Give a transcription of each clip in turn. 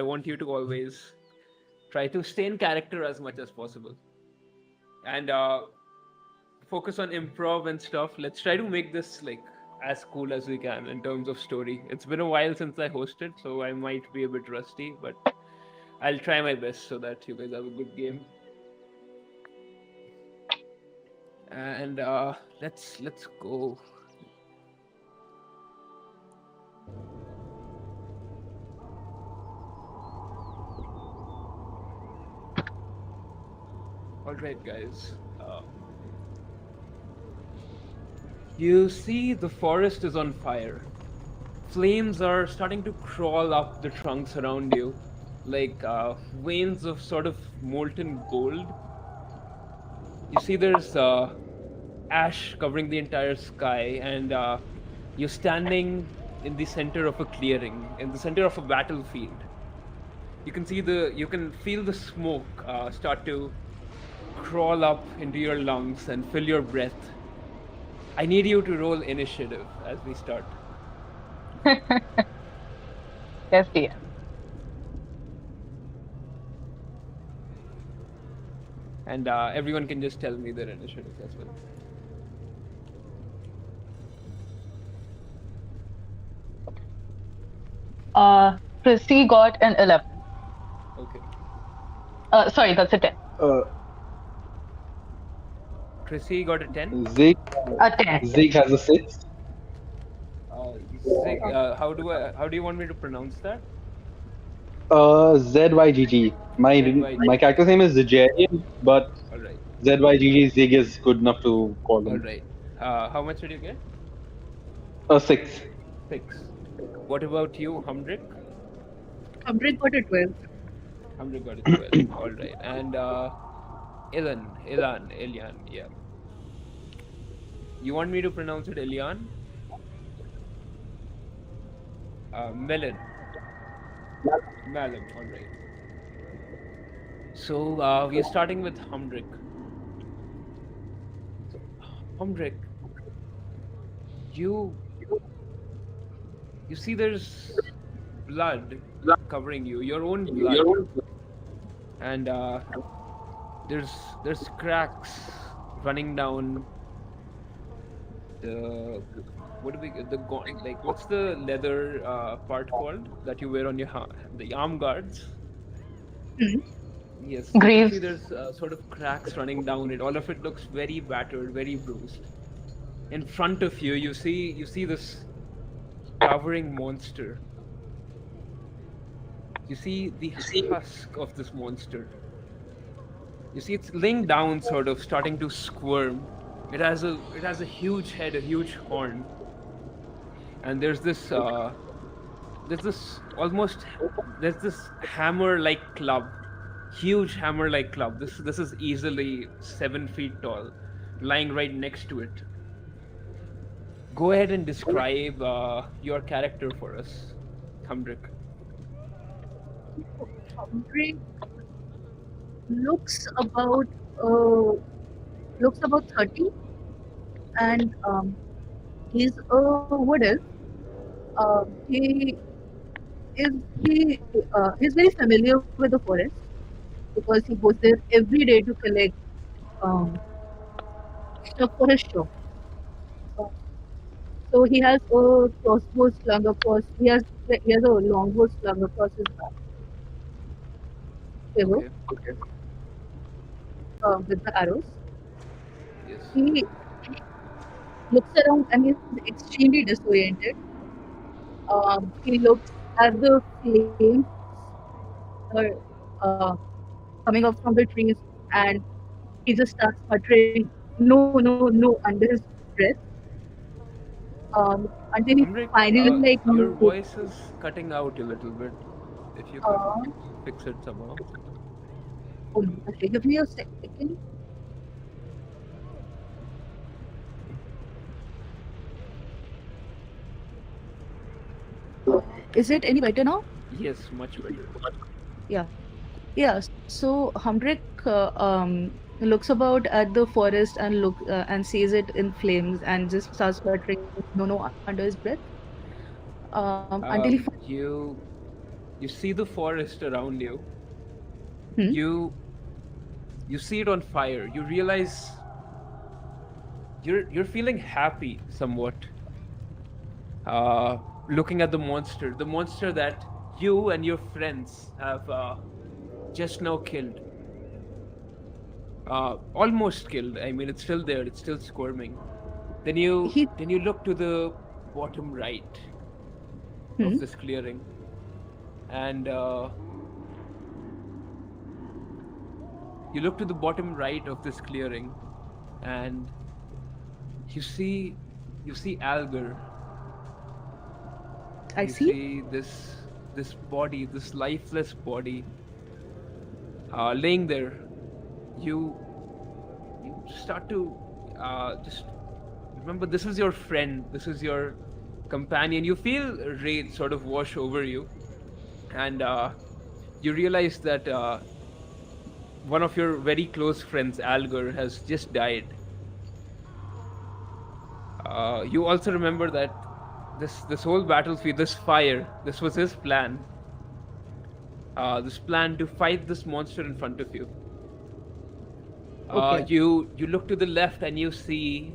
want you to always try to stay in character as much as possible. And focus on improv and stuff. Let's try to make this like as cool as we can in terms of story. It's been a while since I hosted, so I might be a bit rusty, but I'll try my best so that you guys have a good game. And let's go. All right, guys. You see the forest is on fire. Flames are starting to crawl up the trunks around you, like veins of sort of molten gold. You see there's ash covering the entire sky, and you're standing in the center of a clearing, in the center of a battlefield. You can feel the smoke start to crawl up into your lungs and fill your breath. I need you to roll initiative as we start. Yes, dear. And everyone can just tell me their initiative as well. Chrissy got an 11. Okay. Sorry, that's a 10. Chrissy got a 10? Zig, A 10. Zig has a 6. Zig, how do you want me to pronounce that? ZYGG. My character's name is Zigerian, but Alright. ZYGG Zig is good enough to call him. Alright. How much did you get? A 6. 6. What about you, Humdrick? Humdrick got a 12. Humdrick got a 12. Alright. And Elian, yeah. You want me to pronounce it Elian? Melon. Malum, alright. So we are starting with Humdrick. So, Humdrick, you see there's blood covering you, your own blood. And there's cracks running down the what's the leather part called that you wear on your the arm guards? Mhm. Yes. Greaves. See, there's sort of cracks running down it. All of it looks very battered, very bruised. In front of you, you see this towering monster. You see the husk of this monster. You see it's laying down, sort of starting to squirm. It has a huge head, a huge horn, and there's this hammer-like club, huge hammer-like club. This is easily 7 feet tall, lying right next to it. Go ahead and describe your character for us, Humdrick. Humdrick looks about 30, and he's a wood elf. He's very familiar with the forest because he goes there every day to collect stuff for his shop. So he has a crossbow slung across. He has a longbow slung across his back. Okay. With the arrows. Yes. He looks around and he's extremely disoriented. He looks at the flames coming up from the trees, and he just starts muttering, "No, no, no," under his breath. Until he Humdrick, finally your voice is cutting out a little bit. If you could fix it somehow. Okay, give me a second. Is it any better now? Yes, much better. Yeah. So Humdrick looks about at the forest and sees it in flames and just starts muttering "no, no" under his breath. Until he You You see the forest around you. Hmm? You see it on fire. You realize you're feeling happy somewhat. Looking at the monster that you and your friends have just now killed. Almost killed. I mean, it's still there. It's still squirming. Then you He. look to the bottom right Hmm? of this clearing, and you look to the bottom right of this clearing, and you see Algar. I You see. see this body, this lifeless body, laying there. You start to just remember this is your friend, this is your companion. You feel rage sort of wash over you, and you realize that one of your very close friends, Algar, has just died. You also remember that this whole battlefield, this fire, this was his plan. This plan to fight this monster in front of you. Okay. You look to the left and you see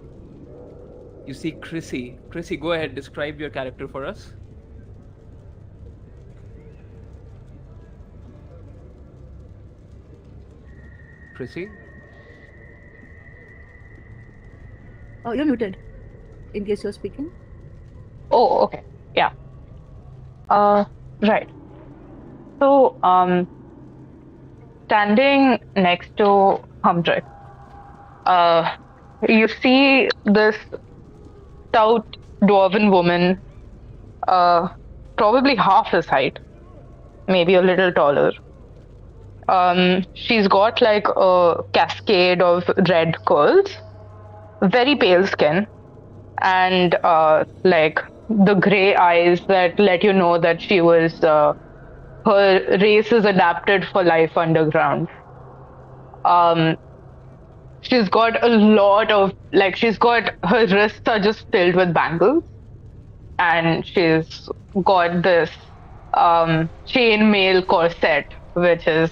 Chrissy. Chrissy, go ahead, describe your character for us. Chrissy? Oh, you're muted. In case you're speaking. Oh, okay. Yeah. Right. So, standing next to Humdrick, you see this stout dwarven woman, probably half his height, maybe a little taller. She's got like a cascade of red curls, very pale skin, and like the gray eyes that let you know that she was her race is adapted for life underground. She's got a lot of she's got her wrists are just filled with bangles, and she's got this chainmail corset, which is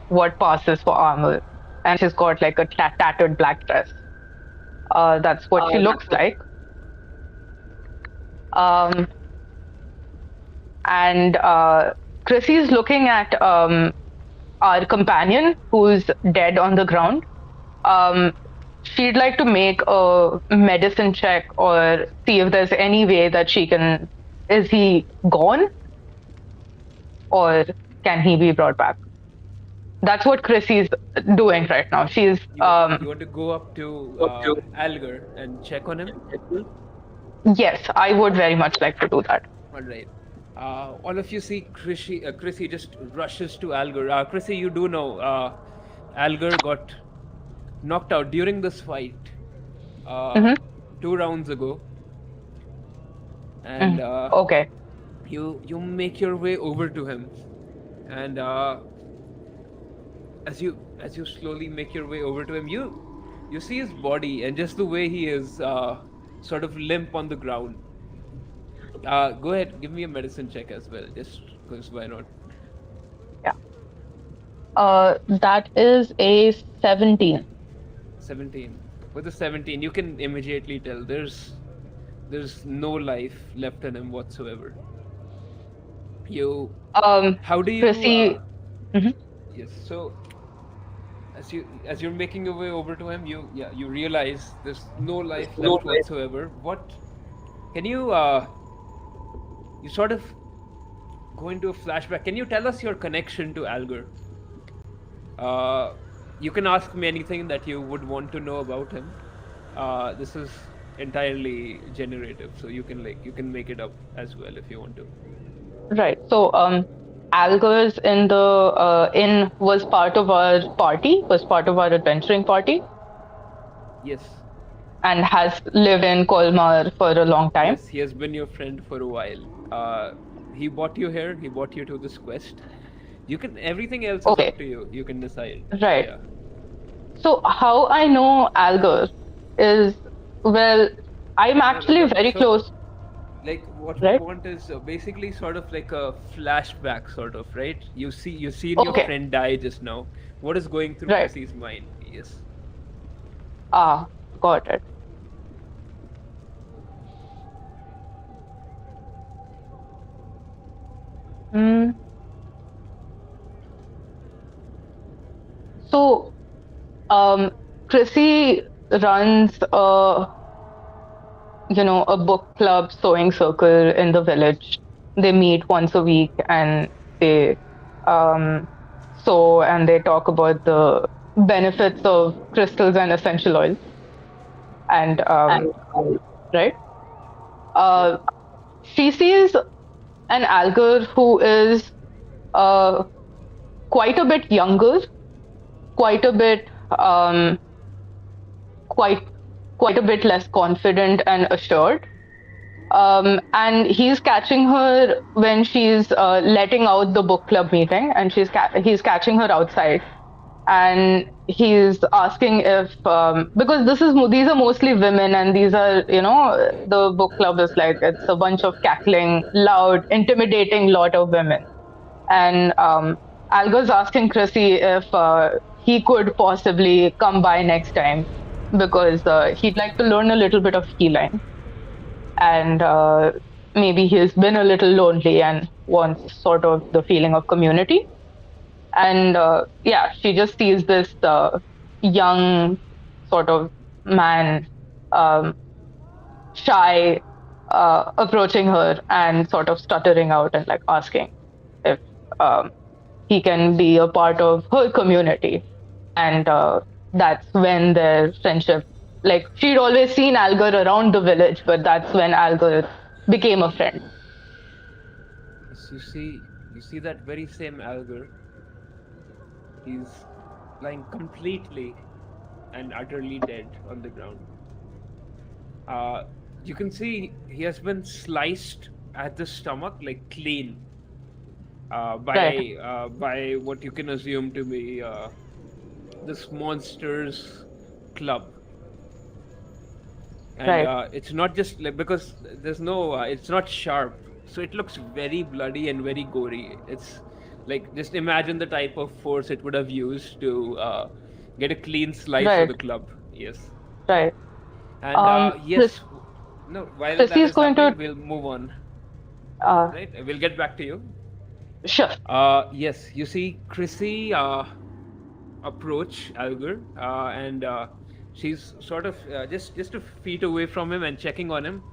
what passes for armor, and she's got like a tattered black dress. That's what she looks like. And Chrissy's looking at our companion who's dead on the ground. She'd like to make a medicine check or see if there's any way that she can. Is he gone? Or can he be brought back? That's what Chrissy's doing right now. She's. You want to go up to Algar and check on him? Yes, I would very much like to do that. All right. All of you see Chrissy just rushes to Algar. Chrissy, you do know Algar got knocked out during this fight 2 rounds ago. And Okay. you make your way over to him, and as you slowly make your way over to him, you see his body and just the way he is sort of limp on the ground. Go ahead, give me a medicine check as well, just because why not? Yeah. That is a 17. 17. With a 17, you can immediately tell there's no life left in him whatsoever. How do you? Chrissy. Yes. So as you're making your way over to him, you realize there's no life left whatsoever. What? Can you you sort of go into a flashback? Can you tell us your connection to Algar? You can ask me anything that you would want to know about him. This is entirely generative, so you can make it up as well if you want to. Right. So, Algar's in the inn was part of our party, was part of our adventuring party. Yes. And has lived in Colmar for a long time. Yes, he has been your friend for a while. He brought you here. He brought you to this quest. You can everything else is up to you. You can decide. Right. Yeah. So how I know Algar is, well, I'm actually very close. Like what we right? want is basically sort of like a flashback, sort of, right? You seen your Okay, friend die just now. What is going through right. Chrissy's mind? Yes. Ah, got it. Mm. So, Chrissy runs a book club sewing circle in the village. They meet once a week and they um, sew and they talk about the benefits of crystals and essential oils. And right, Yep. uh, she sees an Algar who is uh, quite a bit younger, quite a bit um, quite quite a bit less confident and assured. And he's catching her when she's letting out the book club meeting, and he's catching her outside, and he's asking if because these are mostly women, and these are the book club is like it's a bunch of cackling, loud, intimidating lot of women, and Alga's asking Chrissy if he could possibly come by next time because he'd like to learn a little bit of healing and maybe he's been a little lonely and wants sort of the feeling of community. And yeah, she just sees this young sort of man, um, shy, approaching her and sort of stuttering out and like asking if um, he can be a part of her community. And that's when their friendship, like she'd always seen Algar around the village, but that's when Algar became a friend. Yes, you see that very same Algar. He's lying completely and utterly dead on the ground. Uh, you can see he has been sliced at the stomach, like clean, Right, by what you can assume to be this monster's club. And right, it's not just like because there's no it's not sharp, so it looks very bloody and very gory. It's like just imagine the type of force it would have used to get a clean slice for right, the club. Yes. right. And Chris, yes, no, while Chrissy that is is going to, happening, we'll move on, uh, right? We'll get back to you. sure, Yes, you see Chrissy approach Algar, and she's sort of just a feet away from him and checking on him.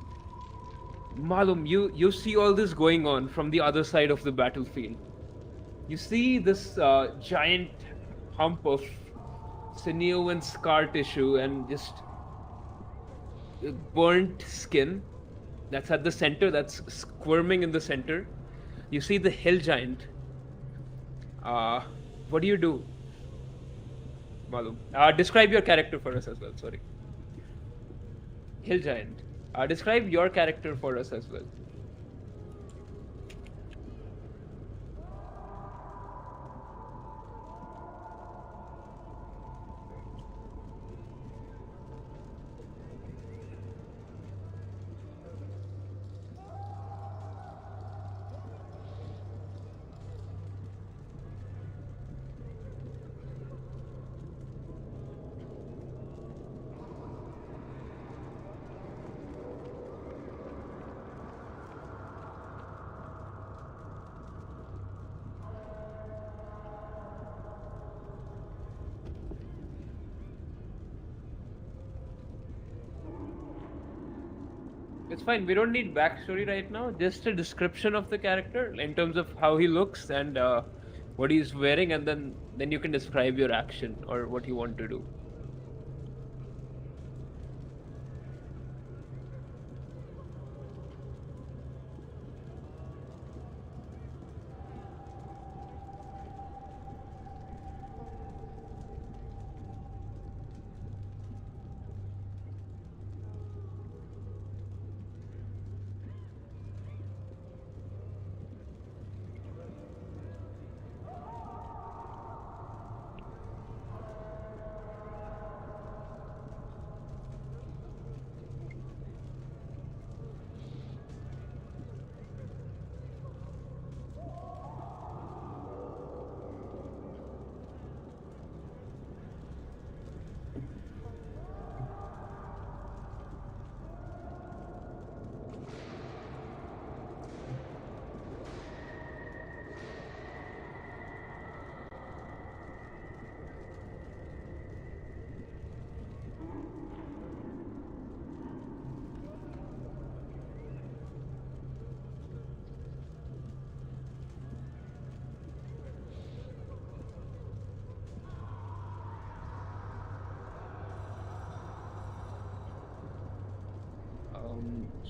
Malum, you see all this going on from the other side of the battlefield. You see this giant hump of sinew and scar tissue and just burnt skin that's at the center, that's squirming in the center. You see the hill giant. Uh, what do you do, Malum? Describe your character for us as well. Sorry, hill giant. Describe your character for us as well. It's fine. We don't need backstory right now. Just a description of the character in terms of how he looks and what he's wearing, and then you can describe your action or what you want to do.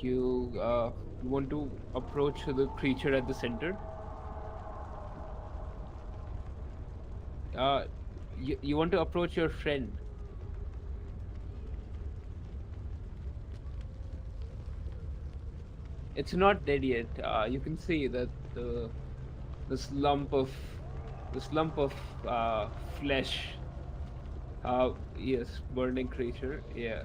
You want to approach the creature at the center. You want to approach your friend. It's not dead yet. You can see that this lump of this lump of flesh. Yes, burning creature. Yeah.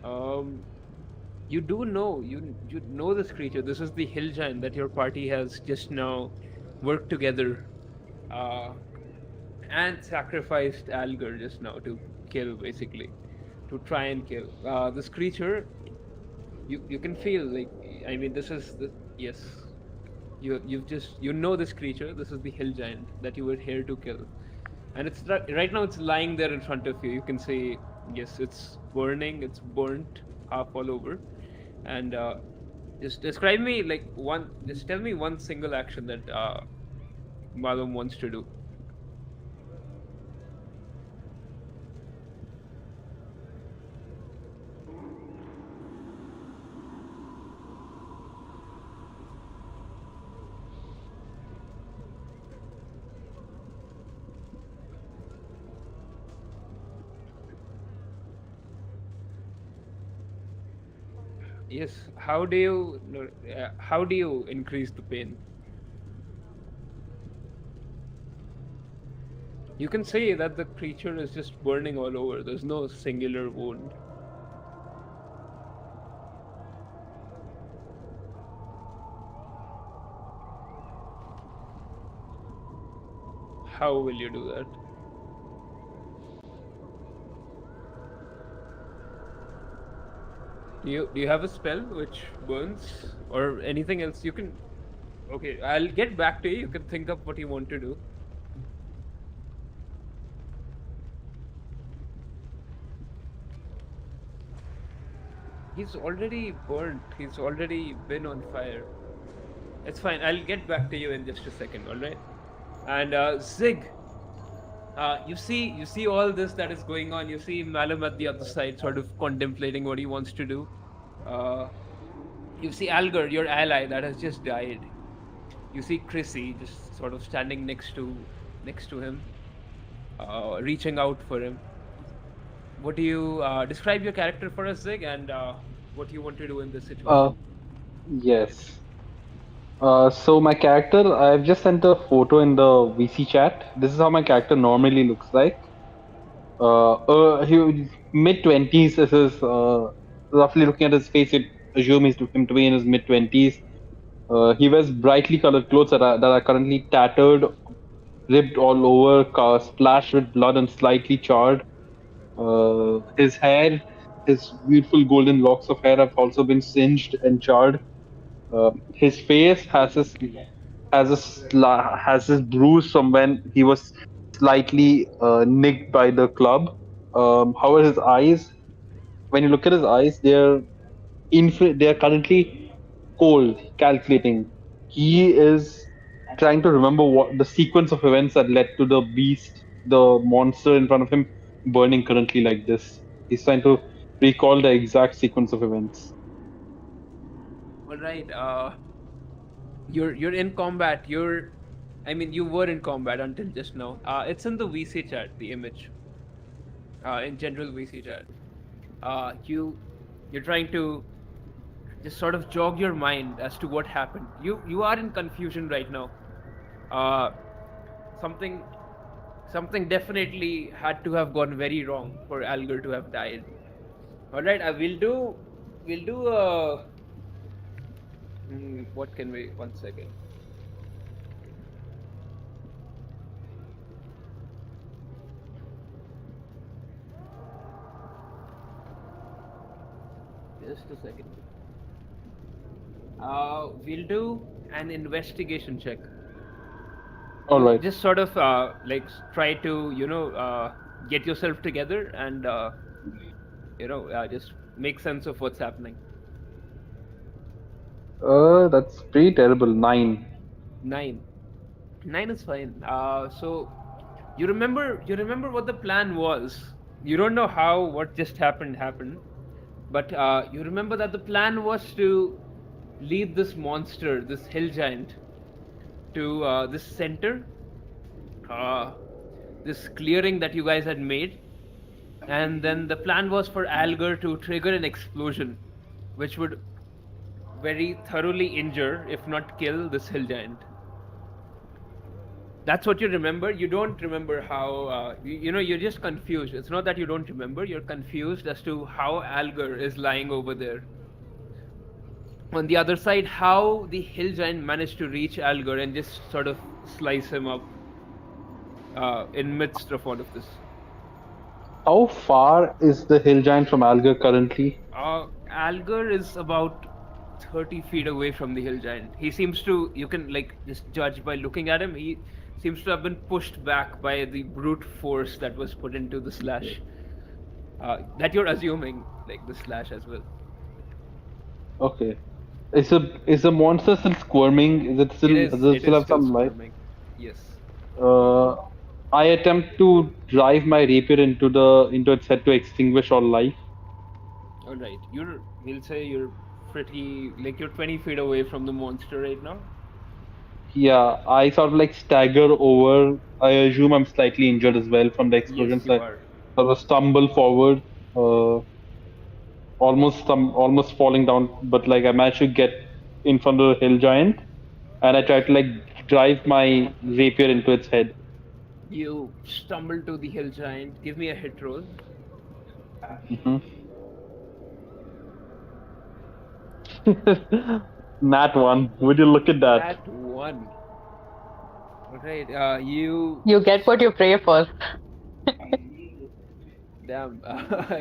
Um, you do know you know this creature. This is the hill giant that your party has just now worked together, uh, and sacrificed Algar just now to kill, basically, to try and kill this creature. You can feel like, I mean, this is the yes. You've just you know this creature. This is the hill giant that you were here to kill, and it's right now it's lying there in front of you. You can see, yes, it's burning. It's burnt half all over, and just describe me like one. Just tell me one single action that Malum wants to do. Yes. How do you how do you increase the pain? You can say that the creature is just burning all over. There's no singular wound. How will you do that? Do you have a spell which burns or anything else? You can. Okay, I'll get back to you. You can think of what you want to do. He's already burnt. He's already been on fire. It's fine. I'll get back to you in just a second. All right. And Zig, you see all this that is going on. You see Malum at the other side, sort of contemplating what he wants to do. Uh, you see Algar, your ally, that has just died. You see Chrissy just sort of standing next to him, reaching out for him. What do you describe your character for us, Zig, and what you want to do in this situation? Yes. So my character, I've just sent a photo in the VC chat. This is how my character normally looks like. He mid 20s. This is roughly looking at his face. You'd assume him to be in his mid 20s. He wears brightly colored clothes that are currently tattered, ripped all over, splashed with blood, and slightly charred. His hair, his beautiful golden locks of hair, have also been singed and charred. His face has this bruise from when he was slightly nicked by the club. However, his eyes, when you look at his eyes, they're currently cold, calculating. He is trying to remember what the sequence of events that led to the beast, the monster in front of him, burning currently like this. He's trying to recall the exact sequence of events. All right. You're in combat. I mean, you were in combat until just now. It's in the VC chat, the image. In general VC chat. You're trying to just sort of jog your mind as to what happened. You are in confusion right now. Uh, something something definitely had to have gone very wrong for Algar to have died. All right, we'll do what can we? One second. Just a second. We'll do an investigation check. All right. Just sort of like try to get yourself together and just make sense of what's happening. That's pretty terrible. 9. 9. 9 is fine. So you remember what the plan was. You don't know how what just happened, but you remember that the plan was to lead this monster, this hill giant, to this center, uh, this clearing that you guys had made, and then the plan was for Algar to trigger an explosion, which would very thoroughly injure, if not kill, this hill giant. That's what you remember. You don't remember how. You're just confused. It's not that you don't remember. You're confused as to how Algar is lying over there. On the other side, how the hill giant managed to reach Algar and just sort of slice him up in midst of all of this. How far is the hill giant from Algar currently? Algar is about 30 feet away from the hill giant. He seems to, you can just judge by looking at him, he seems to have been pushed back by the brute force that was put into the slash. That you're assuming, the slash as well. Okay. Is the monster still squirming? Is it still? Does it still have some life? Squirming. Yes. I attempt to drive my rapier into its head to extinguish all life. All right. We'll say you're pretty, you're 20 feet away from the monster right now. Yeah, I sort of stagger over. I assume I'm slightly injured as well from the explosion. Yes, you are. Sort of stumble forward, almost falling down. But I managed to get in front of the hill giant, and I try to drive my rapier into its head. You stumble to the hill giant. Give me a hit roll. Mm-hmm. Nat 1. Would you look at that? Nat 1. Alright, you get what you pray for. damn.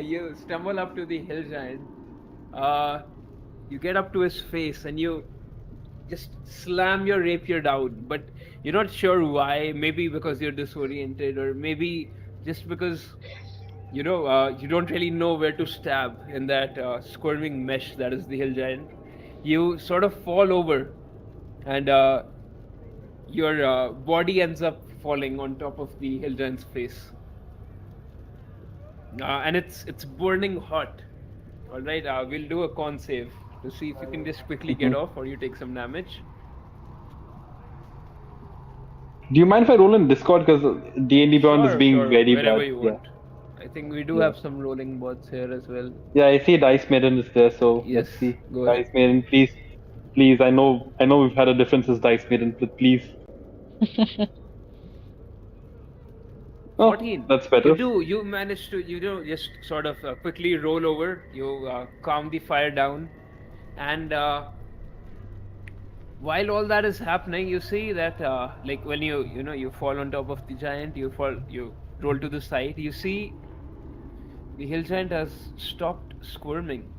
You stumble up to the hill giant. You get up to his face and you just slam your rapier down, but you're not sure why. Maybe because you're disoriented, or maybe just because you don't really know where to stab in that squirming mesh that is the hill giant. You sort of fall over, and your body ends up falling on top of the hill giant's face, and it's burning hot. All right, we'll do a con save to see if you can just quickly get off, or you take some damage. Do you mind if I roll in Discord, because D&D Beyond is being very wherever bad? You want. I think we do have some rolling bots here as well. Yeah, I see Dice Maiden is there, so Yes, let's see. go Dice ahead. Maiden, please. I know we've had a difference as Dice Maiden, but please. 14. That's better. You manage to just sort of quickly roll over. You calm the fire down, and while all that is happening, you see that when you fall on top of the giant, you roll to the side. You see the hill giant has stopped squirming.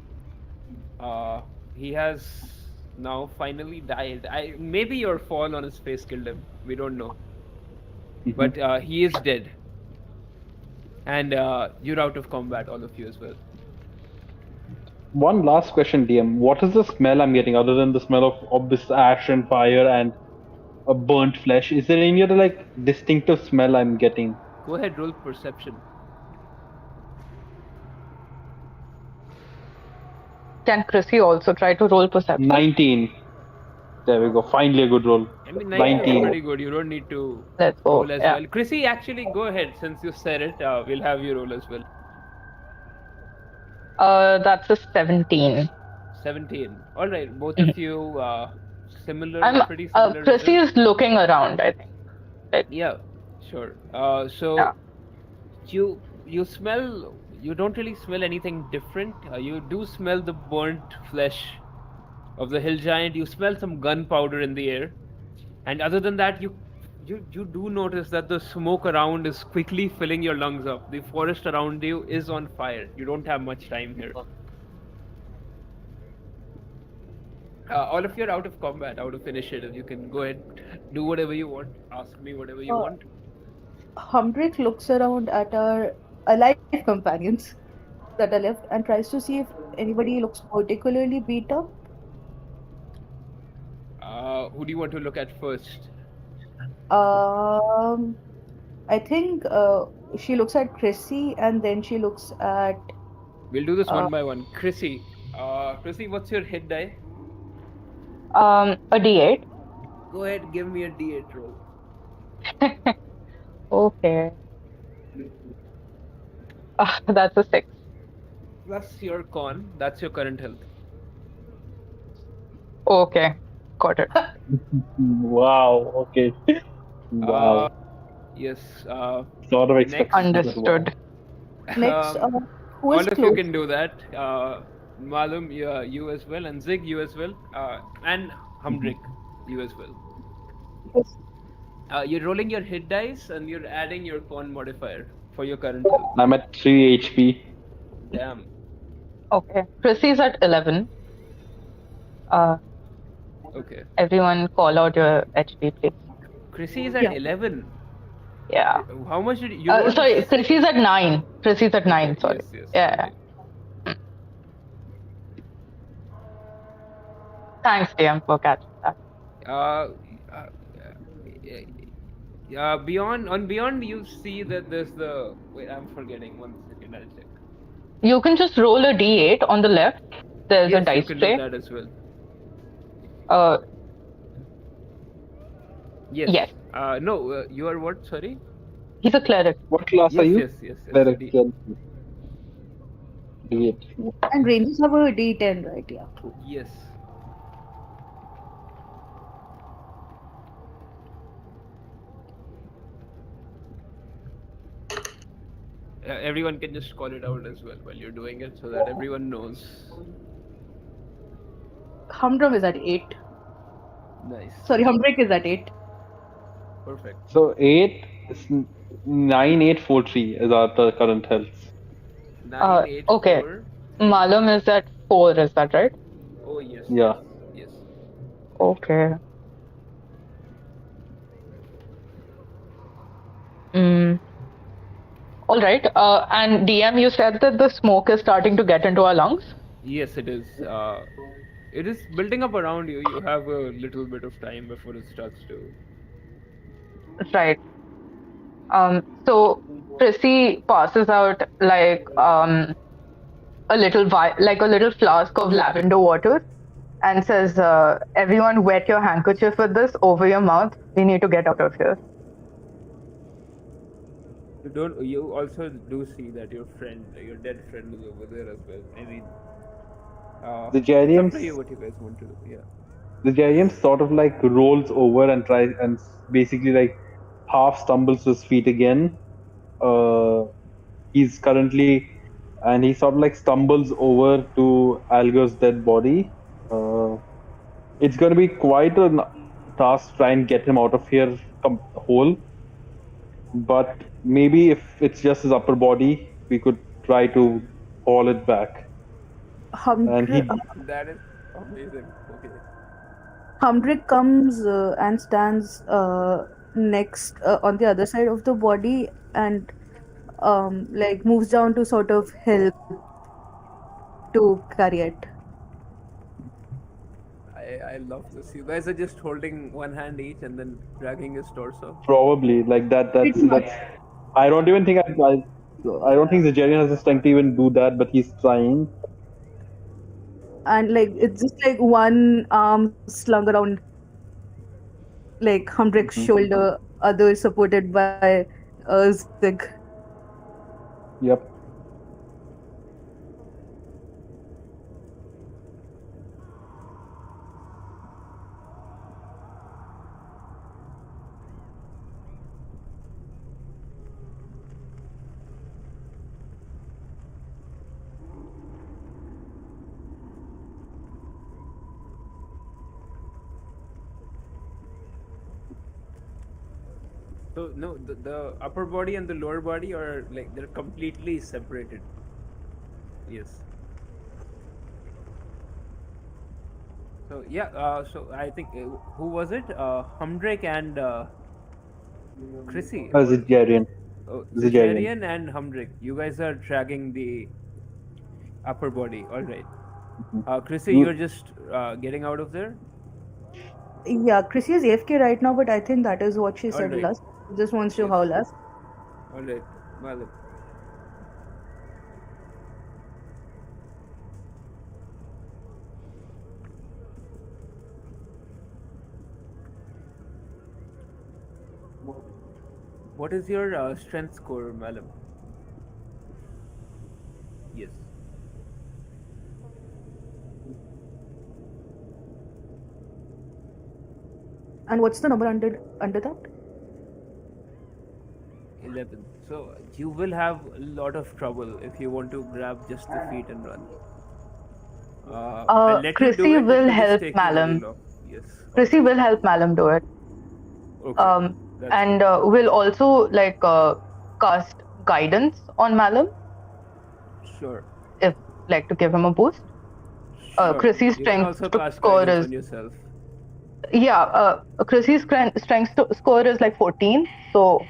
He has now finally died. Maybe your fall on his face killed him. We don't know, but he is dead. And you're out of combat, all of you as well. One last question, DM. What is the smell I'm getting other than the smell of this ash and fire and a burnt flesh? Is there any other distinctive smell I'm getting? Go ahead, roll perception. Can Chrissy also try to roll perception? 19. There we go. Finally a good roll. I mean, 19 is pretty good. You don't need to roll as well. Chrissy, actually, go ahead. Since you said it, we'll have you roll as well. That's a 17. 17. All right, both of you pretty similar. Chrissy is looking around, I think. Right? Yeah, sure. So you smell. You don't really smell anything different. You do smell the burnt flesh of the hill giant. You smell some gunpowder in the air, and other than that, you do notice that the smoke around is quickly filling your lungs up. The forest around you is on fire. You don't have much time here. All of you are out of combat, out of initiative. You can go ahead, do whatever you want, ask me whatever you want. Humbrick looks around at our alive companions that are left and tries to see if anybody looks particularly beat up. Who do you want to look at first? Um, I think she looks at Chrissy and then she looks at We'll do this uh, one by one. Chrissy, what's your hit die? A D8. Go ahead, give me a D8 roll. Okay. That's a 6. Plus your con, that's your current health. Okay. Got it. Wow. Okay. Wow. Yes. Sort of expected. Understood. next. Who All is of you close? can do that. Malum, you as well, and Zig, you as well, and Humdrick, you as well. Yes. You're rolling your hit dice and you're adding your con modifier for your current health. I'm at 3 HP. Damn. Okay. Chrissy's at 11. Okay. Everyone call out your HP, please. Chrissy is at Yeah. 11. Yeah. How much did you roll? Sorry, Chrissy's at 9. Chrissy's at 9, Okay, sorry. Yes. Yeah. Okay. Thanks, DM, for catching that. Beyond you see that there's the wait, I'm forgetting. 1 second, I'll check. You can just roll a D8 on the left. There's a Yes, you dice can do tray. that as well. Yes. Yes. No, you are what? Sorry. He's a cleric. What class are you? Yes. Cleric. D- D8. And ranges have a D10, right? Yeah. Yes. Everyone can just call it out as well while you're doing it, so that everyone knows. Humdrum is at 8. Nice. Sorry, Humbrick is at 8. Perfect. So 9843 is our current health. 984. Okay. Malum is at 4, is that right? Oh yes. Yeah. Yes. Okay. All right. And DM, you said that the smoke is starting to get into our lungs? Yes, it is. It is building up around you. You have a little bit of time before it starts to. Right. So Prissy passes out like a little flask of lavender water and says, "Everyone, wet your handkerchief with this over your mouth. We need to get out of here." You also do see that your dead friend, is over there as well. I mean, The it's up Jariums, to you what you guys want to do. Yeah. the Jarium sort of like rolls over and tries and basically like half stumbles to his feet again. He's currently and he sort of like stumbles over to Alger's dead body. It's going to be quite a task to try and get him out of here whole. But maybe if it's just his upper body, we could try to haul it back. And he That is amazing. Okay. Humbrick comes and stands next on the other side of the body and like moves down to sort of help to carry it. I love this. You guys are just holding one hand each and then dragging his torso. probably like that. Pretty much. That's. I don't even think I don't think the Jarian has the strength to even do that, but he's trying. And like it's just like one arm slung around like Humbrick's shoulder, other supported by Zig. Yep. So no, the upper body and the lower body are like they're completely separated. Yes. So yeah, so I think who was it? Humdrake and Chrissy. Zigerian. Oh, Zigerian. Zigerian and Humdrick. You guys are dragging the upper body. All right. Chrissy, you're just getting out of there. Yeah, Chrissy is AFK right now, but I think that is what she All said right. last. She just wants to Yes. howl us. All right, Malum. What is your strength score, Malum? Yes. And what's the number under that? 11. So you will have a lot of trouble if you want to grab just the feet and run. I'll let you do Chrissy it. will It will just help take you very Malum. long. Yes. Chrissy will help Malum do it. Okay. That's And will also like cast guidance on Malum sure. if like to give him a boost. Sure. Chrissy's You can strength also cast score guidance is on yourself. Chrissy's strength score is like 14, so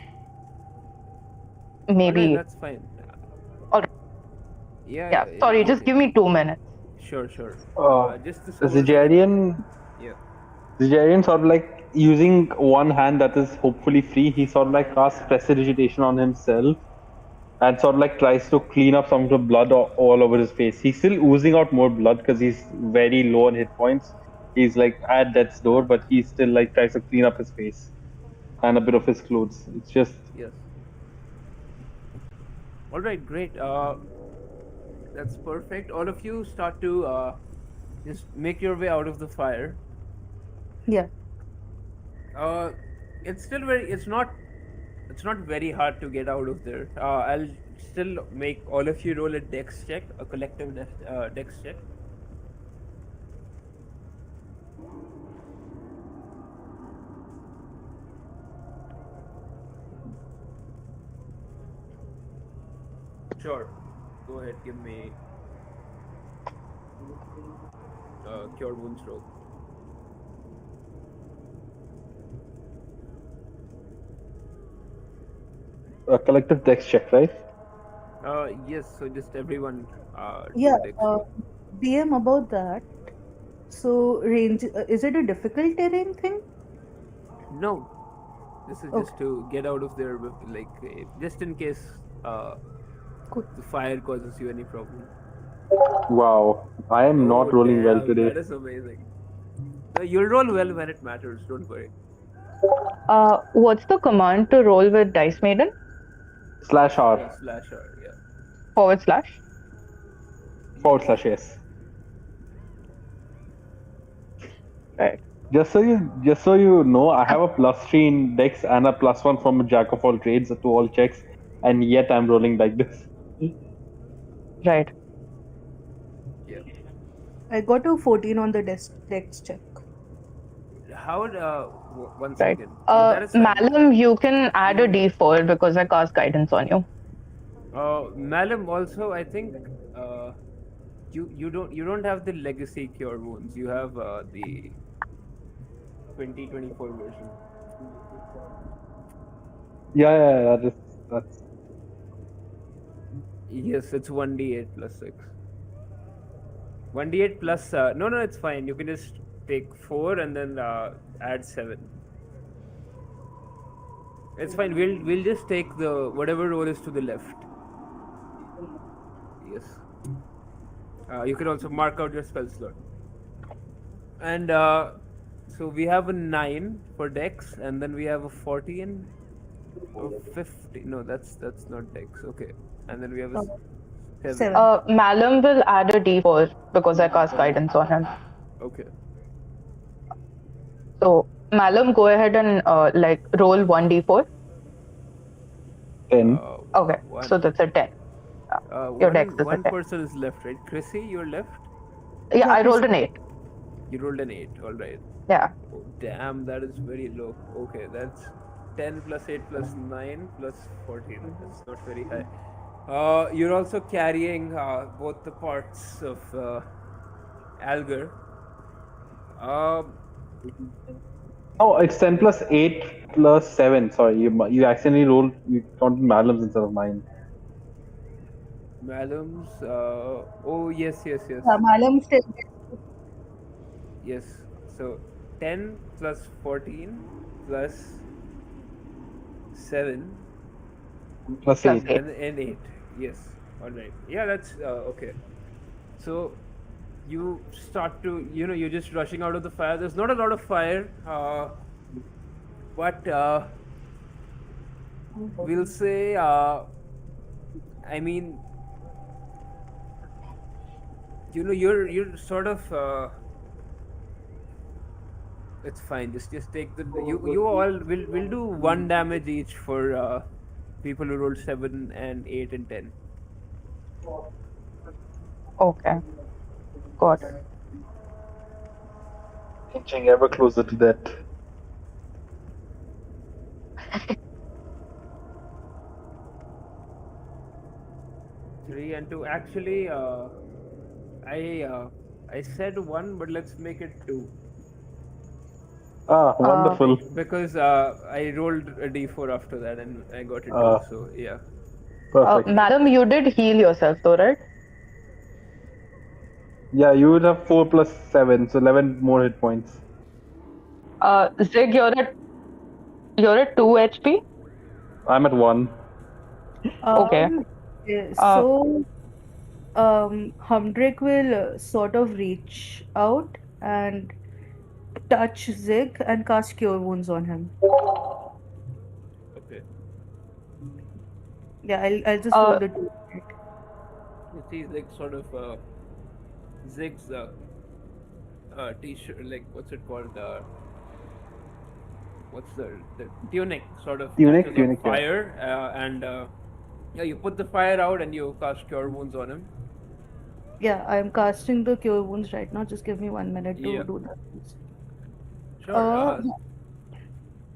maybe. Alright, that's fine. Alright. Yeah. Sorry, just give me 2 minutes. Sure. Just the scores. Zigerian. Yeah. Zigerian sort of like using one hand that is hopefully free. He sort of like casts prestidigitation on himself and sort of like tries to clean up some of the blood all over his face. He's still oozing out more blood because he's very low on hit points. He's like at death's door, but he still like tries to clean up his face and a bit of his clothes. It's just Yes. All right, great. That's perfect. All of you start to just make your way out of the fire. Yeah. It's still it's not very hard to get out of there. I'll still make all of you roll a dex check, a collective dex check. Sure. Go ahead, give me cure wounds roll. a collective dex check, right? Yes, so just everyone do Yeah. a dex roll. DM about that. So range is it a difficult terrain thing? No, this is just to get out of there, like just in case Cool. the fire causes you any problem. Wow, I am not rolling well Damn, today. That is amazing. No, you'll roll well when it matters. Don't worry. What's the command to roll with Dice Maiden? /R. /R, yeah. // /yes. Right. Just so you know, I have a +3 in Dex and a +1 from a Jack of all trades to all checks, and yet I'm rolling like this. Right. Yeah. I got a 14 on the dex check. How? One Right. second. That is fine. Malum, you can add a D4 because I cast guidance on you. Malum also, I think you don't have the legacy cure wounds. You have the 2024 version. Yeah, that's. Yes, it's 1d8 plus 6. 1d8 plus no, it's fine. You can just take 4 and then add 7. It's fine. We'll just take the whatever roll is to the left. Yes. You can also mark out your spell slot. And so we have a 9 for Dex, and then we have a 14 or 50. No, that's not Dex. Okay. And then we have a 7. Malum will add a D4 because I cast guidance on him. Okay. So Malum, go ahead and like roll 1d4. 10. Okay, so that's a 10. Your dex is a one 10. person is left, right? Chrissy, you're left? Yeah, I rolled an 8. You rolled an 8, alright. Yeah. Oh, damn, that is very low. Okay, that's 10 plus 8 plus 9 plus 14. That's not very high. You're also carrying both the parts of Algar. Oh, it's 10 plus 8 plus 7. Sorry, you accidentally rolled. You counted Malum's instead of mine. Malum's. Oh, yes, yes, yes. Yeah, Malam still. Yes. So 10 plus 14 plus 7 Plus Plus 8. eight. and 8. Yes. All right. Yeah, that's okay. So you start to, you're just rushing out of the fire. There's not a lot of fire, but we'll say, I mean, you're sort of. It's fine. Just take the you all will do 1 damage each for people who rolled 7 and 8 and 10. Okay, got it. Inching ever closer to that. 3 and 2. Actually, I uh, I said 1, but let's make it 2 Ah, wonderful. because I rolled a d4 after that and I got a 2. Uh, So yeah. Perfect. Madam, you did heal yourself though, right? Yeah, you would have 4 plus 7, so 11 more hit points. Zig, you're at 2 HP. I'm at 1. Okay. Yeah, Uh, so Humdrick will sort of reach out and touch Zig and cast Cure Wounds on him. Okay. Yeah, I'll just roll uh, the two. You see, like sort of Zig's t-shirt, like what's it called? What's the tunic sort of catches on Tunic, yeah. fire, and yeah, you put the fire out and you cast Cure Wounds on him. Yeah, I'm casting the Cure Wounds right now. Just give me 1 minute to Yeah, do that. sure.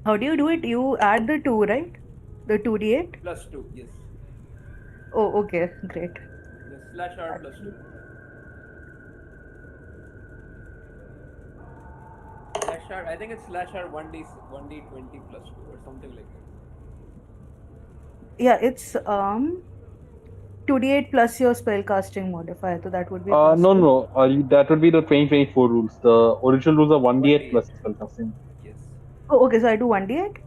How do you do it? You add the two, right? The 2d8? +2, yes. Oh, okay, great. Yes, slash R +2. Slash R, I think it's slash R 1d20 +2 or something like that. Yeah, it's 2d8 plus your spellcasting modifier, so that would be plus No, 2. no. That would be the 2024 rules. The original rules are 1d8 1d8. plus spellcasting. Yes. Oh, okay, so I do 1d8?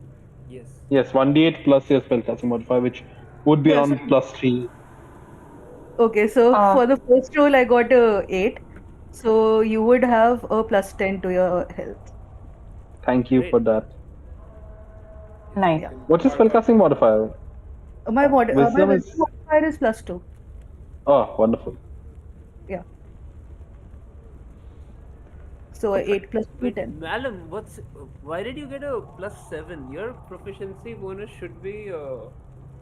Yes. Yes, 1d8 plus your spellcasting modifier, which would be Yeah, so around plus 3. okay, so uh, for the first roll I got a 8. So you would have a plus 10 to your health. Thank you Great. for that. Yes, you nice. Yeah. can What's your mark that spellcasting down. modifier? My Wisdom wisdom is. modifier is plus 2. Oh, wonderful. Yeah. So Perfect. 8 plus 2, Wait, 10. Malum, why did you get a +7? Your proficiency bonus should be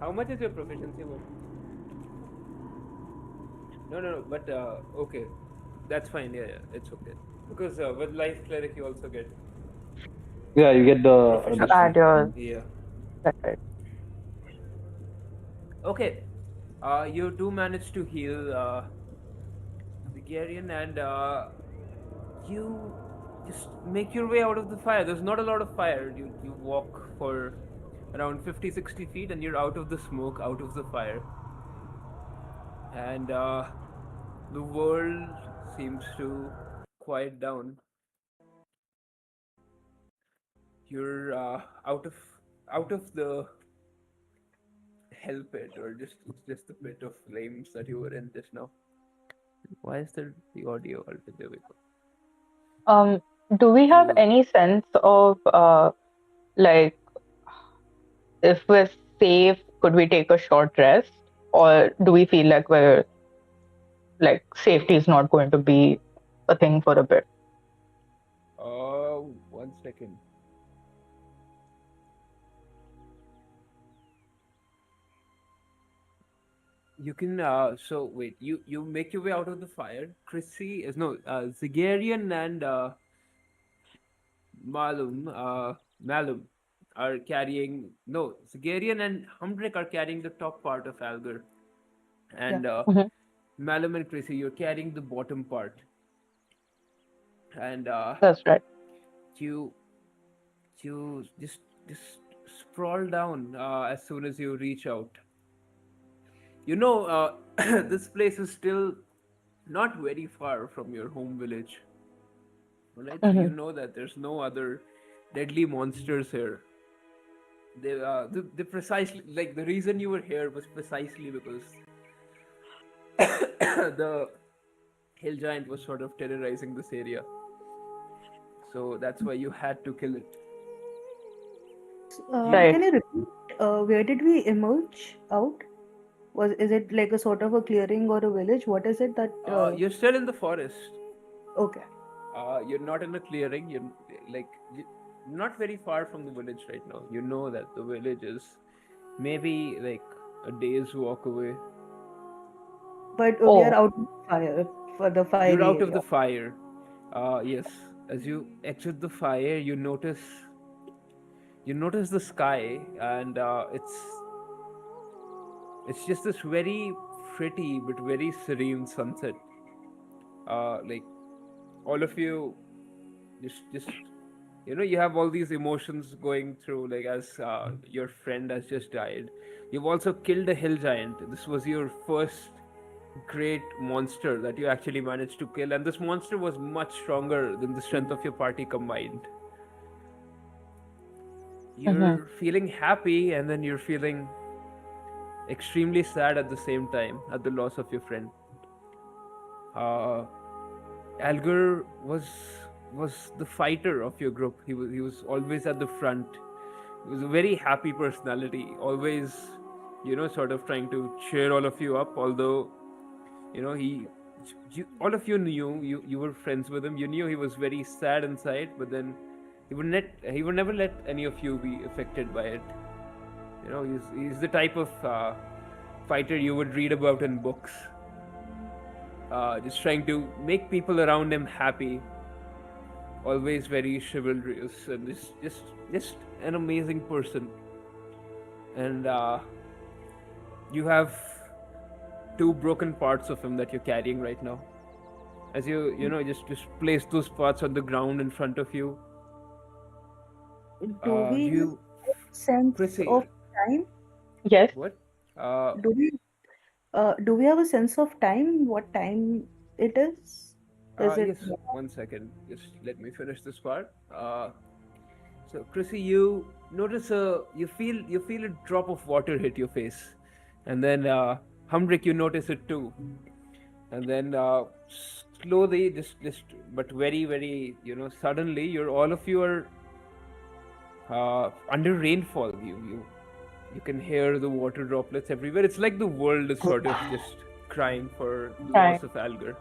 how much is your proficiency bonus? No, but okay, that's fine. Yeah, yeah, it's okay. Because with life cleric you also get Yeah, you get the To proficiency. add additional. your Yeah. right. Okay. You do manage to heal the Garian, and you just make your way out of the fire. There's not a lot of fire. You walk for around 50-60 feet and you're out of the smoke, out of the fire. And the world seems to quiet down. You're out of the hell pit, or just the pit of flames that you were in just now. Why is the audio altered? There we go. Um, do we have You any sense of like if we're safe, could we take a short rest, or do we feel like we're like safety is not going to be a thing for a bit? 1 second. You can so wait, you make your way out of the fire. Chrissy is no Zigarian and Malum are carrying, no, Zigarian and Humdrick are carrying the top part of Algar, Yeah. and Mhm. Malum and Chrissy, you're carrying the bottom part, and That's right. you You just sprawl down as soon as you reach out. You know, this place is still not very far from your home village, right? So you Mhm. know that there's no other deadly monsters here. They precisely like the reason you were here was precisely because the hill giant was sort of terrorizing this area. So that's why you had to kill it. You, Right. Can you repeat? Where did we emerge out? Is it like a sort of a clearing or a village? What is it that? you're still in the forest. Okay, You're not in a clearing. You're like you, not very far from the village right now. You know that the village is maybe like a day's walk away. but we are Oh. out of fire for the You're fiery out of area. the fire. Yes. As you exit the fire, you notice the sky, and it's just this very pretty but very serene sunset. Like all of you just you have all these emotions going through, like as your friend has just died. You've also killed a hill giant. This was your first great monster that you actually managed to kill, and this monster was much stronger than the strength of your party combined. Mhm. You're feeling happy, and then you're feeling extremely sad at the same time at the loss of your friend. uh, Algar was the fighter of your group. He was always at the front. He was a very happy personality, always sort of trying to cheer all of you up. Although all of you knew you were friends with him. You knew he was very sad inside, but then he would never let any of you be affected by it. He's the type of fighter you would read about in books. Just trying to make people around him happy, always very chivalrous, and just an amazing person. And you have two broken parts of him that you're carrying right now. As just place those parts on the ground in front of you. Do we have You, a sense Chrissy, of time? Yes. what? Uh, Do we do we have a sense of time? What time it is? Is it? yes. 1 second. Just let me finish this part. So, Chrissy, you feel a drop of water hit your face, and then Humrick, you notice it too, and then slowly, just but very very suddenly, all of you are under rainfall. You can hear the water droplets everywhere. It's like the world is sort of just crying for the Right. loss of Algar.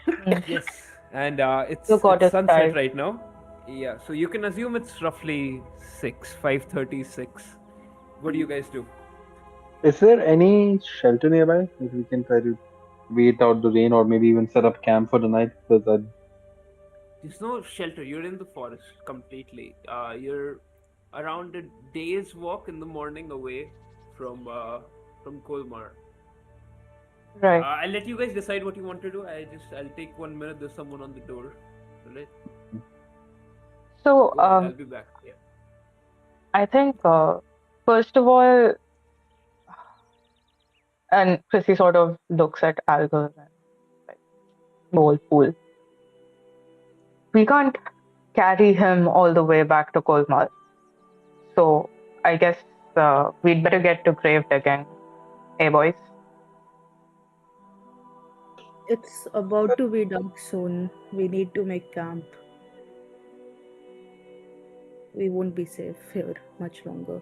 Mm. Yes, and You got it's it sunset right. right now. Yeah, so you can assume it's roughly 5:36. What do you guys do? Is there any shelter nearby that we can try to wait out the rain or maybe even set up camp for the night? Because There's no shelter. You're in the forest completely. You're around a day's walk in the morning away from Kolmar. Right. I'll let you guys decide what you want to do. I'll take 1 minute. There's someone on the door. Alright, So, go ahead. I'll be back. Yeah. I think first of all, and Chrissy sort of looks at Algar and like, whole fool. We can't carry him all the way back to Kolmar. So I guess we'd better get to grave digging. Hey, boys. It's about to be dark soon. We need to make camp. We won't be safe here much longer.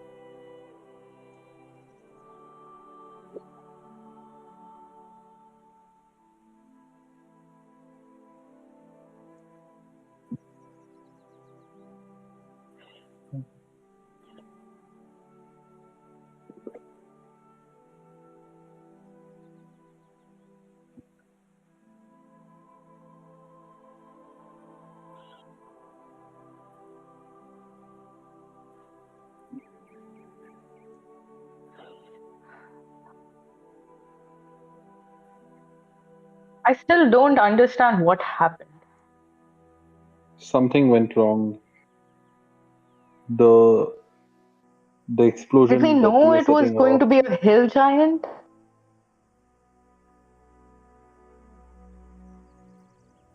I still don't understand what happened. something went wrong. the explosion Did we that we know were it was setting going off. to be a hill giant?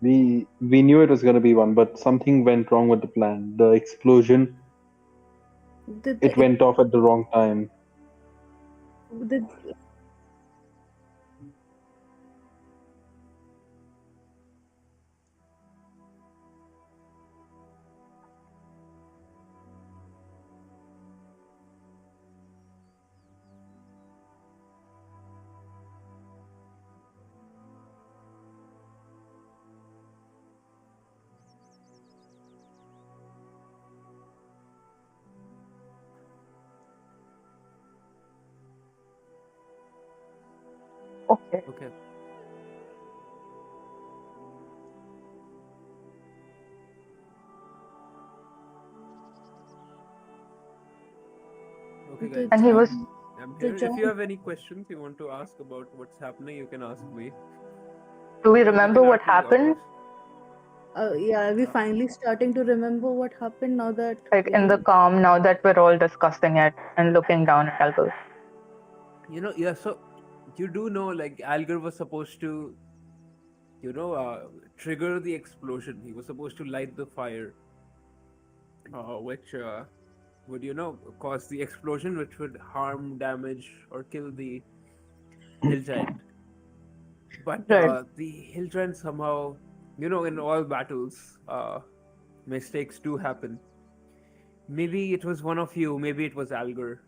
We knew it was going to be one, but something went wrong with the plan. The explosion, Did it the went off at the wrong time. did Okay. Okay. Okay, the guys. And he was. I'm the here. If you giant have any questions you want to ask about what's happening, you can ask me. Do we Or we remember can what act like happened? others. yeah, are we finally starting to remember what happened now that Like in the calm, now that we're all discussing it and looking down at Algo. Yeah, so you do know, like, Algar was supposed to, trigger the explosion. He was supposed to light the fire, which would, cause the explosion, which would harm, damage, or kill the hill giant. But Right. the hill giant somehow, in all battles, mistakes do happen. Maybe it was one of you, maybe it was Algar.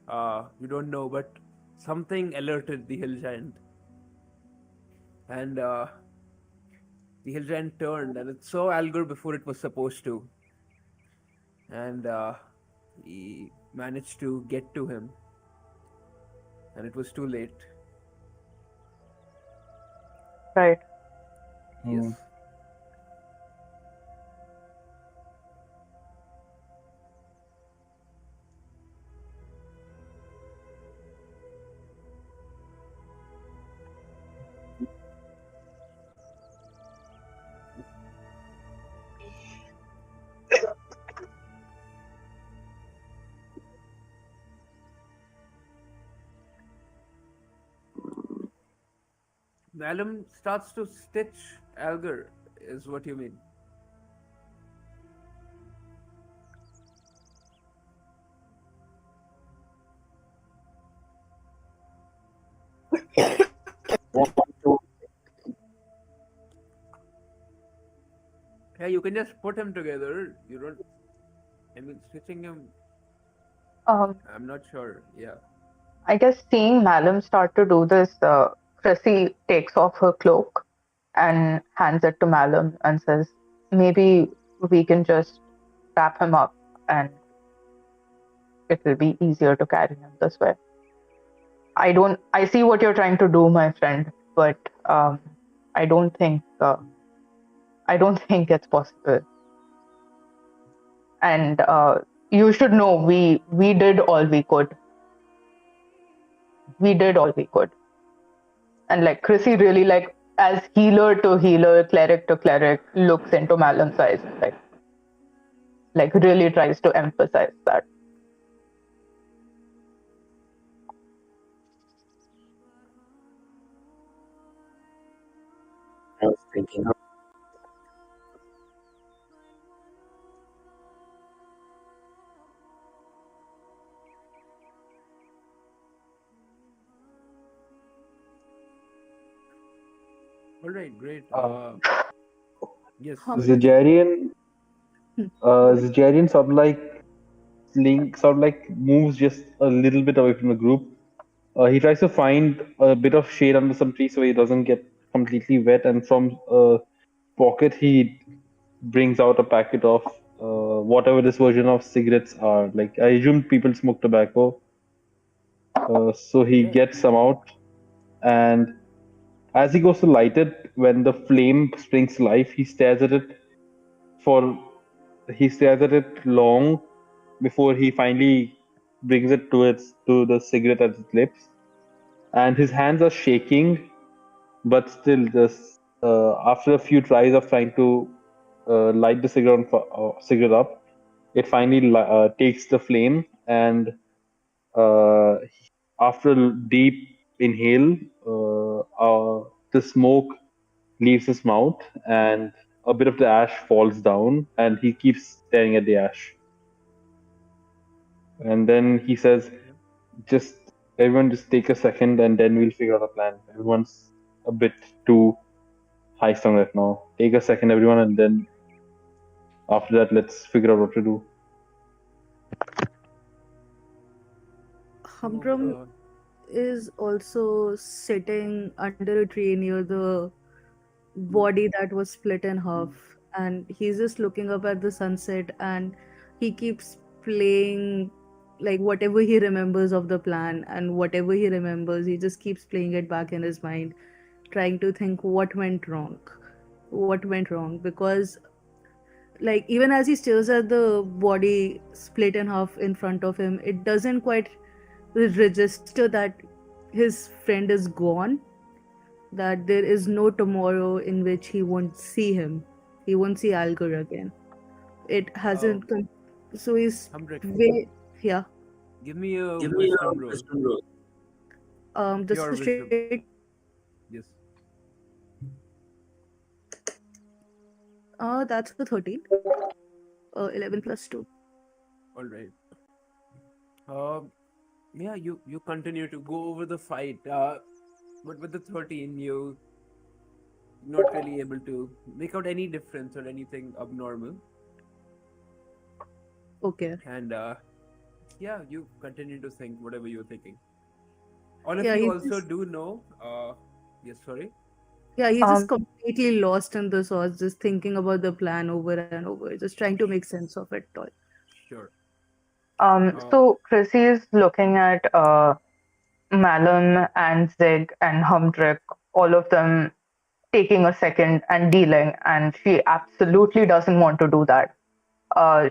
We don't know, but something alerted the hill giant. And the hill giant turned and it saw Algar before it was supposed to. And he managed to get to him. And it was too late. Right. Yes. Malum starts to stitch Algar, is what you mean. Yeah, you can just put him together. You don't. I mean, stitching him. Um, I'm not sure. Yeah. I guess seeing Malum start to do this, Chrissy takes off her cloak and hands it to Malum and says, maybe we can just wrap him up and it will be easier to carry him this way. I see what you're trying to do, my friend, but I don't think, it's possible. And you should know, we did all we could. We did all we could. And like Chrissy really, like, as healer to healer, cleric to cleric, looks into Malum's eyes, like really tries to emphasize that. I was thinking of All right. Great. Yes. Hum- Sorry. Zajarian sort of like moves just a little bit away from the group. He tries to find a bit of shade under some tree so he doesn't get completely wet, and from a pocket he brings out a packet of whatever this version of cigarettes are. Like, I assume people smoke tobacco, so he Yeah. gets some out, and as he goes to light it, when the flame springs to life, for he stares at it long before he finally brings it to the cigarette at his lips, and his hands are shaking, but still, just after a few tries of trying to light the cigarette up, it finally takes the flame, and uh, after a deep inhale, the smoke leaves his mouth, and a bit of the ash falls down, and he keeps staring at the ash. And then he says, Yeah. "Just everyone, just take a second, and then we'll figure out a plan. Everyone's a bit too high strung right now. Take a second, everyone, and then after that, let's figure out what to do." So, Humdrum is also sitting under a tree near the body that was split in half, and he's just looking up at the sunset, and he keeps playing like whatever he remembers of the plan, and whatever he remembers he just keeps playing it back in his mind, trying to think what went wrong, because like even as he stares at the body split in half in front of him, it doesn't quite register that his friend is gone, that there is no tomorrow in which he won't see him. He won't see Algar again. It uh, hasn't come. So he's Hamrik, way, yeah. give me a wisdom roll. Just Pure a wisdom. straight. Yes. That's a 13. 11 plus 2. All right. Um, yeah, you continue to go over the fight, but with the 13, you not really able to make out any difference or anything abnormal, Okay. and yeah, you continue to think whatever you're thinking. All of Yeah, you he's also just do know. Yes, sorry. yeah, he's just Um, completely lost in the sauce, just thinking about the plan over and over, just trying to make sense of it all. Sure. Uh, so Chrissy is looking at Malum and Zig and Humdrick, all of them taking a second and dealing, and she absolutely doesn't want to do that.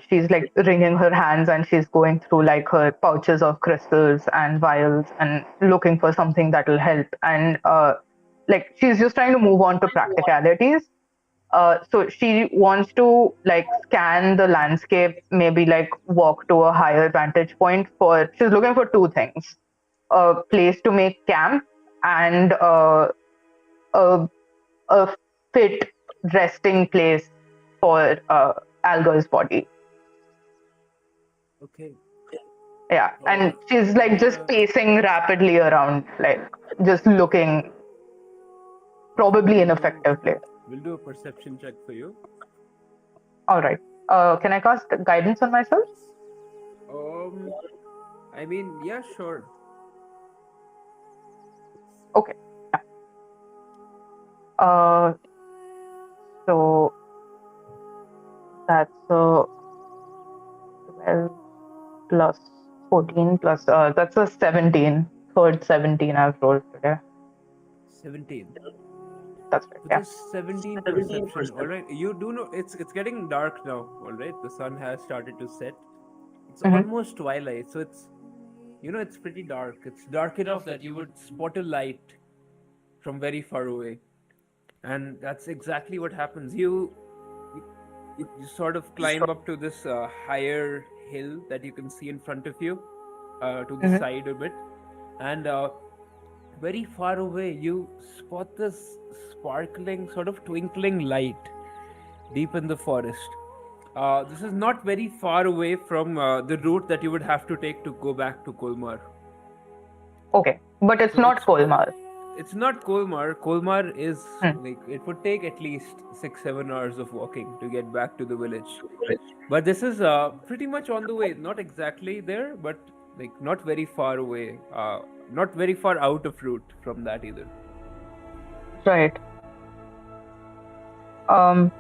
She's like wringing her hands and she's going through like her pouches of crystals and vials and looking for something that will help. And like she's just trying to move on to practicalities. So she wants to like scan the landscape, maybe like walk to a higher vantage point for, she's looking for two things: a place to make camp and a, a fit resting place for Alga's body. okay. Yeah, and she's Give like me just a pacing rapidly around, like just looking probably ineffectively. we'll do a perception check for you. All right. Can I cast guidance on myself? Um, I mean, yeah, sure. Okay. Yeah. Uh, so that's 12 plus 14 plus, that's a 17. Third 17 I've rolled today. 17. That's right. With Yeah. this 17 perception, all right. You do know it's getting dark now. All right, the sun has started to set. It's Mm-hmm. almost twilight, so it's pretty dark. It's dark enough that you would spot a light from very far away, and that's exactly what happens. You, you sort of climb up to this higher hill that you can see in front of you, to the Mm-hmm. side a bit, and very far away you spot this sparkling, sort of twinkling light deep in the forest. This is not very far away from the route that you would have to take to go back to Kolmar. Okay. But it's So not Kolmar. it's not Kolmar. Kolmar is Hmm. like it would take at least 6-7 hours of walking to get back to the village. But this is pretty much on the way. Not exactly there, but like not very far away. Not very far out of route from that either. Right. Um,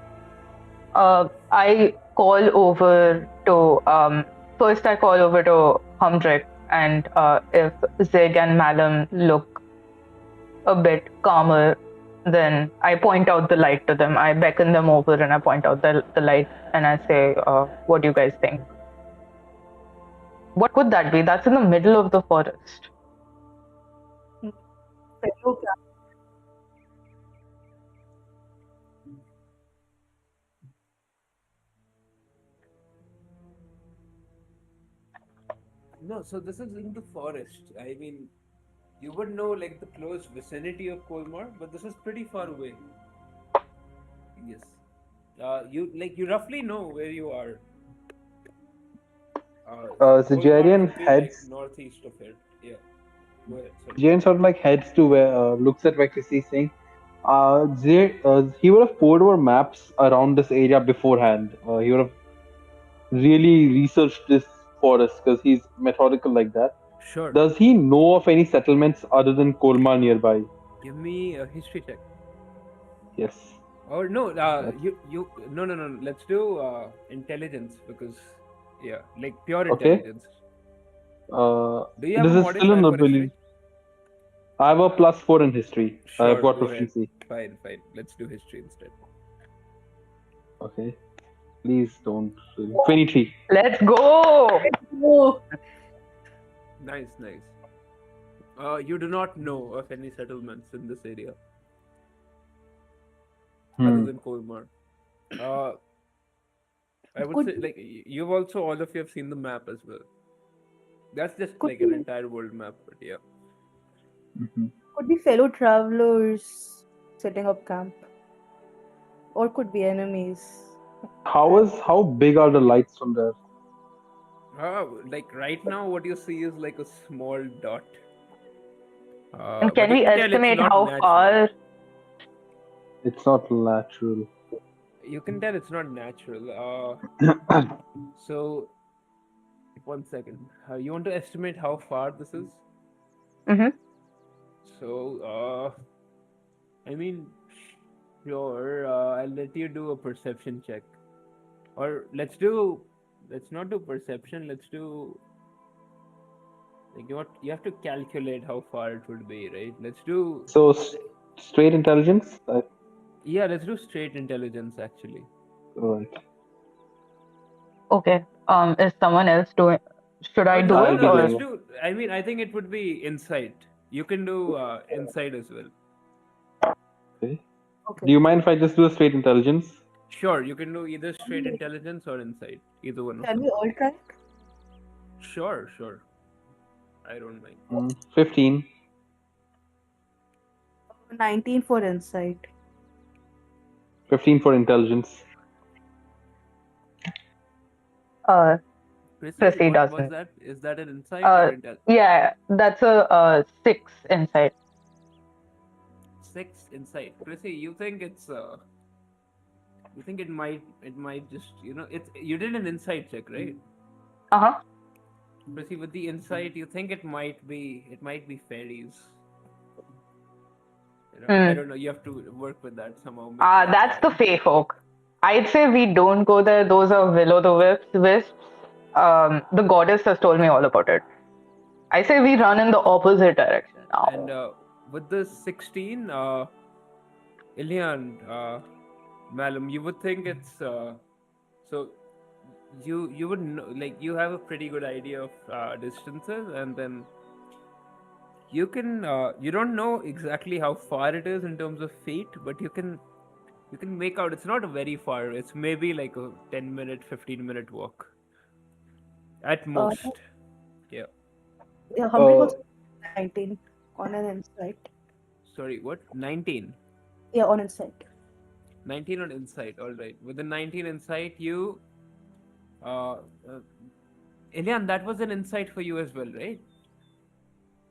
I call over to first I call over to Humdrick, and if Zig and Malum look a bit calmer, then I point out the light to them. I beckon them over and I point out the light and I say, what do you guys think? What could that be? That's in the middle of the forest. Fellow. No, so this is in the forest. I mean, you would know like the close vicinity of Colmar, but this is pretty far away. Yes. You roughly know where you are. So Colmar Jarian would be like heads. northeast of it. Yeah. Go ahead. Sorry. Jarian sort of like heads to where looks at where Chrissy saying, he would have poured over maps around this area beforehand. He would have really researched this forest because he's methodical like that. Sure. Does he know of any settlements other than Kolmar nearby? Give me a history check. Yes. Or no, That's- no. Let's do intelligence because like pure Okay. intelligence. Do you have This a is still modifier an for ability. history? I have a +4 in history. I've Sure, got go ahead. proficiency. Fine. Let's do history instead. Okay. Please don't. 23. Let's go. Oh, Nice. You do not know of any settlements in this area other than Colmar. I would say like you've also all of you have seen the map as well. That's just Could like an be- entire world map, but yeah. could be fellow travelers setting up camp, or could be enemies. How big are the lights from there? Like right now, what you see is like a small dot. And can But you we can tell it's estimate not how natural. far? It's not natural. You can tell it's not natural. So, 1 second. You want to estimate how far this is? Mm-hmm. So, I mean, sure. I'll let you do a perception check, or let's not do perception. Let's do like you have to calculate how far it would be, right? Let's do So straight intelligence. let's do straight intelligence actually. Right. Okay. Is someone else doing? Should I do I'll it be or? Let's doing do. I mean, I think it would be insight. You can do insight as well. Okay. Okay. Do you mind if I just do a straight intelligence? Sure, you can do either straight intelligence or insight. Either one of Can them. we all try? Sure. I don't mind. 15. 19 for insight. 15 for intelligence. Chrissy, Chrissy what was doesn't. that? Is that an insight or intelligence? Yeah, that's a 6 insight. 6 insight. Chrissy, you think it's you think it might just you did an insight check, right? Uh-huh. Chrissy, with the insight, you think it might be fairies. I don't know. You have to work with that somehow. That's the Fey folk. I'd say we don't go there. Those are will-o'-the-wisps. The goddess has told me all about it. I say we run in the opposite direction now. And with the 16, Ilian, Malum, you would think it's so you would know, like you have a pretty good idea of distances, and then you can you don't know exactly how far it is in terms of feet, but you can make out it's not very far. It's maybe like a 10-minute, 15-minute walk at most. Yeah. Yeah, Humphrey was 19 on an insight. Sorry, what? 19. Yeah, on insight. 19 on insight. All right. With the 19 insight, you Ilian, that was an insight for you as well, right?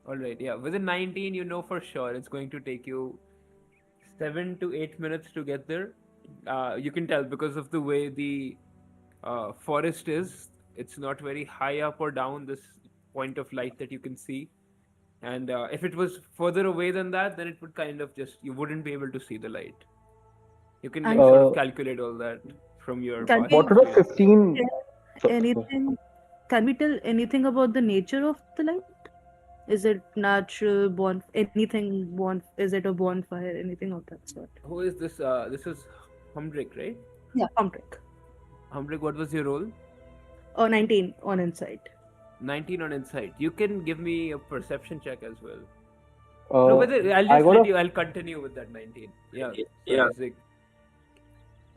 All right. Yeah. With the 19, you know for sure it's going to take you 7 to 8 minutes to get there. You can tell because of the way the forest is. It's not very high up or down, this point of light that you can see. And if it was further away than that, then it would kind of you wouldn't be able to see the light. You can like, sort of calculate all that from your past What would a 15? Anything? Can we tell anything about the nature of the light? Is it natural, is it a bonfire, anything of that sort? Who is this? This is Humdrick, right? Yeah, Humbrick. Humdrick, what was your role? 19 on insight. 19 on insight. You can give me a perception check as well. I'll continue with that 19. Yeah. Zig.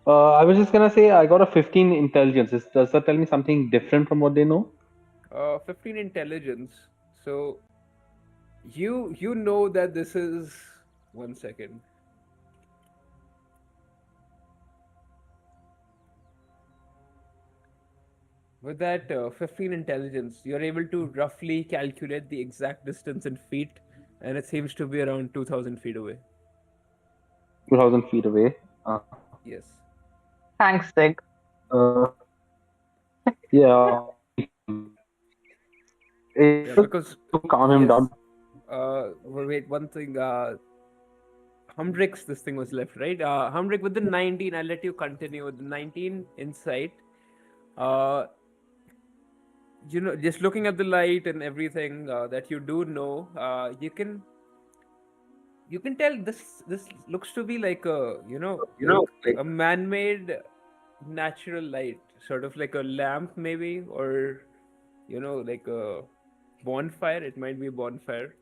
I was just gonna say I got a 15 intelligence. Does that tell me something different from what they know? 15 intelligence. So you know that this is 1 second. With that 15 intelligence, you're able to roughly calculate the exact distance in feet, and it seems to be around 2,000 feet away. 2,000 feet away. Yes. Thanks, Sig. Yeah, it Yeah, took because to calm him yes. down. Wait, one thing. Humdrix, this thing was left, right? Humdrix with the 19. I'll let you continue with the 19 insight. Uh, just looking at the light and everything that you do know, you can tell this looks to be like a like a man-made natural light, sort of like a lamp maybe, or like a bonfire. It might be a bonfire.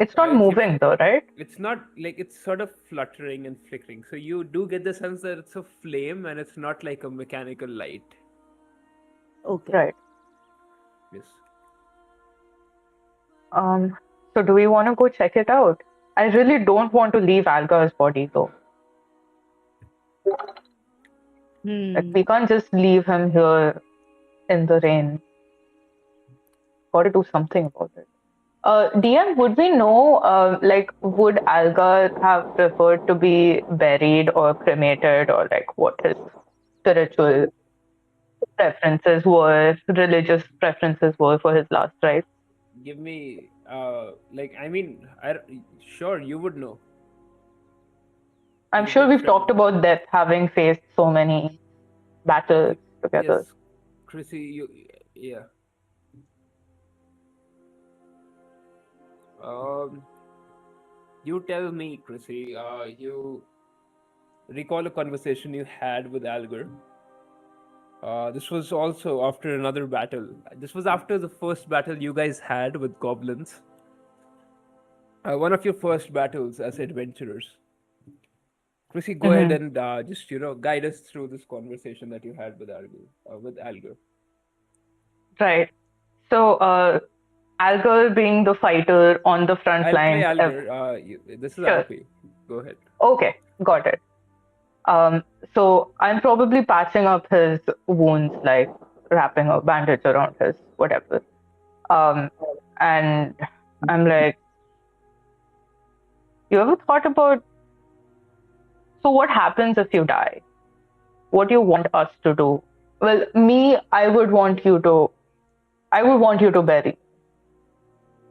It's not It seems moving though, right? it's not like it's sort of fluttering and flickering. So you do get the sense that it's a flame and it's not like a mechanical light. Okay. Right. Yes. So do we want to go check it out? I really don't want to leave Alga's body though. Like we can't just leave him here in the rain. Got to do something about it. DM, would we know, like, would Alga have preferred to be buried or cremated, or like what his spiritual preferences were, religious preferences were for his last rites? Give me like I mean sure you would know. I'm You're a sure good we've friend. talked about death, having faced so many battles together. Yes, Chrissy, yeah. Um, you tell me, Chrissy. You recall a conversation you had with Algar. This was also after another battle. This was after the first battle you guys had with goblins. One of your first battles as adventurers. Chrissy, go ahead and just guide us through this conversation that you had with Algar. Right. So, Algar being the fighter on the front I'll play lines. Algar. This is Sure. RP. Go ahead. Okay, got it. So I'm probably patching up his wounds, like wrapping a bandage around his whatever. And I'm like, you ever thought about, so what happens if you die? What do you want us to do? Well, me, I would want you to bury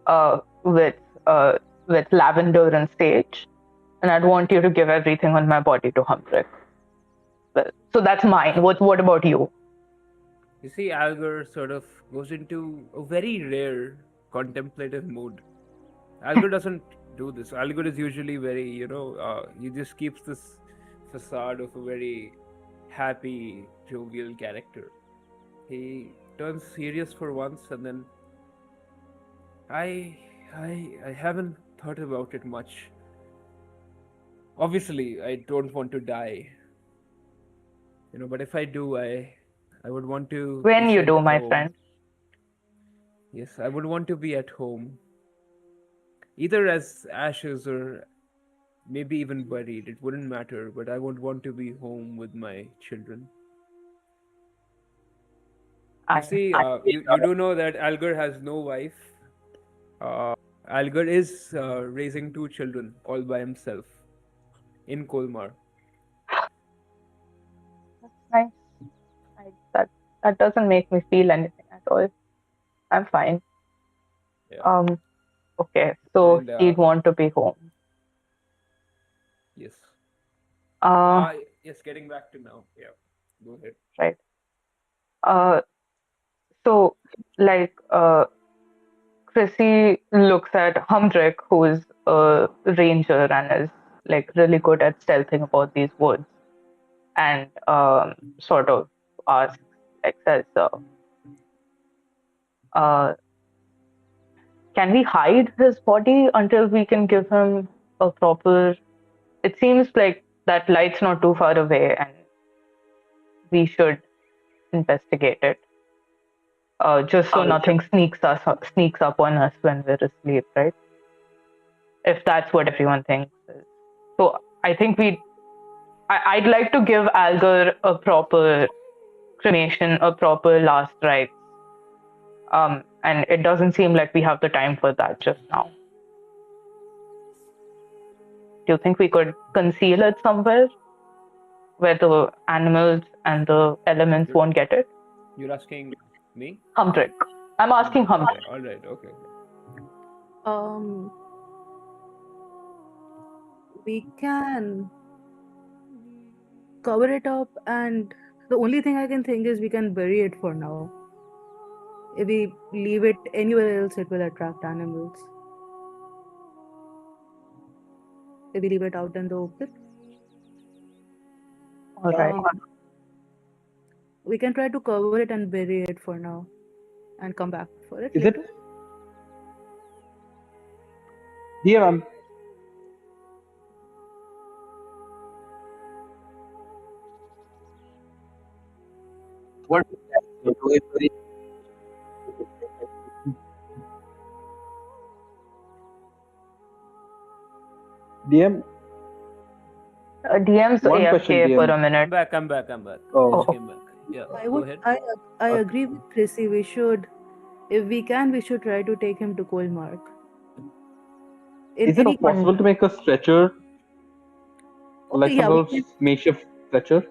uh, with uh, with lavender and sage, and I'd want you to give everything on my body to Humbrick. Well, so that's mine. What about you? You see, Algar sort of goes into a very rare contemplative mood. Algar doesn't do this. Algar is usually very, he just keeps this facade of a very happy, jovial character. He turns serious for once, and then I haven't thought about it much. Obviously, I don't want to die. But if I do, I would want to be When you sent do, my home. friend. Yes, I would want to be at home. Either as ashes or maybe even buried. It wouldn't matter, but I would want to be home with my children. You see, you do know that Algar has no wife. Algar is raising 2 children all by himself in Colmar. Nice. That doesn't make me feel anything at all. I'm fine. Yeah. Okay, so And, he'd want to be home. Yes. Uh, Yes, getting back to now. Yeah, go ahead. right. So like Chrissy looks at Humdrick, who is a ranger and is like really good at stealthing about these woods, and sort of asks, like, says, can we hide his body until we can give him a proper? It seems like that light's not too far away, and we should investigate it. just so nothing sneaks up on us when we're asleep, right? If that's what everyone thinks. So I think I'd like to give Algar a proper cremation, a proper last rites. And it doesn't seem like we have the time for that just now. Do you think we could conceal it somewhere where the animals and the elements won't get it? You're asking me? Humdrick. I'm asking Humdrick. All right. Okay. We can cover it up, and the only thing I can think is we can bury it for now. If we leave it anywhere else, it will attract animals. If we leave it out in the open, All right. we can try to cover it and bury it for now, and come back for it. Is later. it? Yeah, What DM. DM's One AFK question, for DM. a minute. I'm back. Oh. Just came back. Yeah. Go ahead. I agree with Chrissy. We should, if we can, we should try to take him to Colmark. Is it possible to make a stretcher? Like yeah, some sort of makeshift stretcher?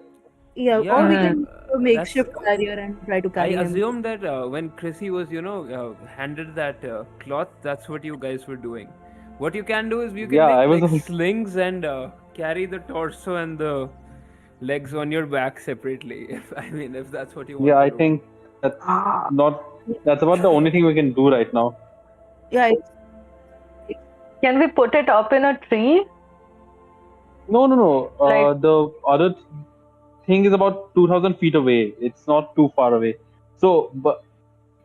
Yeah, or we can do a makeshift carrier and try to carry I him. assume that when Chrissy was, handed that cloth, that's what you guys were doing. What you can do is you can make like slings and carry the torso and the legs on your back separately. If that's what you want. Yeah, I think that's that's about the only thing we can do right now. Yeah. Can we put it up in a tree? No. The other thing is about 2,000 feet away. It's not too far away. So, but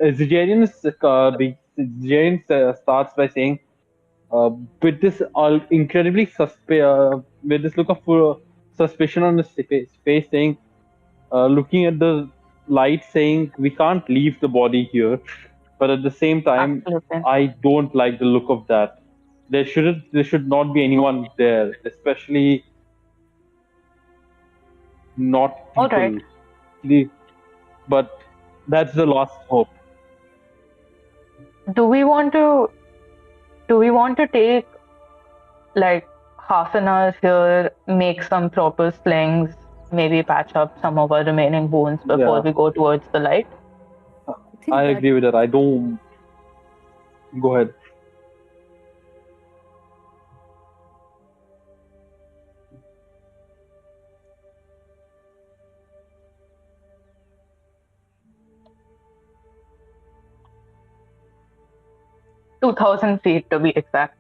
Zigerian starts by saying, with this incredibly with this look of suspicion on his face, saying, looking at the light, saying, we can't leave the body here. But at the same time, I don't like the look of that. There should not be anyone there, especially not people. Right. But that's the last hope. Do we want to take like half an hour here, make some proper slings, maybe patch up some of our remaining bones before we go towards the light? I agree with that. I don't. Go ahead. $2,000 feet to be exact.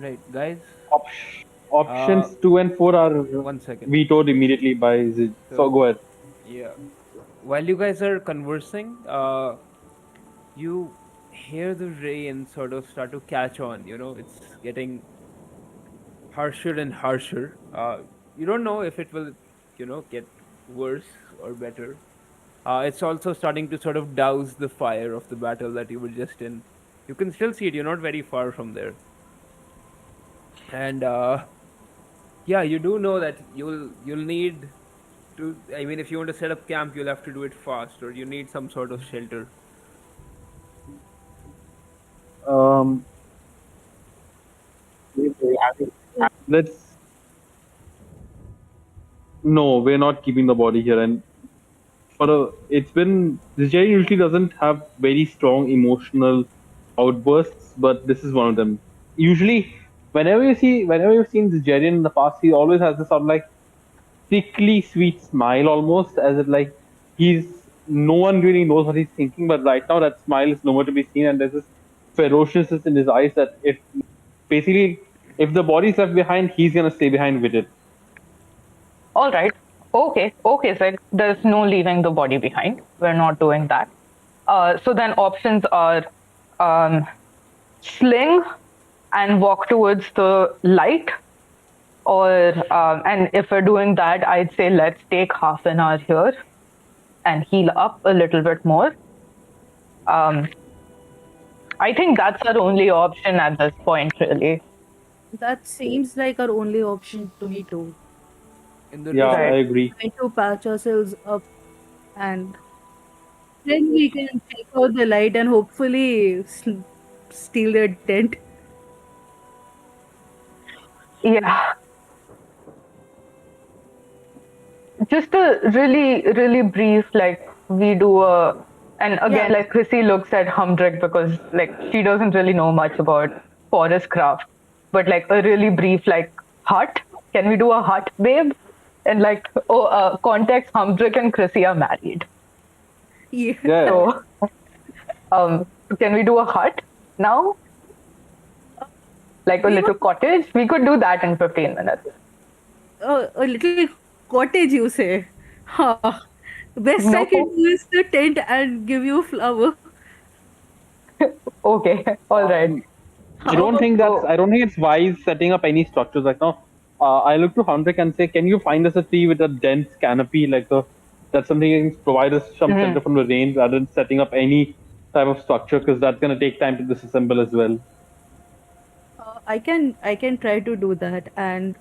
Right, guys. Options 2 and 4 are 1 second. vetoed immediately by Zid. So go ahead. Yeah. While you guys are conversing, you hear the rain sort of start to catch on. It's getting harsher and harsher. You don't know if it will, get worse or better. It's also starting to sort of douse the fire of the battle that you were just in. You can still see it. You're not very far from there. And you do know that you'll need to. If you want to set up camp, you'll have to do it fast, or you need some sort of shelter. No, we're not keeping the body here, and Jerry usually doesn't have very strong emotional outbursts, but this is one of them. Usually, whenever you've seen Zigerian in the past, he always has this sort of like sickly sweet smile almost, as if like no one really knows what he's thinking, but right now that smile is nowhere to be seen, and there's this ferociousness in his eyes that if the body's left behind, he's gonna stay behind with it. All right. Okay, so there's no leaving the body behind. We're not doing that. So then options are um, sling and walk towards the light, or and if we're doing that, I'd say let's take half an hour here and heal up a little bit more. Um, I think that's our only option at this point, really. That seems like our only option to me too. In the Yeah, Right. I agree. Trying to patch ourselves up, and then we can take out the light and hopefully steal their tent. Yeah. Just a really brief, like we do a, and again, Yeah. like Chrissy looks at Humdrick because like she doesn't really know much about forest craft, but like a really brief, like hut. Can we do a hut, babe? And like, context: Humdrick and Chrissy are married. Yeah. Yeah. So, can we do a hut now? Like a We little cottage? We could do that in 15 minutes. a little cottage, you say? Huh. Best I No? can do is the tent and give you flour. Okay, all right. I don't think Oh. I don't think it's wise setting up any structures right now. I look to Hendrik and say, can you find us a tree with a dense canopy, that's something that can provide us some shelter from the rain, rather than setting up any type of structure, because that's gonna take time to disassemble as well. I can try to do that. And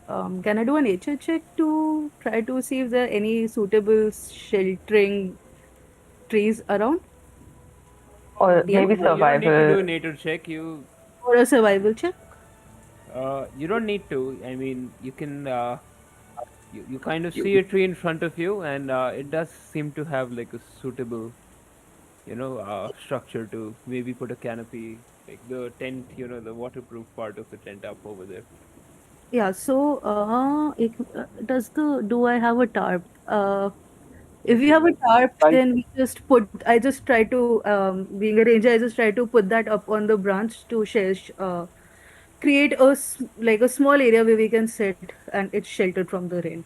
can I do a nature check to try to see if there are any suitable sheltering trees around? Or Yeah. maybe You don't need to do survival. a nature check. Or a survival check? You don't need to. I mean, you can. You kind of see a tree in front of you, and it does seem to have like a suitable, structure to maybe put a canopy, like the tent, the waterproof part of the tent up over there. Yeah. So, do I have a tarp? If we have a tarp, Right. then I just try to, being a ranger, I just try to put that up on the branch to create like a small area where we can sit and it's sheltered from the rain.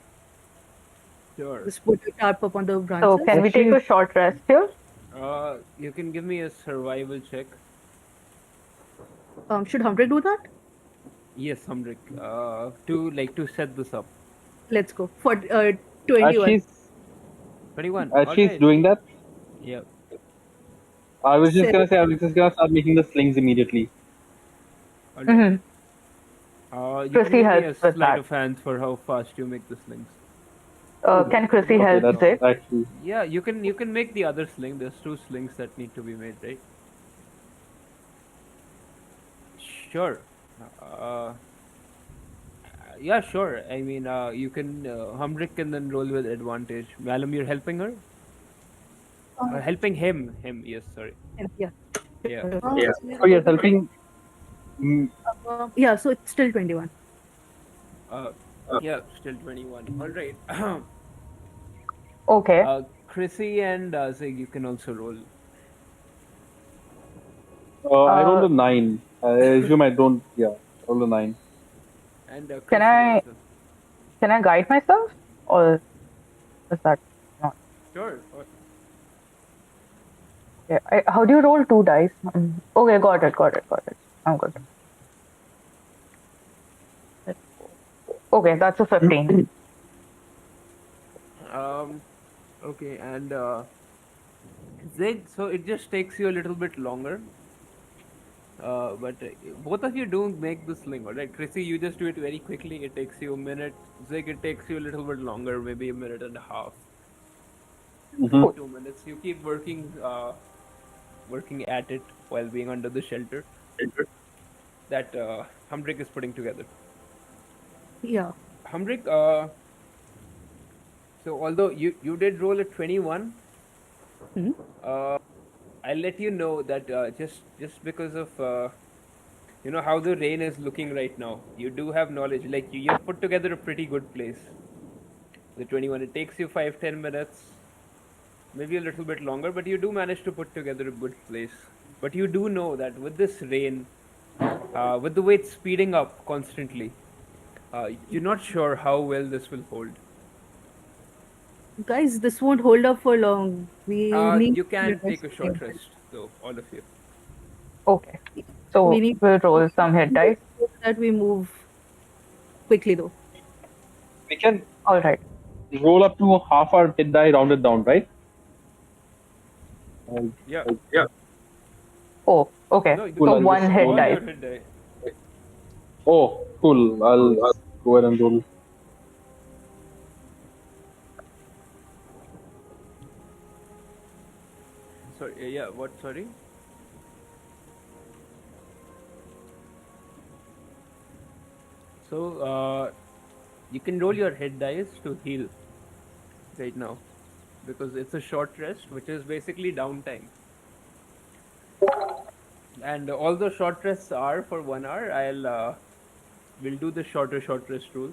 Sure. Just put a tarp up on the So branches. can we take a short rest here? You can give me a survival check. Should Humphrey do that? Yes, Hamrik. To set this up. Let's go for As 21. she's 21. as All she's right. doing that, Yeah. I was just gonna Seven. say I was just gonna start making the slings immediately. All right. Hmm. You can Chrissy give me a helps with sleight that. of hand for how fast you make the slings. Can Chrissy Okay, help that's Zig? actually Yeah, you can make the other sling. There's two slings that need to be made, right? Sure. Uh, yeah, sure. I mean, you can Humrick can then roll with advantage. Malum, you're helping her. Helping him. Him. Yes. Sorry. Yeah. Yeah. Oh, you're helping. Yeah, so it's still 21. Uh, yeah. Still 21. All right. Okay. Chrissy and Zig, you can also roll. I rolled Uh, a 9. I assume I don't. Yeah, roll a 9. And can Chrissy I also. can I guide myself, or is that not? Sure. Yeah. How do you roll 2 dice? Okay, got it. I'm good. Okay, that's a 15. Okay, and Zig, so it just takes you a little bit longer. But both of you do make the sling, alright? Chrissy, you just do it very quickly. It takes you a minute. Zig, it takes you a little bit longer, maybe a minute and a half, maybe 2 minutes. You keep working at it while being under the shelter that Humbrick is putting together. Yeah. Humbrick, so although you did roll a 21, Mhm. I'll let you know that just because of how the rain is looking right now, you do have knowledge. Like you've put together a pretty good place. The 21. It takes you 5-10 minutes, maybe a little bit longer, but you do manage to put together a good place. But you do know that with this rain, with the way it's speeding up constantly, you're not sure how well this will hold. Guys, this won't hold up for long. We need You can to take a short rest. rest, though, all of you. Okay. We So need we'll roll some hit dice. that we move quickly though. We can All right. roll up to half our hit die rounded down, right? Yeah. Oh, okay. No, Cool, So I'll one just hit roll. dice. Your hit die. Oh, cool. I'll go ahead and roll. Sorry, yeah, what? Sorry? So, you can roll your hit dice to heal right now because it's a short rest, which is basically downtime. And all the short rests are for 1 hour. We'll do the short rest rule.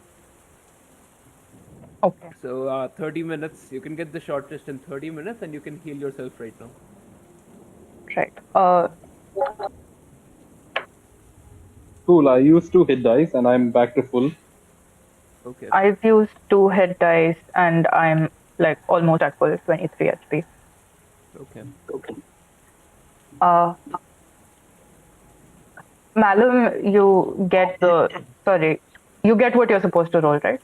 Okay. So 30 minutes. You can get the short rest in 30 minutes, and you can heal yourself right now. Right. Cool. I used 2 hit dice and I'm back to full. Okay. I've used 2 hit dice and I'm like almost at full 23 HP. Okay. Malum, you get you get what you're supposed to roll, right?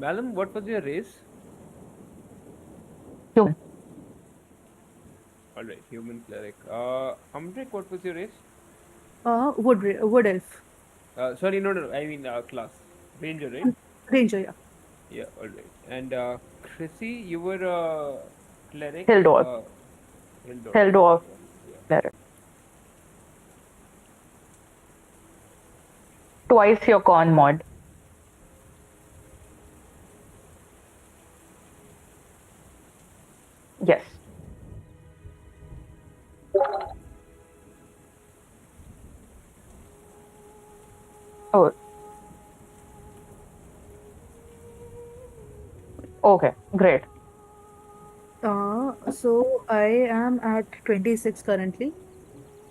Malum, what was your race? Human. All right, human cleric. Humdrick, what was your race? Wood elf. Sorry, no. I mean class. Ranger, right? Ranger, yeah. Yeah. All right. And Chrissy, you were a cleric. Hill dwarf. Hill dwarf. Cleric. Twice your con mod. Yes. Oh. Okay, great. So I am at 26 currently.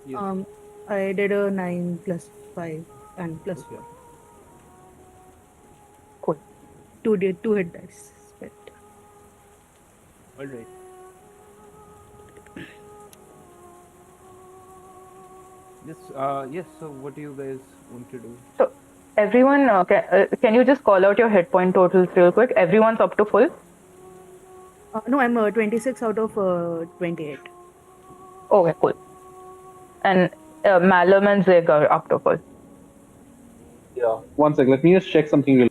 Yes. I did a 9 plus 5 and plus Okay. 4. Cool. Two hit dice spent. All right. Yes. So, what do you guys want to do? So, everyone, can you just call out your hit point totals real quick? Everyone's up to full? No, I'm 26 out of 28. Okay, cool. And Malum and Zig are up to full. Yeah. One sec. Let me just check something real.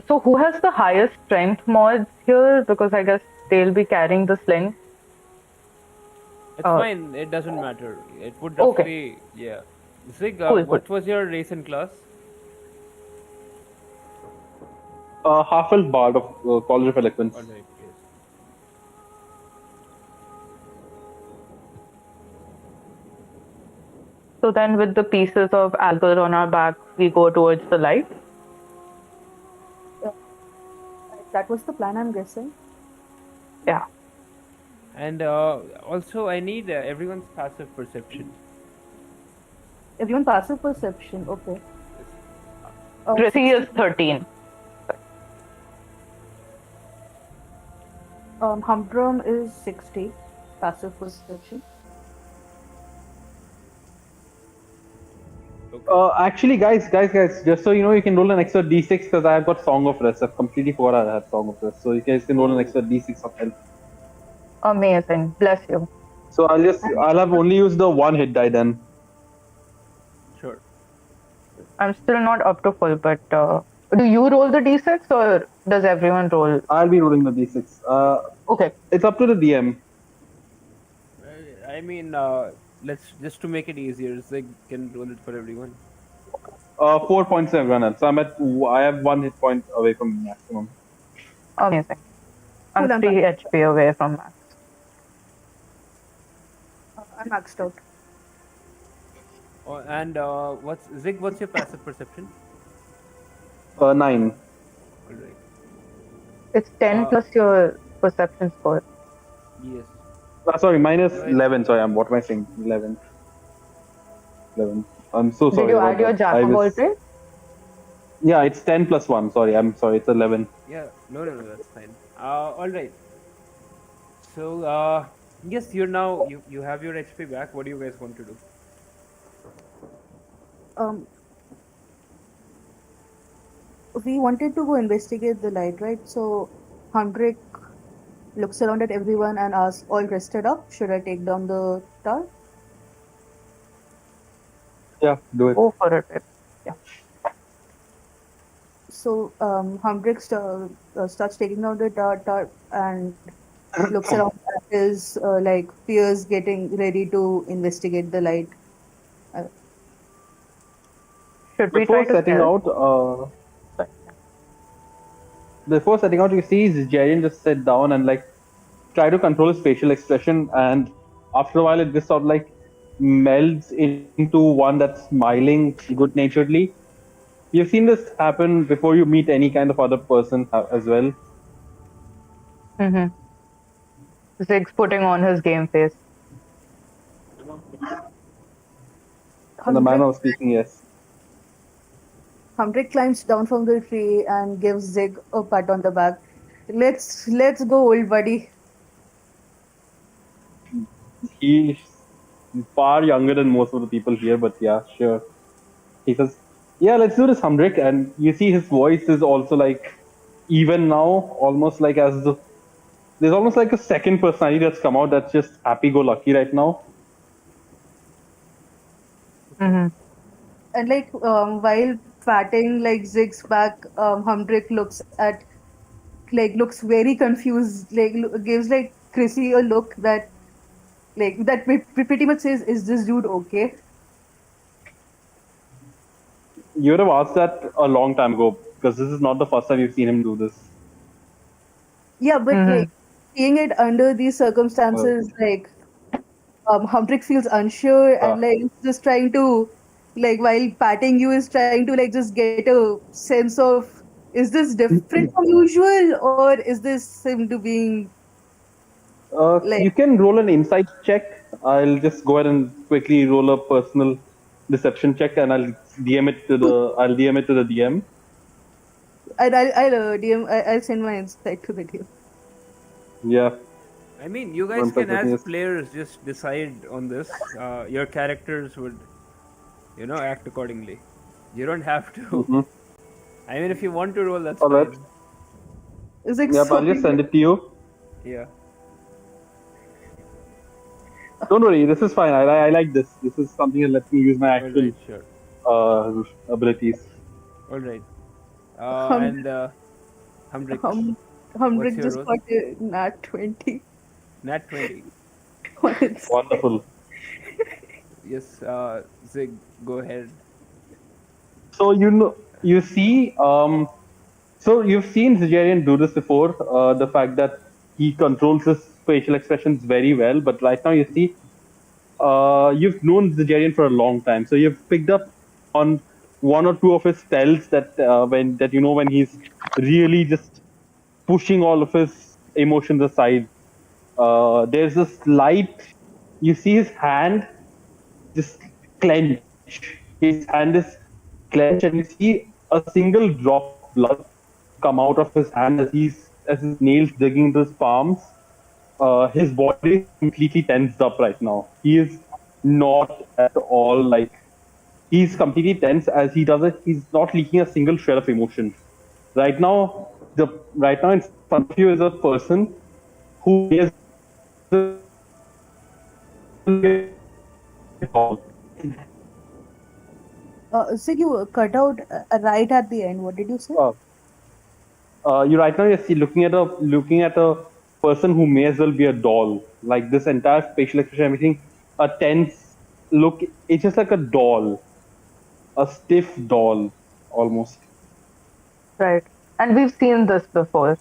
So who has the highest strength mods here? Because I guess they'll be carrying the sling. It's fine. It doesn't matter. It would roughly. Okay. Yeah. Zig, Cool. what was your race in class? Half-elf bard of College of Eloquence. All right. Yes. So then with the pieces of algal on our back, we go towards the light. That was the plan, I'm guessing. Yeah. And also, I need everyone's passive perception. Everyone passive perception, okay. Chrissy is 13. Humdrum is 60 passive perception. Actually, guys, just so you know, you can roll an extra d6 because I've got Song of Rest. I've completely forgot I had Song of Rest. So you guys can roll an extra d6 of health. Amazing. Bless you. So I'll have only used the 1 hit die then. Sure. I'm still not up to full, but do you roll the d6 or does everyone roll? I'll be rolling the d6. Okay. It's up to the DM. I mean, let's just to make it easier, Zig can roll it for everyone. 4 points to everyone else. So I have 1 hit point away from maximum. Amazing. I'm Cool, I'm 3 HP away from max. I'm maxed out. And what's Zig? What's your passive perception? 9. All right. It's 10 Uh, plus your perception score. yes. Sorry, minus Right. 11. Sorry, what am I saying? 11. 11. I'm so Did sorry you about add your that. jack of all trades? Yeah, it's 10 plus 1. Sorry, I'm sorry. It's 11. Yeah. No. That's fine. All right. So yes, you're now you have your HP back. What do you guys want to do? Um, we wanted to go investigate the light, right? So Hendrik looks around at everyone and asks, "All rested up? Should I take down the tower?" Yeah, do it. Go for it. Yeah. So Hendrik starts taking down the tower and looks around at his like peers getting ready to investigate the light. Uh, Should we try Before to setting stealth? out, Sorry. before setting out, you see Jaren just sit down and like try to control his facial expression, and after a while, it just sort of like melds into one that's smiling good naturedly. You've seen this happen before you meet any kind of other person as well. Mm-hmm. Zig's putting on his game face. And the manner Hendrik, of speaking, yes. Hendrik climbs down from the tree and gives Zig a pat on the back. Let's go, old buddy. He's far younger than most of the people here, but yeah, sure. He says, "Yeah, let's do this, Hamrik." And you see his voice is also like even now, almost like there's almost like a second personality that's come out that's just happy-go-lucky right now. Mm-hmm. And like while patting like Zig's back, Hendrik looks very confused. Like gives like Chrissy a look that pretty much says, "Is this dude okay?" You would have asked that a long time ago because this is not the first time you've seen him do this. Yeah, but Mm-hmm. like seeing it under these circumstances, like Hendrik feels unsure and like is just trying to like while patting you is trying to like just get a sense of, is this different from usual or is this him to being like You can roll an insight check. I'll just go ahead and quickly roll a personal deception check, and I'll DM it to the DM. I'll DM I'll send my insight to the DM. Yeah. I mean, you guys One sec, can, let me as just. players, just decide on this. Your characters would, act accordingly. You don't have to. Mm-hmm. I mean, if you want to roll, that's All right. fine. Is like Yep, I'll just send it to you. Yeah. Don't worry, this is fine. I like this. This is something that lets me use my All actual right, sure. abilities. All right. Hum, And Hamrik, hum, what's Humbrick your just roll? got a nat 20 Nat 20. on its. Wonderful. Yes, Zig, go ahead. So you see, so you've seen Zigerian do this before. The fact that he controls his facial expressions very well, but right now you see, you've known Zigerian for a long time, so you've picked up on one or two of his tells when he's really just pushing all of his emotions aside. There's this light. You see his hand just clench. His hand is clenched, and you see a single drop of blood come out of his hand as his nails digging into his palms. His body is completely tensed up right now. He is not at all like he's completely tense as he does it. He's not leaking a single shred of emotion. Right now, right now in front of you is a person who is So you cut out right at the end. What did you say? you right now you're looking at a person who may as well be a doll. Like this entire facial expression, everything, a tense look. It's just like a doll, a stiff doll, almost. Right. And we've seen this before.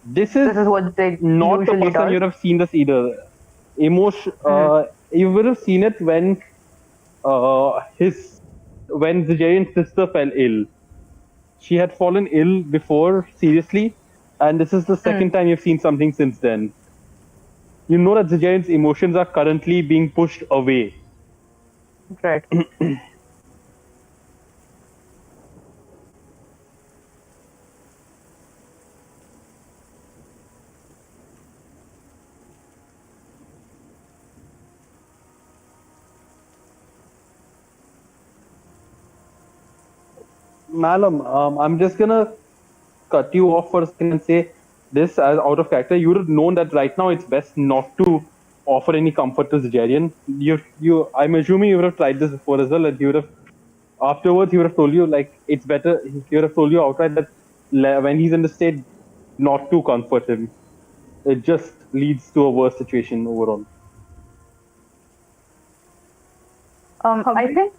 This This is is what Zig not the usually first time does. you'd have seen this either. emotion. You would have seen it when when Zajarian's sister fell ill. She had fallen ill before, seriously, and this is the second time you've seen something since then. You know that Zajarian's emotions are currently being pushed away. Right. Malum, I'm just gonna cut you off for a second and say this as out of character. You would have known that right now it's best not to offer any comfort to Zajarian. I'm assuming you would have tried this before as well, and you would have afterwards he would have told you like it's better. He would have told you outright that when he's in the state, not to comfort him. It just leads to a worse situation overall. I think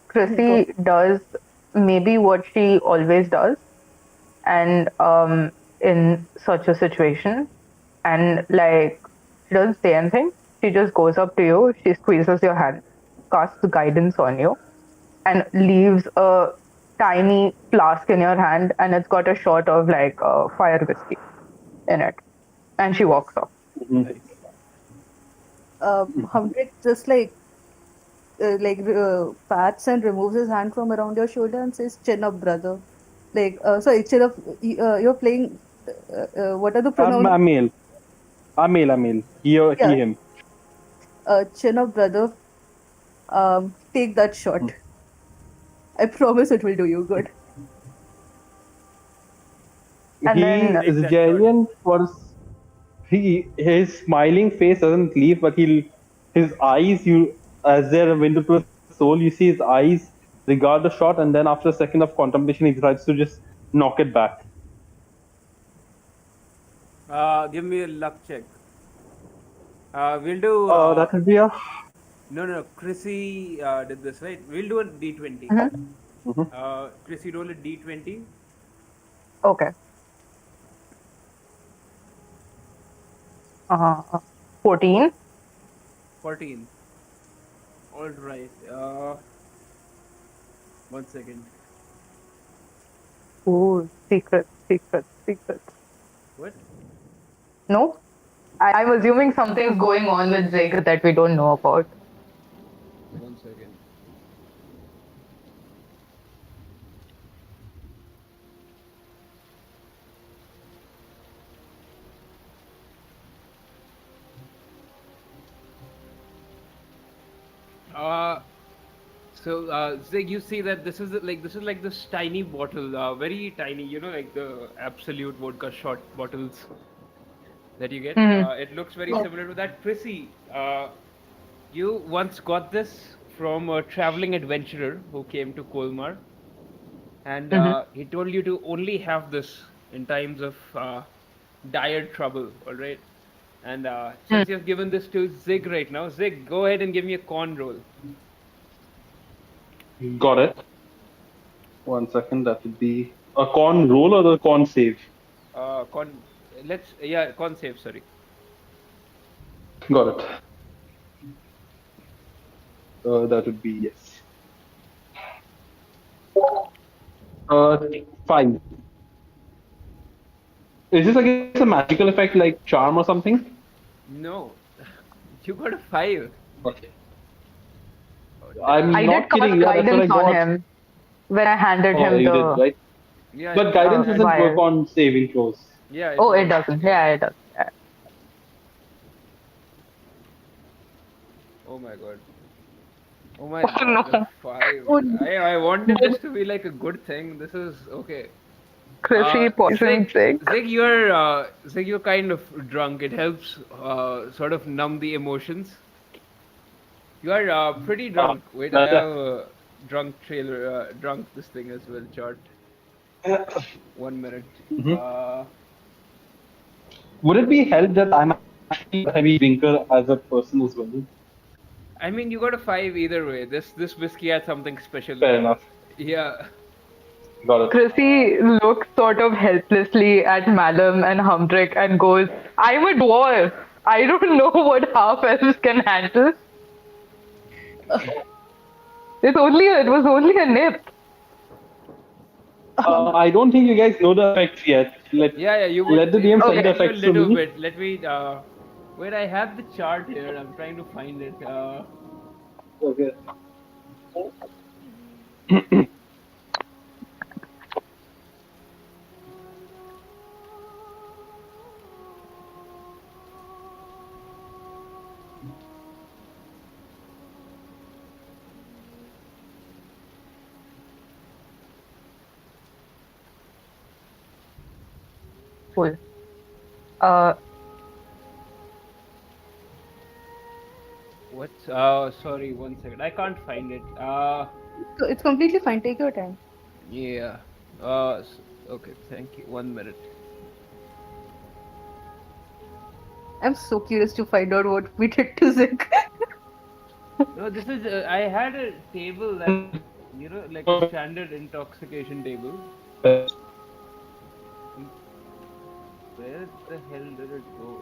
Chrissy does maybe what she always does, and in such a situation, and like she doesn't say anything. She just goes up to you, she squeezes your hand, casts guidance on you, and leaves a tiny flask in your hand, and it's got a shot of like fire whiskey in it, and she walks off. Humdrick just pats and removes his hand from around your shoulder and says, "Chin up, brother." Sorry, chin up. You're playing. What are the pronouns? I'm male. I'm male. He, him. Chin up, brother. Take that shot. I promise it will do you good. And then Zajarian his smiling face doesn't leave, but his eyes, as they're a window to his soul, you see his eyes regard the shot, and then after a second of contemplation, he tries to just knock it back. Give me a luck check. We'll do. That would be a. No. Chrissy did this, right? We'll do a D20. Chrissy, roll a D20. Okay. 14. 14. All right. 1 second. Ooh, secret. What? No? I'm assuming something's going on with Zig that we don't know about. 1 second. Zig, you see that this is like this tiny bottle, very tiny, like the absolute vodka shot bottles that you get. It looks very similar to that. Chrissy, you once got this from a traveling adventurer who came to Kolmar, and he told you to only have this in times of dire trouble. All right. And since you've given this to Zig right now, Zig, go ahead and give me a con roll. Got it. 1 second, that would be a con roll or the con save? Con save, sorry. Got it. That would be yes. 5. Is this against a magical effect like charm or something? No. You got a 5. Okay. I'm I not did kidding. cast guidance on him when I handed him you the... did, right? Yeah. But guidance doesn't wire. work on saving throws. Yeah. It doesn't. Yeah, it does. Yeah. Oh my god. Oh my god. No. 5. I wanted this to be like a good thing. This is okay. Chrissy poisoned Zig. Zig, you're kind of drunk. It helps sort of numb the emotions. You are pretty drunk. Wait, I have a drunk trailer, drunk this thing as well, chart. 1 minute. Would it be help that I'm actually a heavy drinker as a person as well? I mean, you got a 5 either way. This whiskey had something special. Fair enough. Yeah. Got it. Chrissy looks sort of helplessly at Malum and Humdrick and goes, I'm a dwarf. I don't know what half elves can handle. It was only a nip. I don't think you guys know the effects yet. Yeah, you would. Let the DM send the Okay. A effects to little me. bit. Let me. Wait, I have the chart here. I'm trying to find it. Okay. Cool. Uh, What? Sorry, 1 second. I can't find it. So it's completely fine. Take your time. Yeah. Okay. Thank you. 1 minute. I'm so curious to find out what we did to Zik. No, this is. I had a table that, like a standard intoxication table. Where the hell did it go?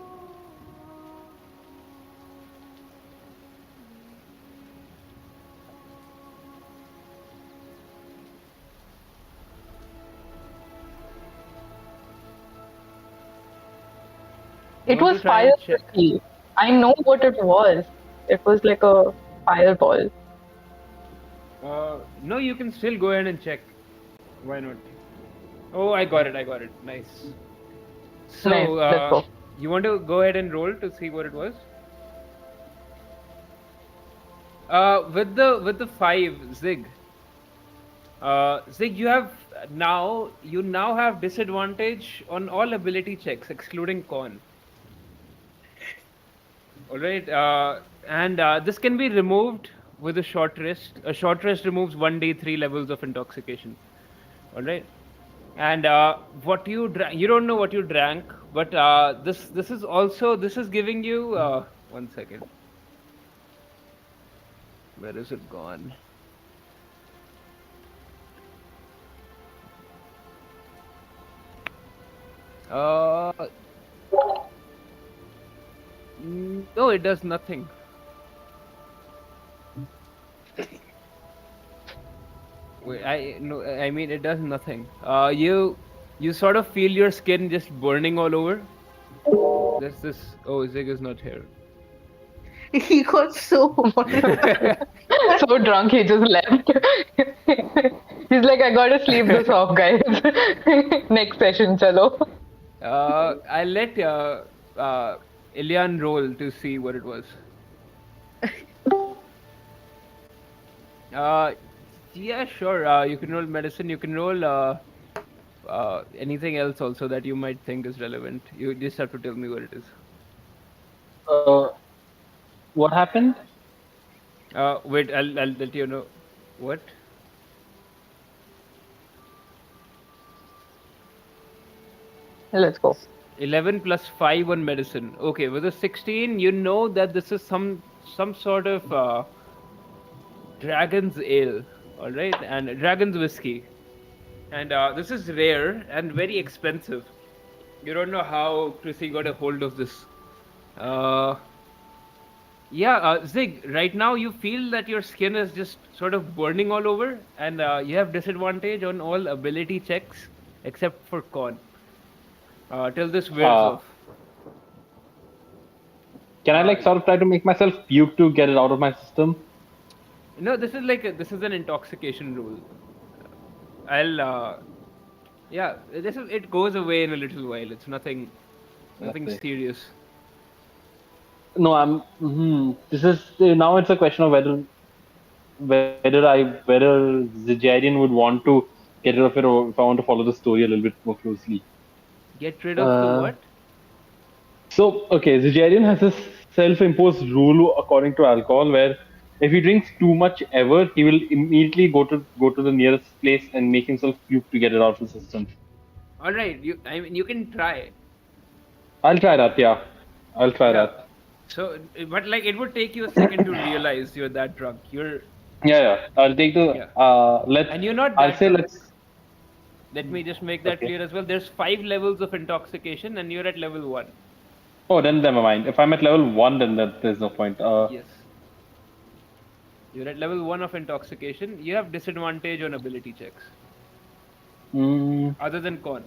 it You want was to try and fire check? whiskey. I know what it was. It was like a fireball. No, you can still go ahead and check. Why not? Oh, I got it. Nice. So, Nice, let's go. you want to go ahead and roll to see what it was? With the 5, Zig. Zig, you now have disadvantage on all ability checks, excluding con. Alright, and this can be removed with a short rest. A short rest removes 1d3 levels of intoxication. Alright, and what you don't know what you drank, but this is giving you 1 second. Where is it gone? No, it does nothing. Wait, I mean it does nothing. You sort of feel your skin just burning all over. There's this. Oh, Zig is not here. He got so So drunk he just left. He's like, I gotta sleep this off, guys. Next session, chalo. I'll let Ilyan roll to see what it was. Yeah, sure. You can roll medicine. You can roll anything else also that you might think is relevant. You just have to tell me what it is. What happened? Wait, I'll let you know. What? Let's go. 11 plus 5 on medicine. Okay, with a 16, you know that this is some sort of dragon's ale, all right, and dragon's whiskey, and this is rare and very expensive. You don't know how Chrissy got a hold of this. Zig, right now you feel that your skin is just sort of burning all over, and you have disadvantage on all ability checks except for con. Till this wears off. Can I sort of try to make myself puke to get it out of my system? No, this is an intoxication rule. It goes away in a little while. It's nothing Okay. serious. No, this is now. It's a question of whether Zijarian would want to get rid of it, or if I want to follow the story a little bit more closely. Get rid of the what? So, okay, Zijarian has this self-imposed rule according to alcohol, where if he drinks too much ever, he will immediately go to the nearest place and make himself puke to get it out of the system. All right, you can try. I'll try that. Yeah, I'll try that. So, but it would take you a second to realize you're that drunk. Yeah. I'll take the Yeah. And you're not. I'll say let's. Let me just make that Okay. clear as well. There's 5 levels of intoxication, and you're at level 1. Oh, then never mind. If I'm at level 1, then there's no point. Yes. You're at level 1 of intoxication. You have disadvantage on ability checks, mm, other than con.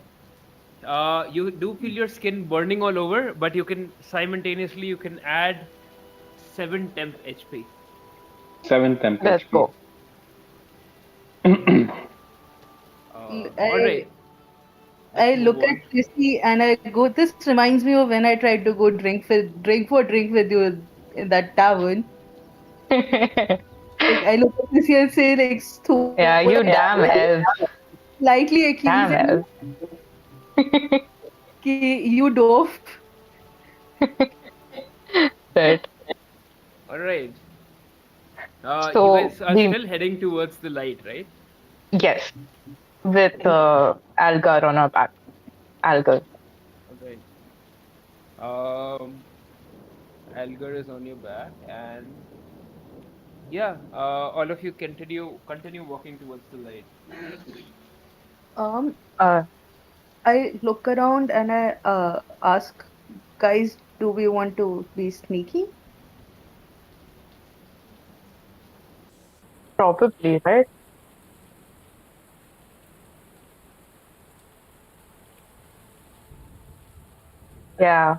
You do feel your skin burning all over, but you can simultaneously you can add 7 temp HP. 7 temp Let's HP. go. All right, I let's move look at on. Chrissy and I go. This reminds me of when I tried to go drink with you in that tavern. Like I look at Chrissy and say like so Yeah, you damn elf. slightly Damn accusing elf. ki you dwarf. Right. All right. You So guys are we, still heading towards the light, right? yes, with Algar on our back. Algar. All right. Um, Algar is on your back, and yeah, all of you continue walking towards the light. Um, Uh, I look around and I ask, guys, do we want to be sneaky? Probably, right? Yeah.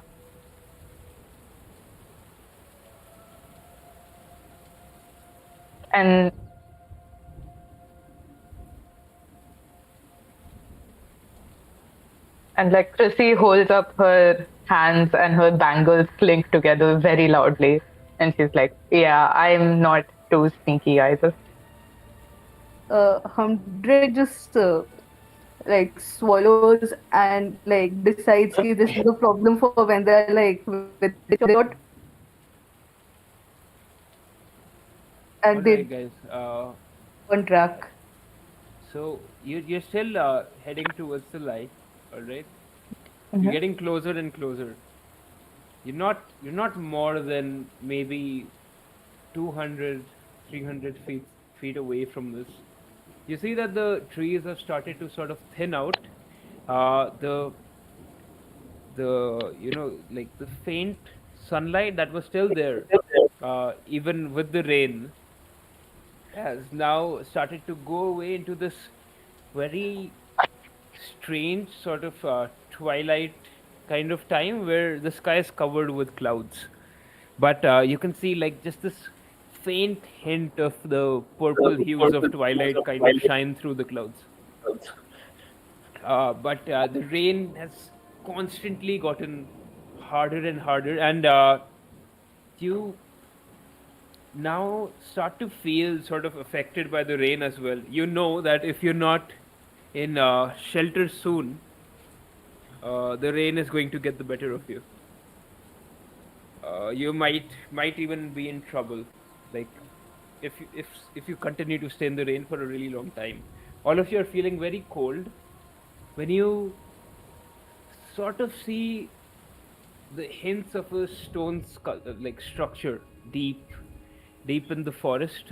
And like Chrissy holds up her hands and her bangles clink together very loudly. And she's like, yeah, I'm not too sneaky either. Humdrum just like swallows and like decides that this is a problem for when they're like with not All and right, they guys. on track. So you're still heading towards the light. All right. You're Mhm. getting closer and closer. You're not more than maybe 200, 300 feet away from this. You see that the trees have started to sort of thin out. Like the faint sunlight that was still there, even with the rain, has now started to go away into this very strange sort of twilight kind of time where the sky is covered with clouds. But you can see like just this faint hint of the purple hues of twilight kind of shine through the clouds. But the rain has constantly gotten harder and harder, and you now start to feel sort of affected by the rain as well. You know that if you're not in shelter soon, the rain is going to get the better of you. You might even be in trouble, like if you continue to stay in the rain for a really long time. All of you are feeling very cold when you sort of see the hints of a like structure deep in the forest,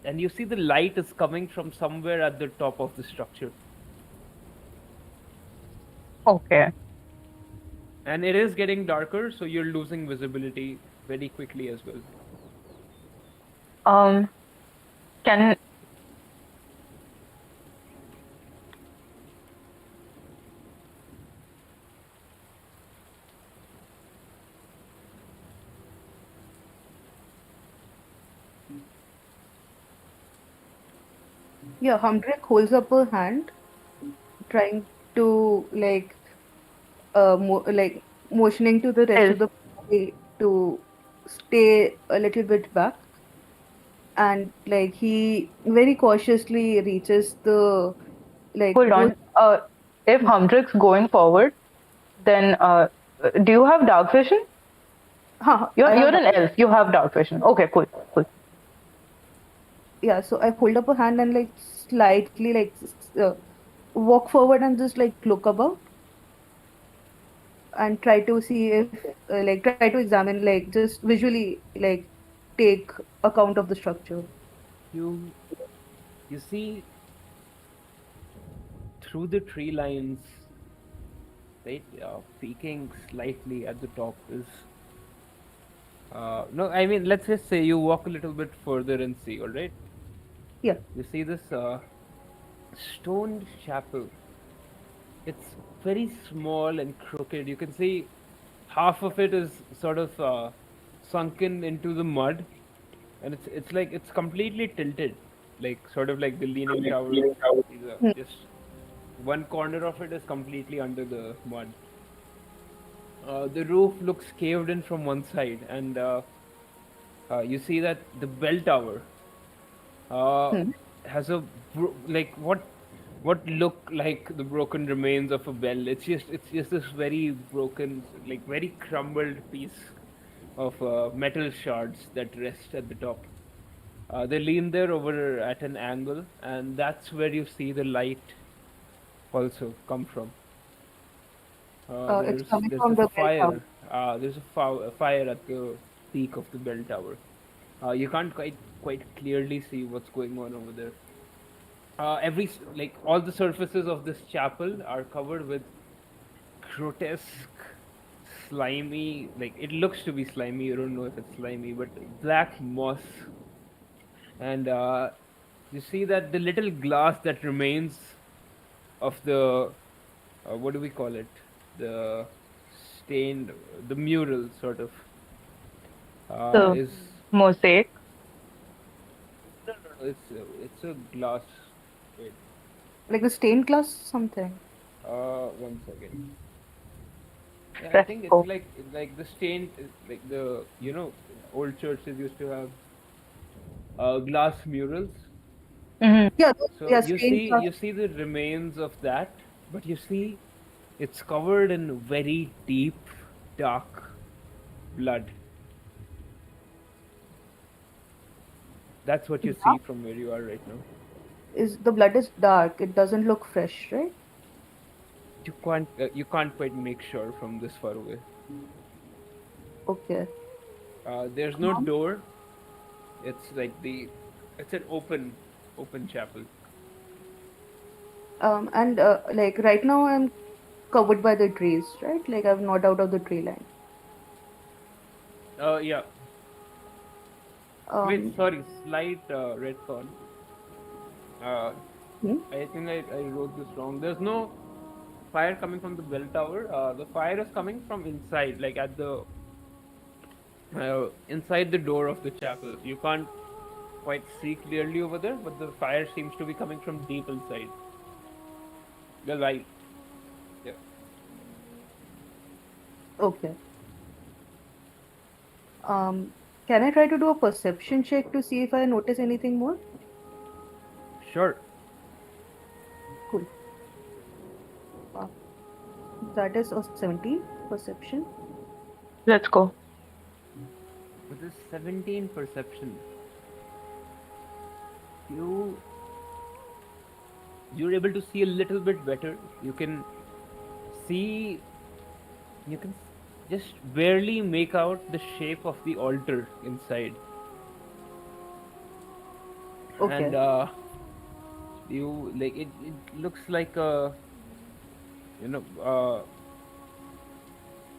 and you see the light is coming from somewhere at the top of the structure, Okay. and it is getting darker, so you're losing visibility very quickly as well. Um, can Yeah, Humdrum holds up her hand, trying to like motioning to the rest Elf, of the party to stay a little bit back, and like he very cautiously reaches the like hold goes. on. If Humdrick's going forward, then do you have dark vision? I You're have an elf. You have dark vision. Okay, cool, cool. yeah. So I hold up a hand and like slightly walk forward and just like look about and try to see if like try to examine like just visually like take account of the structure. You you see through the tree lines, right, peeking slightly at the top is. No, I mean, let's just say you walk a little bit further and see, alright? Yeah. You see this stone chapel. It's very small and crooked. You can see half of it is sort of sunken into the mud, and it's like it's completely tilted, like sort of like the Leaning Tower. Just one corner of it is completely under the mud. The roof looks caved in from one side, and you see that the bell tower uh, Hmm. has a like what look like the broken remains of a bell. It's just this very broken, like very crumbled piece of metal shards that rest at the top. They lean there over at an angle, and that's where you see the light also come from. It's There's coming there's from a the bell tower. fire. There's a fire at the peak of the bell tower. You can't quite clearly see what's going on over there. Like all the surfaces of this chapel are covered with grotesque, slimy. Like it looks to be slimy. You don't know if it's slimy, but black moss. And you see that the little glass that remains of the what do we call it? The stained, the mural sort of The is mosaic. no, it's a glass. Wait, Like the stained glass something. 1 second. Yeah, I think it's Fresco. like the stained, like the old churches used to have glass murals. Hmm. Yeah, So yeah, you stained see glass. you see the remains of that, but you see it's covered in very deep, dark blood. That's what you see Dark. from where you are right now. Is the blood is dark. It doesn't look fresh, right? You can't quite make sure from this far away. Okay. There's no door. It's like it's an open chapel. And like right now I'm covered by the trees, right? Like I've not out of the tree line. Yeah. Wait, Um, sorry, slight red thorn. Uh, hmm? I think I wrote this wrong. There's no fire coming from the bell tower. The fire is coming from inside, like at the inside the door of the chapel. You can't quite see clearly over there, but the fire seems to be coming from deep inside. The light. Yeah. Okay. Um, can I try to do a perception check to see if I notice anything more? Sure. Cool. Uh, that is a 17 perception. Let's go. With this 17 perception, you you're able to see a little bit better. See you can just barely make out the shape of the altar inside, Okay. and you like it looks like a you know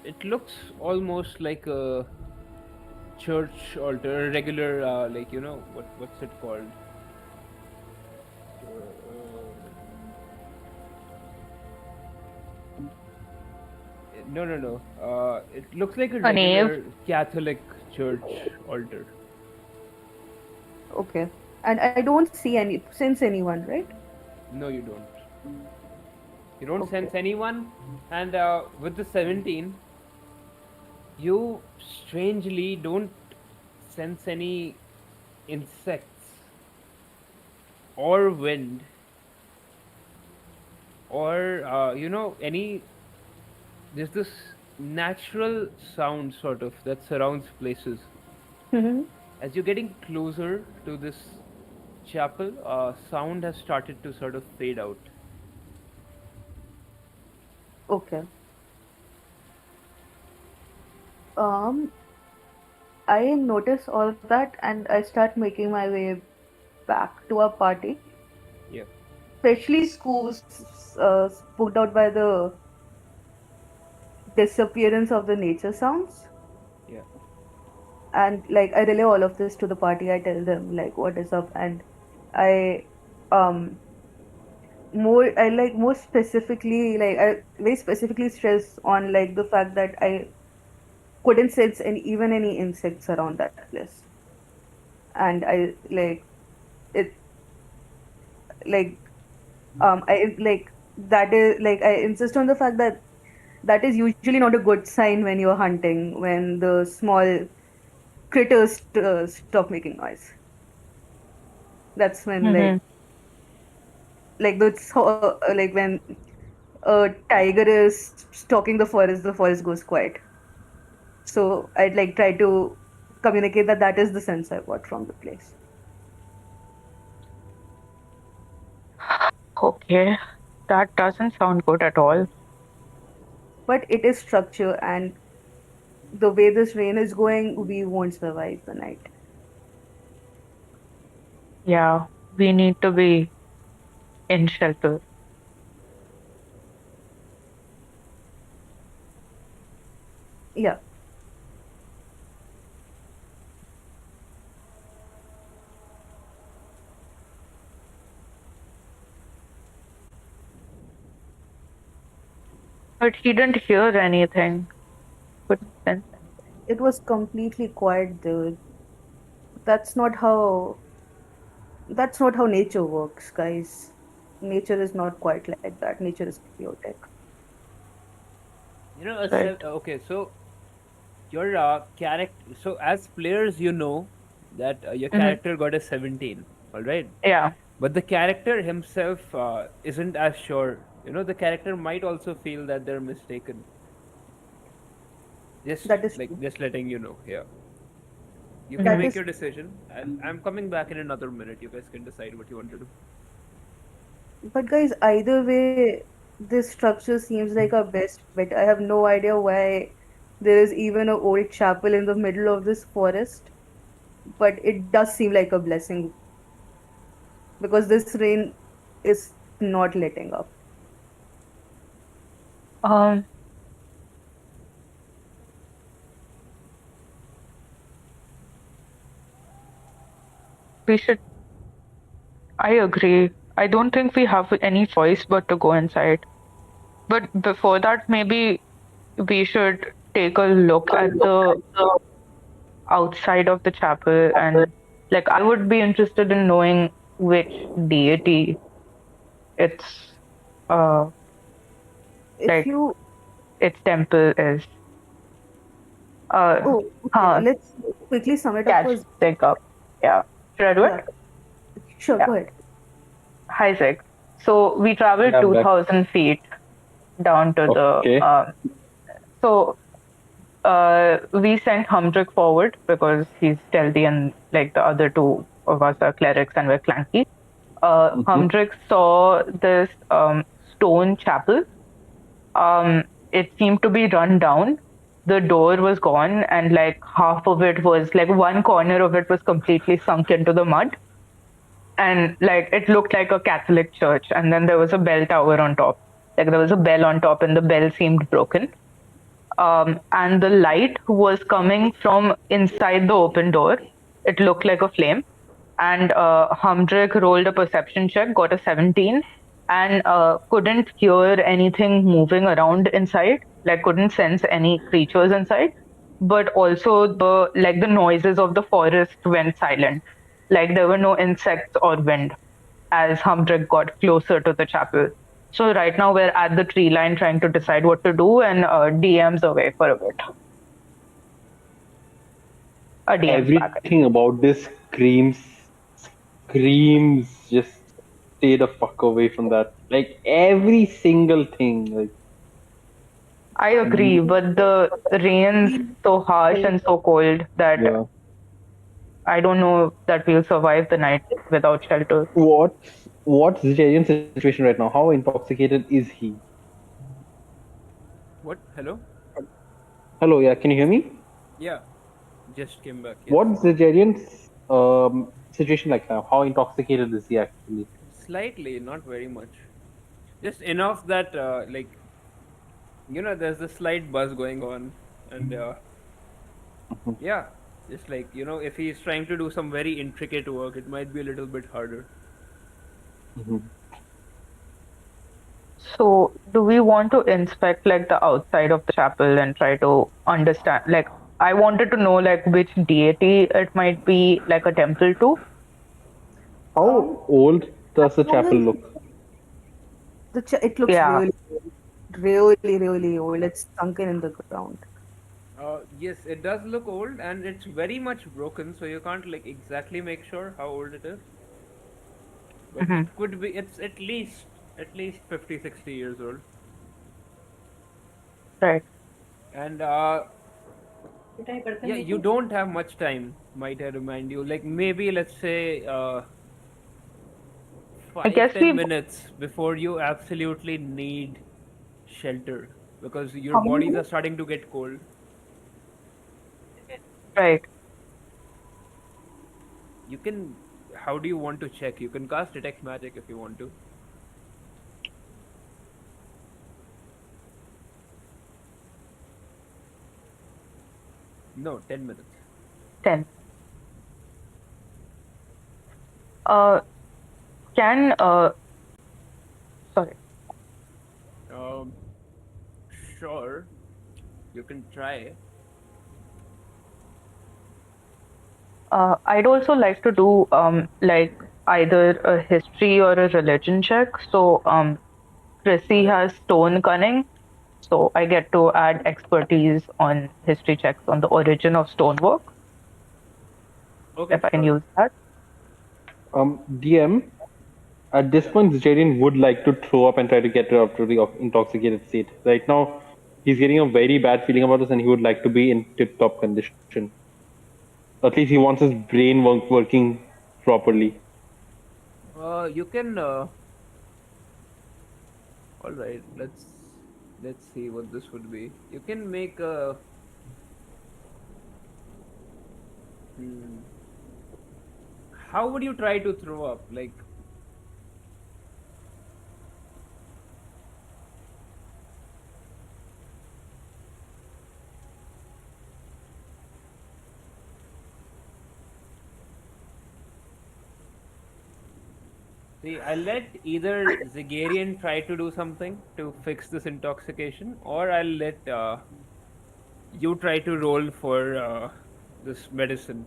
it looks almost like a church altar, a regular like what's it called? No. It looks like a A nave. regular Catholic church altar. Okay. And I don't see sense anyone, right? No, you don't. You don't Okay. sense anyone, and with the 17, you strangely don't sense any insects or wind or any. There's this natural sound sort of that surrounds places. Mm-hmm. As you're getting closer to this chapel, sound has started to sort of fade out. Okay. Um, I notice all of that and I start making my way back to our party. Yeah. especially spooked out by the disappearance of the nature sounds. Yeah. And like I relay all of this to the party. I tell them like what is up, and I um more specifically, like I very specifically stress on like the fact that I couldn't sense any insects around that place. And I like it like I like that is like I insist on the fact that that is usually not a good sign when you're hunting, when the small critters stop making noise. That's when Mm-hmm. like when a tiger is stalking the forest goes quiet. So I'd like try to communicate that that is the sense I got from the place. Okay, that doesn't sound good at all. But it is structure, and the way this rain is going, we won't survive the night. Yeah, we need to be in shelter. Yeah. But he didn't hear anything. Couldn't sense anything. It was completely quiet, dude. That's not how that's not how nature works, guys. Nature is not quite like that. Nature is chaotic. Right. Okay, so your character. So as players, you know that your Mm-hmm. character got a 17. All right, Yeah. but the character himself isn't as sure. The character might also feel that they're mistaken. That is Like true. just letting you know. Yeah, you can That Mm-hmm. make is your decision, and I'm coming back in another minute. You guys can decide what you want to do. But guys, either way, this structure seems like our best bet. I have no idea why there is even a old chapel in the middle of this forest, but it does seem like a blessing because this rain is not letting up. Um, we should. I agree. I don't think we have any choice but to go inside. But before that, maybe we should take a look at the outside of the chapel, and like I would be interested in knowing which deity its uh If like you, its temple is. Uh oh, okay, huh, let's quickly sum it up catch for, Zig up. Yeah. Should I do yeah, it? sure, Yeah. go ahead. Hi Zig. So we traveled Yeah, I'm back. 2,000 feet down to the Okay. so we sent Humdrick forward because he's stealthy and like the other two of us are clerics and we're clanky. Mm-hmm. Humdrick saw this stone chapel. It seemed to be run down. The door was gone, and like half of it was like one corner of it was completely sunk into the mud. And like it looked like a Catholic church. And then there was a bell tower on top. Like there was a bell on top, and the bell seemed broken. And the light was coming from inside the open door. It looked like a flame. And Humdrick rolled a perception check, got a 17, and couldn't hear anything moving around inside. Like couldn't sense any creatures inside. But also the noises of the forest went silent. Like there were no insects or wind as Humdrick got closer to the chapel. So right now we're at the tree line trying to decide what to do, and DM's away for a bit. A DM's back. Everything about this screams. Just stay the fuck away from that. Like every single thing. Like I agree, but the rain's so harsh and so cold that yeah. I don't know that we'll survive the night without shelter. What's Zitarian's situation right now? How intoxicated is he? What? Hello? Hello, yeah, can you hear me? Yeah, just came back. Yes. What's Zitarian's situation like now? How intoxicated is he actually? Slightly, not very much. Just enough that, there's a slight buzz going on. And yeah, just if he's trying to do some very intricate work, it might be a little bit harder. So, do we want to inspect like the outside of the chapel and try to understand? Like, I wanted to know like which deity it might be like a temple to. How old does the As long chapel as look? it looks Yeah, really old, really, really old. It's sunken in the ground. Yes, it does look old and it's very much broken, so you can't exactly make sure how old it is. But hmm, it could be, it's at least 50, 60 years old. right. And yeah, you don't have much time, might I remind you. Like maybe let's say I five, guess ten we minutes before you absolutely need shelter because your How many bodies are minutes? starting to get cold. right. You can, how do you want to check? You can cast detect magic if you want to. No, 10 minutes. 10. Uh, can sorry. Um, sure, you can try. I'd also like to do like either a history or a religion check. So Chrissy Alright. has stone cunning, so I get to add expertise on history checks on the origin of stonework, Okay, if I can sure. use that. DM, at this Yeah. point, Zerian would like to throw up and try to get her out of the intoxicated state. Right now, he's getting a very bad feeling about this, and he would like to be in tip-top condition. At least he wants his brain working properly. You can. All right. Let's see what this would be. You can make a. Hmm, how would you try to throw up? Like, see, I let either Zigarian try to do something to fix this intoxication, or I'll let you try to roll for this medicine.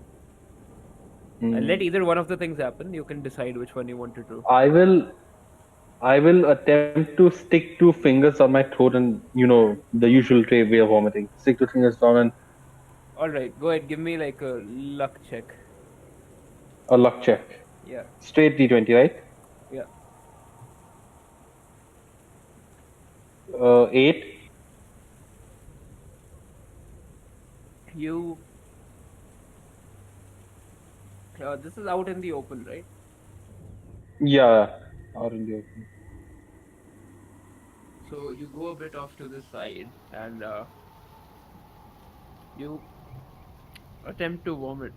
I'll let Hmm. either one of the things happen. You can decide which one you want to do. I will. I will attempt to stick two fingers on my throat and, the usual way of vomiting. Stick two fingers down and All right, go ahead. Give me like a luck check. a luck check. Yeah, Straight D20, right? yeah. 8. You. This is out in the open, right? Yeah. Out in the open. So you go a bit off to the side and you attempt to vomit.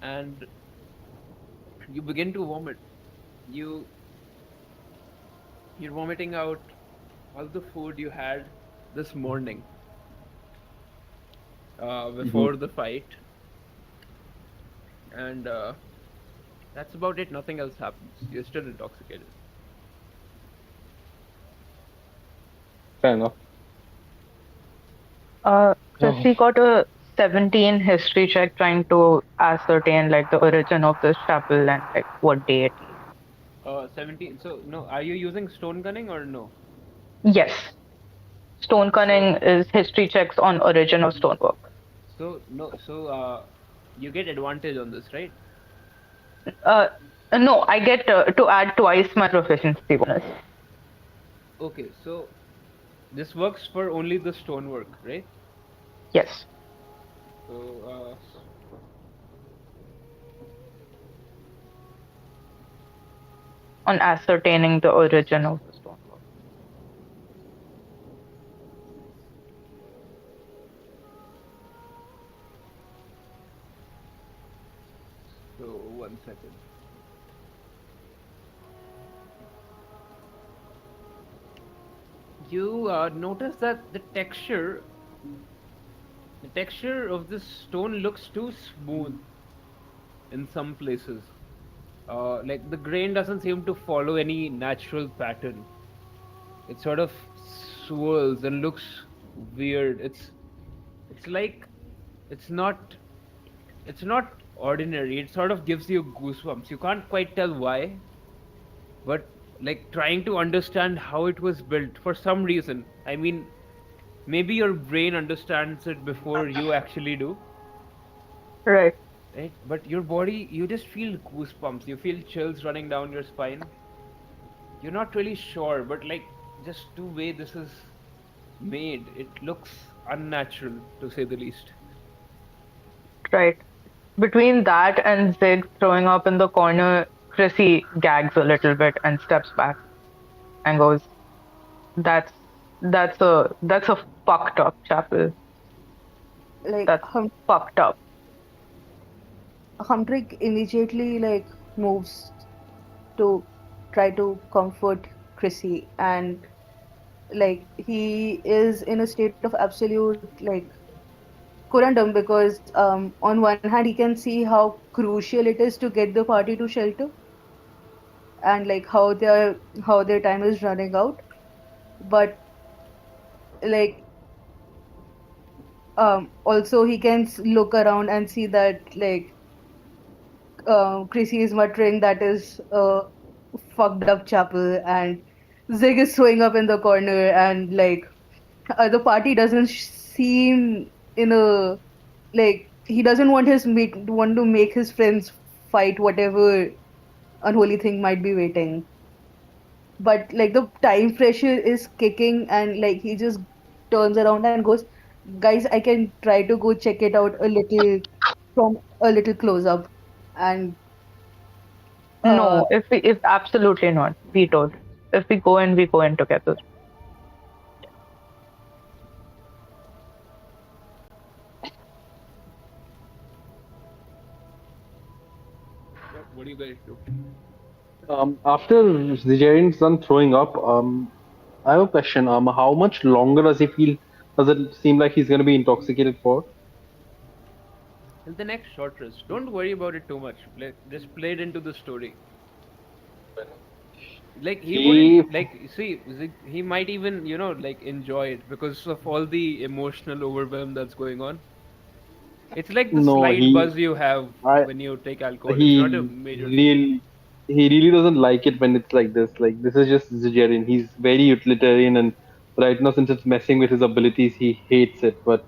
And you begin to vomit. You you're vomiting out all the food you had this morning before the fight, and that's about it. Nothing else happens. You're still intoxicated. Fair enough. Oh. Chrissy got a 17 history check trying to ascertain like the origin of this chapel and like what deity. 17. So no, are you using stone gunning or no? Yes, stone So cunning is history checks on origin of stonework. so no, so you get advantage on this, right? Uh, no, I get to add twice my proficiency bonus. Okay, so this works for only the stonework, right? Yes. So On ascertaining the origin of the stonework. So 1 second. You notice that the texture of this stone looks too smooth in some places. Like the grain doesn't seem to follow any natural pattern. It sort of swirls and looks weird. It's like it's not it's not ordinary. It sort of gives you goosebumps. You can't quite tell why, but like trying to understand how it was built for some reason. I mean, maybe your brain understands it before you actually do, Right. right? But your body, you just feel goosebumps. You feel chills running down your spine. You're not really sure, but like just the way this is made, it looks unnatural to say the least. Right. Between that and Zig throwing up in the corner, Chrissy gags a little bit and steps back and goes, "That's that's a fucked up chapel. Like That's fucked up." Humtrick immediately like moves to try to comfort Chrissy, and like he is in a state of absolute like corundum because on one hand he can see how crucial it is to get the party to shelter and like how their time is running out, but like also he can look around and see that like Chrissy is muttering that is a fucked up chapel, and Zig is throwing up in the corner, and like the party doesn't seem in a like he doesn't want to make his friends fight whatever unholy thing might be waiting. But like the time pressure is kicking, and like he just turns around and goes, "Guys, I can try to go check it out a little from a little close up." And uh No, if absolutely not, vetoed. If we go in together. Yep, what do you guys do? After Zigerian's done throwing up, I have a question. How much longer does he feel? Does it seem like he's going to be intoxicated for? Till the next short rest. Don't worry about it too much. Just play it into the story. Like he He wouldn't like see he might even like enjoy it because of all the emotional overwhelm that's going on. It's like the no, slight buzz you have I when you take alcohol. It's not a he major thing. really he really doesn't like it when it's like this. Like this is just Zigerian. He's very utilitarian, and right now since it's messing with his abilities, he hates it. But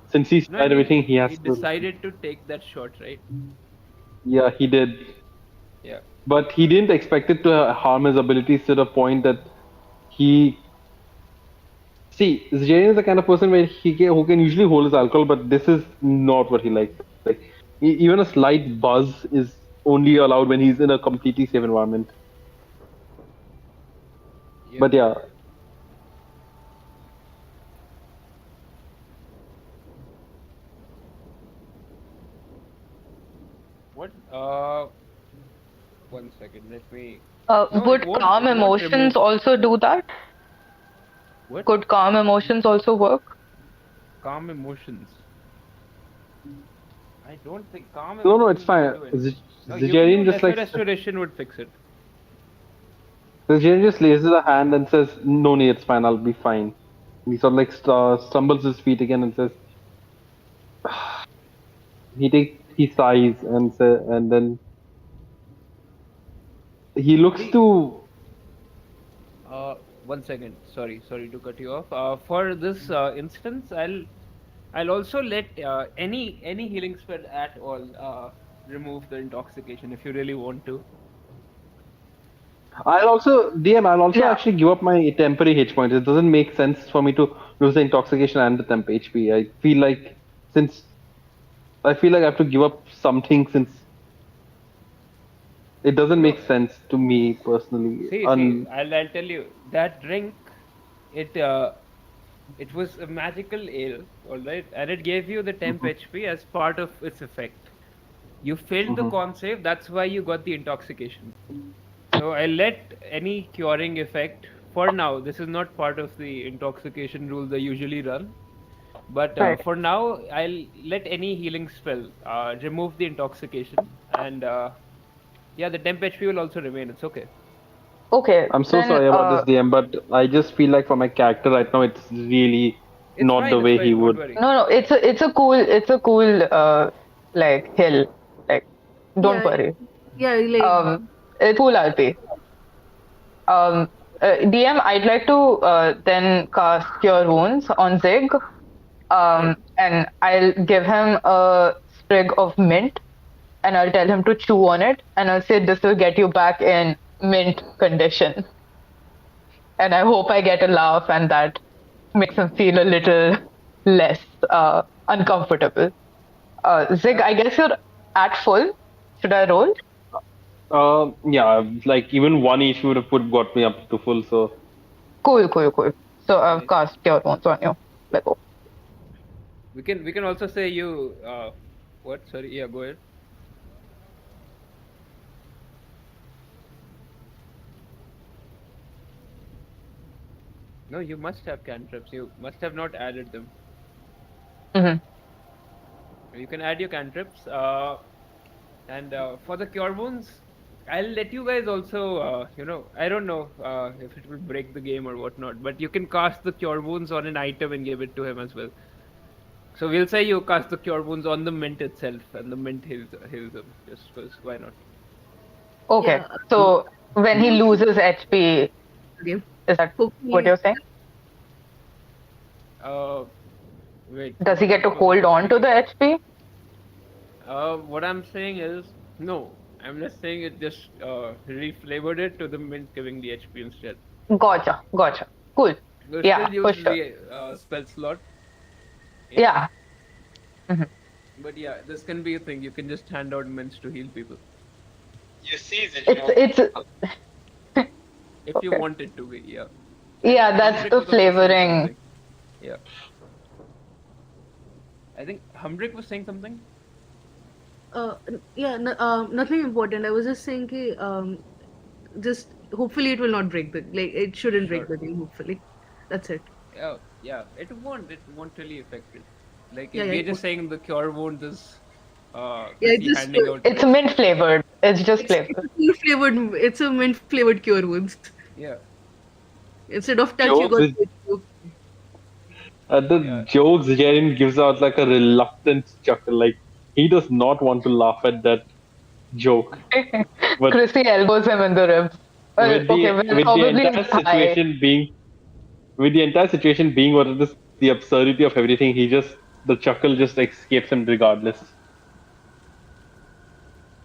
since he's No, I tried mean everything, he he has to. decided to take that shot, right? Yeah, he did. Yeah. But he didn't expect it to harm his abilities to the point that he see Zayn is the kind of person where who can usually hold his alcohol, but this is not what he likes. Like even a slight buzz is only allowed when he's in a completely safe environment. Yep. But yeah, What? 1 second. Let me. No, it Would won't. calm It won't emotions remove. also do that? What? Could calm emotions also work? Calm emotions. I don't think calm no, it's emotions would fine. do anything. No, you can do Zigerian just lesser like restoration would fix it. Zigerian just raises a hand and says, "No, no, it's fine. I'll be fine." He sort of like stumbles his feet again and says, he sighs and then he looks See, to 1 second. Sorry to cut you off. For this instance, I'll also let any healing spell at all remove the intoxication if you really want to. I'll also Yeah. actually give up my temporary hit points. It doesn't make sense for me to lose the intoxication and the temp HP. Since I feel like I have to give up something since it doesn't No, make sense to me personally. see, I'll tell you that drink. It it was a magical ale, all right, and it gave you the temp HP as part of its effect. You failed the con save, that's why you got the intoxication. So I let any curing effect, for now, this is not part of the intoxication rule they usually run. But Right. for now, I'll let any healing spell remove the intoxication. And yeah, the temp HP will also remain. It's okay. Okay, I'm so then sorry about this, DM, but I just feel like for my character right now, it's really It's not the fine, it's way he fine, don't would. worry. no, it's a cool like hill. Like, don't Yeah, worry. yeah, like It's cool RP. DM, I'd like to then cast Cure Wounds on Zig. And I'll give him a sprig of mint, and I'll tell him to chew on it, and I'll say this will get you back in mint condition. And I hope I get a laugh, and that makes him feel a little less uncomfortable. Zig, I guess you're at full. Should I roll? Yeah, like even one each would have got me up to full. So Cool, cool, cool. So I've Nice. cast Cure Wounds on you. Let go. We can also say you what? Sorry, yeah, go ahead. No, you must have cantrips. You must have not added them. Hmm. You can add your cantrips. And for the cure wounds, I'll let you guys also. I don't know if it will break the game or whatnot, but you can cast the cure wounds on an item and give it to him as well. So we'll say you cast the cure wounds on the mint itself, and the mint heals him. Just because, why not? Okay. yeah. So when he loses HP, Game. is that what Hopefully, you're saying? Uh, Wait. Does he get to Hold hold on to the HP? What I'm saying is no. I'm just saying it just reflavored it to the mint giving the HP instead. Gotcha, gotcha. Cool. We'll Yeah, still for use sure. the spell slot. Yeah. Hmm. But yeah, this can be a thing. You can just hand out mints to heal people you see, It's if you Okay. want it to be. Yeah. yeah, that's Humbrick the was also saying flavoring. something. Yeah. I think Humbrick was saying something. yeah, nothing important. I was just saying, कि, just hopefully it will not break it shouldn't break Sure. the game. Hopefully, that's it. Yeah. It won't. It won't really affect it. Like Yeah, we're yeah, just saying the cure wound is yeah. Chrissy handing out It's mints. mint flavored. It's just It's flavor. a mint flavored. It's a mint flavored cure wounds. Yeah. Instead of touch, you jokes got is tissue. the Yeah. jokes Jaren gives out like a reluctant chuckle. Like he does not want to laugh at that joke, but Chrissy elbows him in the ribs. Well, with okay, the well, with the probably entire his thigh. situation being with the entire situation being what it is, the absurdity of everything, the chuckle just escapes him regardless.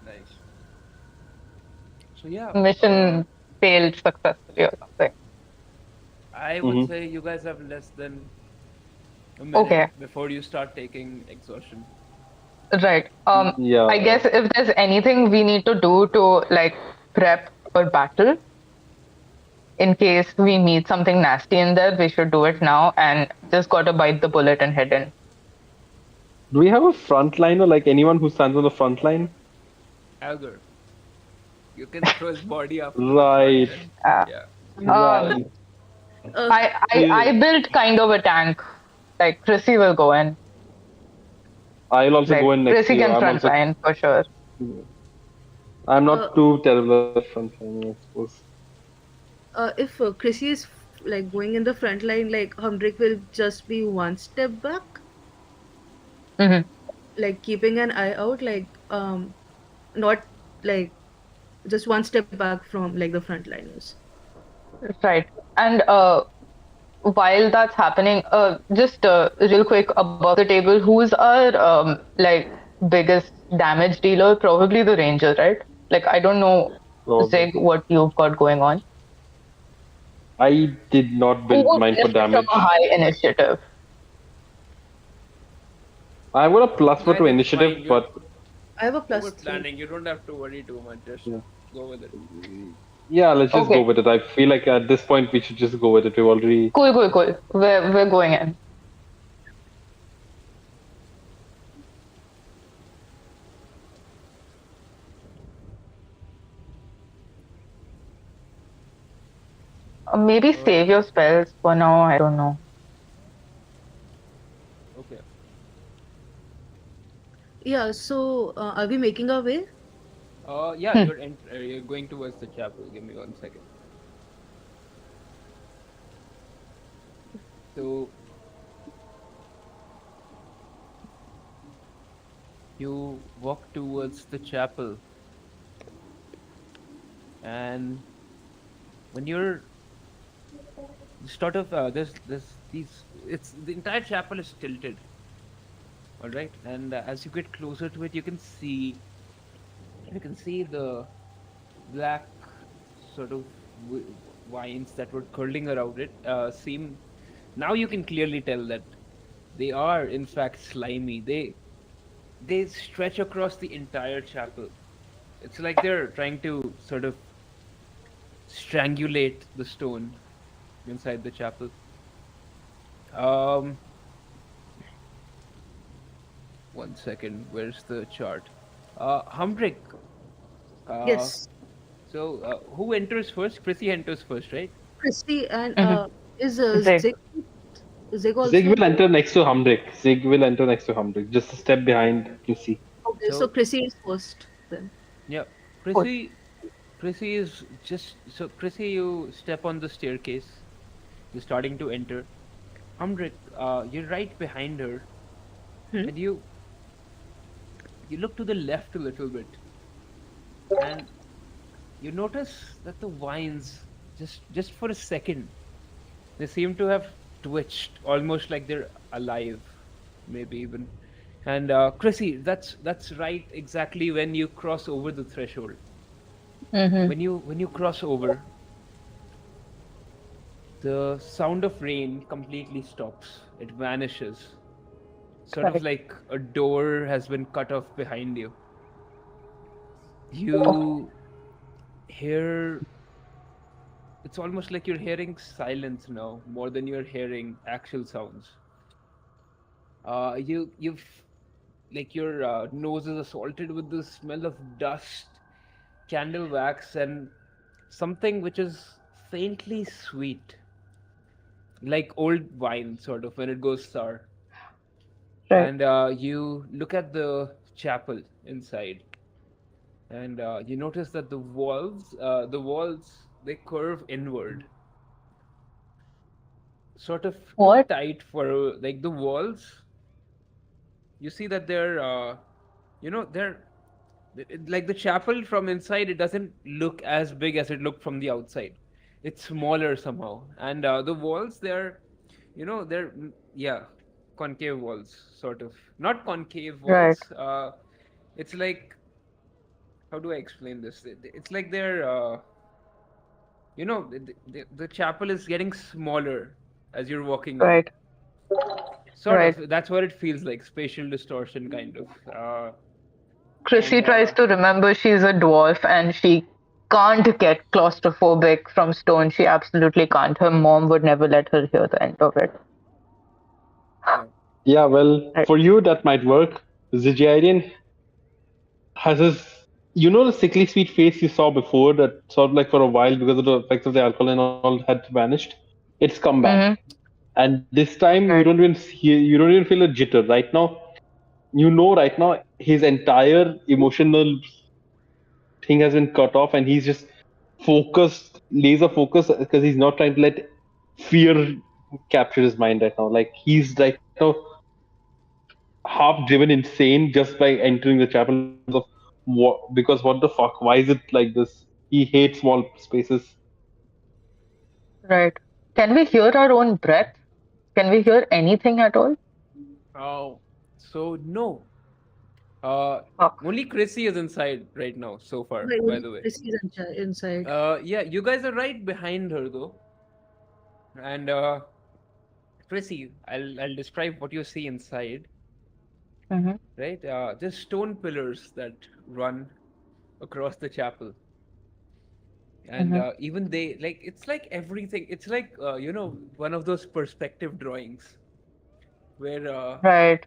Nice. So yeah, Mission failed successfully or something. I would Hmm. say you guys have less than a minute Okay, before you start taking exhaustion. right. Yeah. I guess if there's anything we need to do to like prep for battle, in case we meet something nasty in there, we should do it now and just gotta bite the bullet and head in. Do we have a frontliner, like anyone who stands on the front line? Algar, you can throw his body after the front Right. end. Uh, Yeah. um, Right. I built kind of a tank. Like Chrissy will go in. I'll also Like go in next to Chrissy you. can front line for sure. I'm Uh, not too terrible at frontline, I suppose. If Chrissy is like going in the front line, like Humdrick will just be one step back, Hmm. like keeping an eye out, not like just one step back from like the frontliners. Right. And while that's happening, just real quick above the table, who's our like biggest damage dealer? Probably the ranger, right? Like I don't know, Probably. Zig, what you've got going on. I did not Who build would mine for benefit from damage. a high initiative? I've got a plus for I to think initiative, fine, but I have a plus Over 3. planning, you don't have to worry too much. Just yeah. go with it. Yeah, let's just Okay. go with it. I feel like at this point we should just go with it. We've already. Cool, cool, cool. We're going in. Maybe save your spells for now. I don't know. Okay. Yeah, so are we making our way? Yeah, Hmm. you're going towards the chapel. Give me 1 second. So you walk towards the chapel, and when you're sort of there's these it's the entire chapel is tilted, all right, and as you get closer to it, you can see the black sort of vines that were curling around it seem now you can clearly tell that they are in fact slimy. They stretch across the entire chapel. It's like they're trying to sort of strangulate the stone inside the chapel. Um, 1 second. Where's the chart? Humbrick. Uh, Yes, who enters first? Chrissy enters first, right? Christy and Hmm. is Zig. Zig Zig also will there? enter next to Humbrick. Zig will enter next to Humbrick, just a step behind Lucy. Okay, so So Chrissy is first then. yeah, Good. Chrissy is just so Chrissy. You step on the staircase. You're starting to enter. Humbrick, you're right behind her, Hmm? and you look to the left a little bit, and you notice that the vines just for a second they seem to have twitched almost like they're alive, maybe even. And Chrissy, that's right exactly when you cross over the threshold. Hmm. When you cross over, the sound of rain completely stops. It vanishes. Sort of Right. like a door has been cut off behind you. Okay. You hear it's almost like you're hearing silence now more than you're hearing actual sounds. You've like your nose is assaulted with the smell of dust, candle wax, and something which is faintly sweet, like old wine, sort of when it goes sour. Right. And you look at the chapel inside, and you notice that the walls, they curve inward, sort of too What? tight for like the walls. You see that they're like the chapel from inside. It doesn't look as big as it looked from the outside. It's smaller somehow, and the walls, yeah, concave walls, sort of. Not concave Right. walls. It's like, how do I explain this? It's like they're the chapel is getting smaller as you're walking in. Right. Sort Right. of. That's what it feels like. Spatial distortion, kind of. Chrissy And tries to remember she's a dwarf and she can't get claustrophobic from stone. She absolutely can't. Her mom would never let her hear the end of it. yeah. Yeah, well, Right. for you that might work. Zijarian has his, the sickly sweet face you saw before that sort of like for a while because of the effects of the alcohol and all had vanished. It's come back, Hmm. and this time Right. you don't even feel a jitter. Right now, right now his entire emotional thing has been cut off, and he's just laser focused, because he's not trying to let fear capture his mind right now. Like he's right now half driven insane just by entering the chapel because of because what the fuck? Why is it like this? He hates small spaces. Right. Can we hear our own breath? Can we hear anything at all? Oh, so no. Uh, Fuck. Only Chrissy is inside right now so far. Right, By only the way. Chrissy is inside. Yeah, you guys are right behind her though, and Chrissy, I'll describe what you see inside. Hmm. Right, there's stone pillars that run across the chapel, and Hmm. even they like it's like everything. It's like one of those perspective drawings where Right.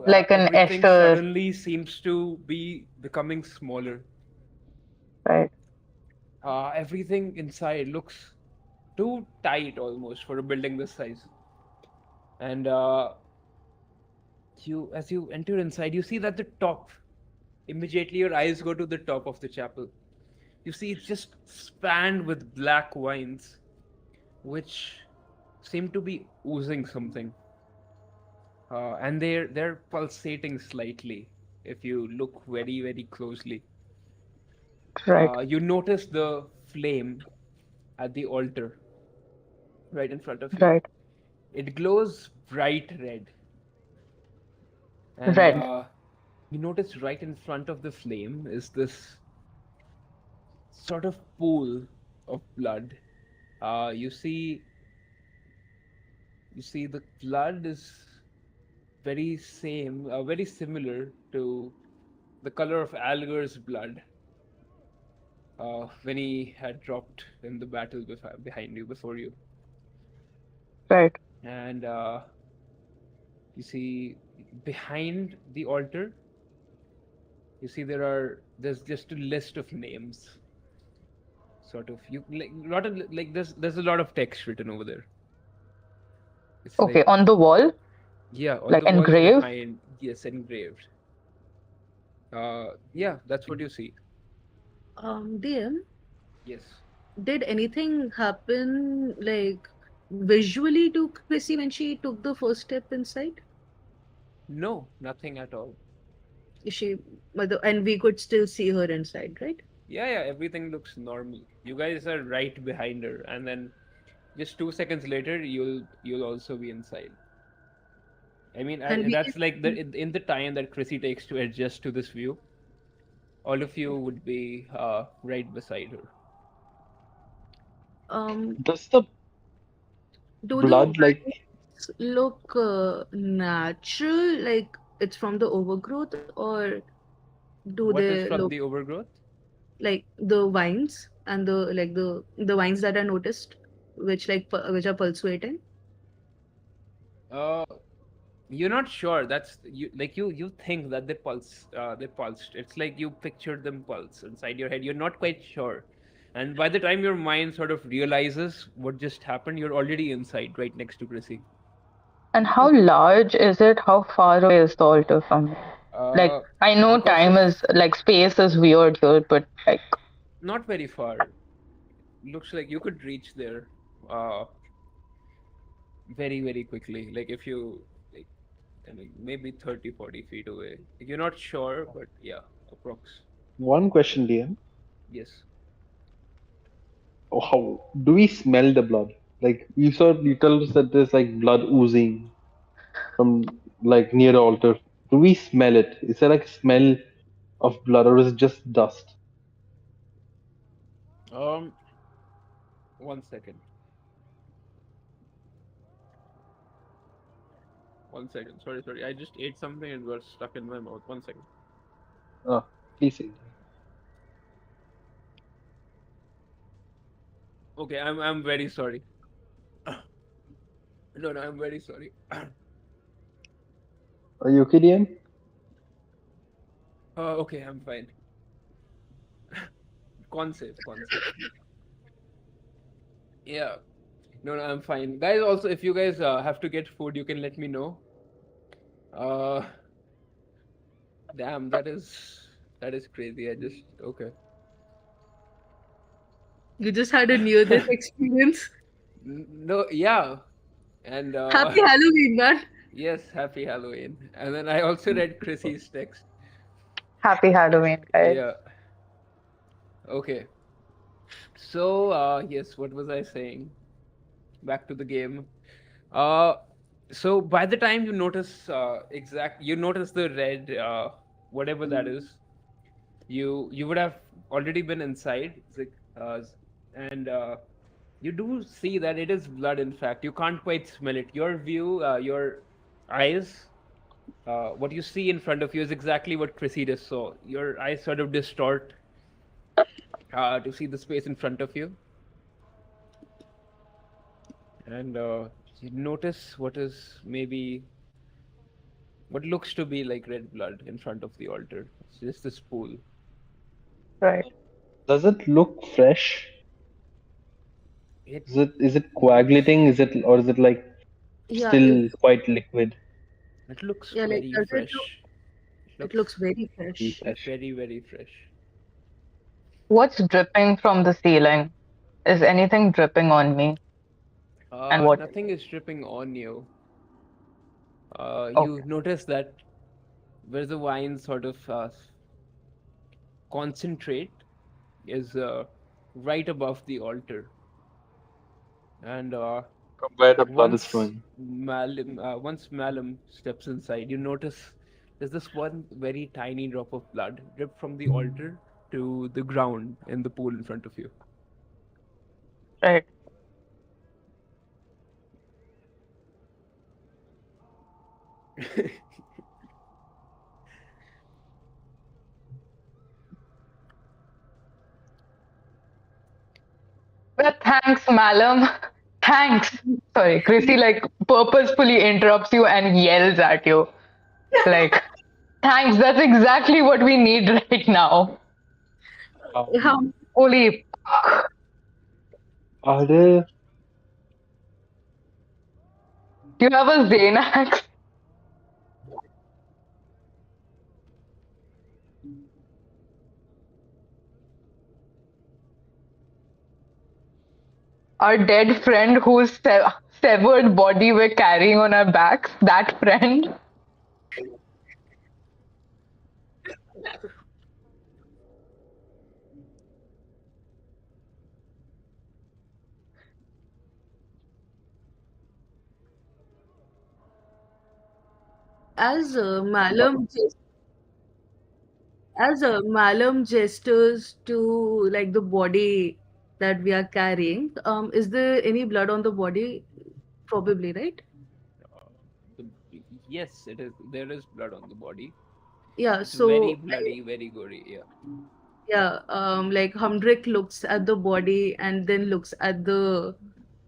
Like an everything Escher. suddenly seems to be becoming smaller. Right. Everything inside looks too tight almost for a building this size. And as you enter inside, you see that the top, immediately your eyes go to the top of the chapel. You see it's just spanned with black vines, which seem to be oozing something. And they're pulsating slightly if you look very, very closely. Right. You notice the flame at the altar right in front of you. Right. It glows bright red, and Red. you notice right in front of the flame is this sort of pool of blood. Uh, you see, you see the blood is very similar to the color of Alger's blood when he had dropped in the battle behind you, before you. Right. And you see behind the altar, you see there's just a list of names. Sort of you like lot of like there's a lot of text written over there. It's Okay. like, On the wall, yeah, on like the wall engraved. behind, yes, engraved. Yeah, that's what you see. DM, Yes. did anything happen like visually to Chrissy when she took the first step inside? No, nothing at all. Is she, and we could still see her inside, right? Yeah, everything looks normal. You guys are right behind her, and then just 2 seconds later, you'll also be inside. I mean, And we that's can like in the time that Chrissy takes to adjust to this view, all of you would be right beside her. Does the do the blood like vines look natural, like it's from the overgrowth, or do What they is from look the overgrowth? like the vines and the vines that are noticed, which which are pulsating? Uh, you're not sure. That's you like you think that they pulsed. It's like you pictured them pulse inside your head. You're not quite sure. And by the time your mind sort of realizes what just happened, you're already inside, right next to Chrissy. And how large is it? How far away is the altar from me? Like, Uh, I know because time of is like space is weird here, but like, not very far. Looks like you could reach there, uh, very, very quickly. Like if you like, I mean, maybe 30, 40 feet away. Like, you're not sure, but yeah, approx. one question, DM? Yes. How do we smell the blood? Like you told us that there's like blood oozing from like near the altar. Do we smell it? Is there like a smell of blood, or is it just dust? Um, 1 second. 1 second. Sorry. I just ate something and got stuck in my mouth. 1 second. Ah, please say. Okay, I'm very sorry. No, I'm very sorry. Are you okay, DM? Okay, I'm fine. Con save. Yeah. No, I'm fine. Guys, also, if you guys have to get food, you can let me know. Uh, damn, that is crazy. I just okay. You just had a near death experience. No, yeah, and Happy Halloween, man. yes, happy Halloween. And then I also read Chrissy's text. happy Halloween, guys. Yeah. Okay. So, yes, what was I saying? Back to the game. Uh, so by the time you notice you notice the red, whatever that is, you would have already been inside. And you do see that it is blood. In fact, you can't quite smell it. Your view, your eyes, what you see in front of you is exactly what Chrissy just saw. Your eyes sort of distort to see the space in front of you, and you notice what looks to be like red blood in front of the altar. It's just this pool. Right. Does it look fresh? It Is it looks coagulating? Is it like Yeah, still quite liquid? it looks yeah, like very does it look? fresh. It It looks looks very fresh. Fresh. very fresh. What's dripping from the ceiling? Is anything dripping on me? And what is Nothing is dripping on you. it? You Okay. notice that where the wine sort of concentrate is right above the altar, and From where the blood is once flowing. Malum steps inside, you notice there's this one very tiny drop of blood dripped from the altar to the ground in the pool in front of you. Right. Well, thanks, Malum. Thanks. Sorry, Chrissy like purposefully interrupts you and yells at you. Like, thanks, that's exactly what we need right now. Um, Um, Holy, are there do you have a Xanax? Our dead friend whose severed body we're carrying on our backs? That friend? as uh, Malum gestures to like the body that we are carrying, is there any blood on the body? Probably, right? Uh, the, yes, it is. There is blood on the body. Yeah. It's very So bloody, very gory. Yeah. yeah, like Humdrick looks at the body and then looks at the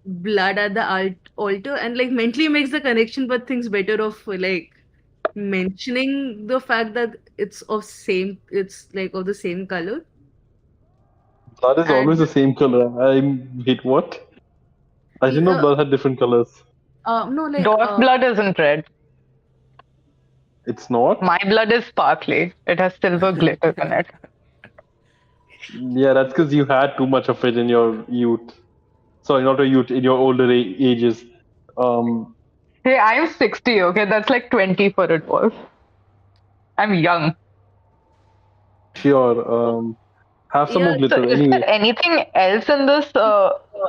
blood at the altar and like mentally makes the connection, but thinks better of like mentioning the fact that it's like of the same color. blood is always And the same color? Wait, what? I didn't know yeah, blood had different colors. no, like Dwarf blood isn't red. It's not? My blood is sparkly. It has silver glitter in it. Yeah, that's because you had too much of it in your youth. Sorry, not your youth, in your older ages. Um, Hey, I'm 60, okay? That's like 20 for a dwarf. I'm young. sure. Have some yeah, more So, glitter. is there Anyway, anything else in this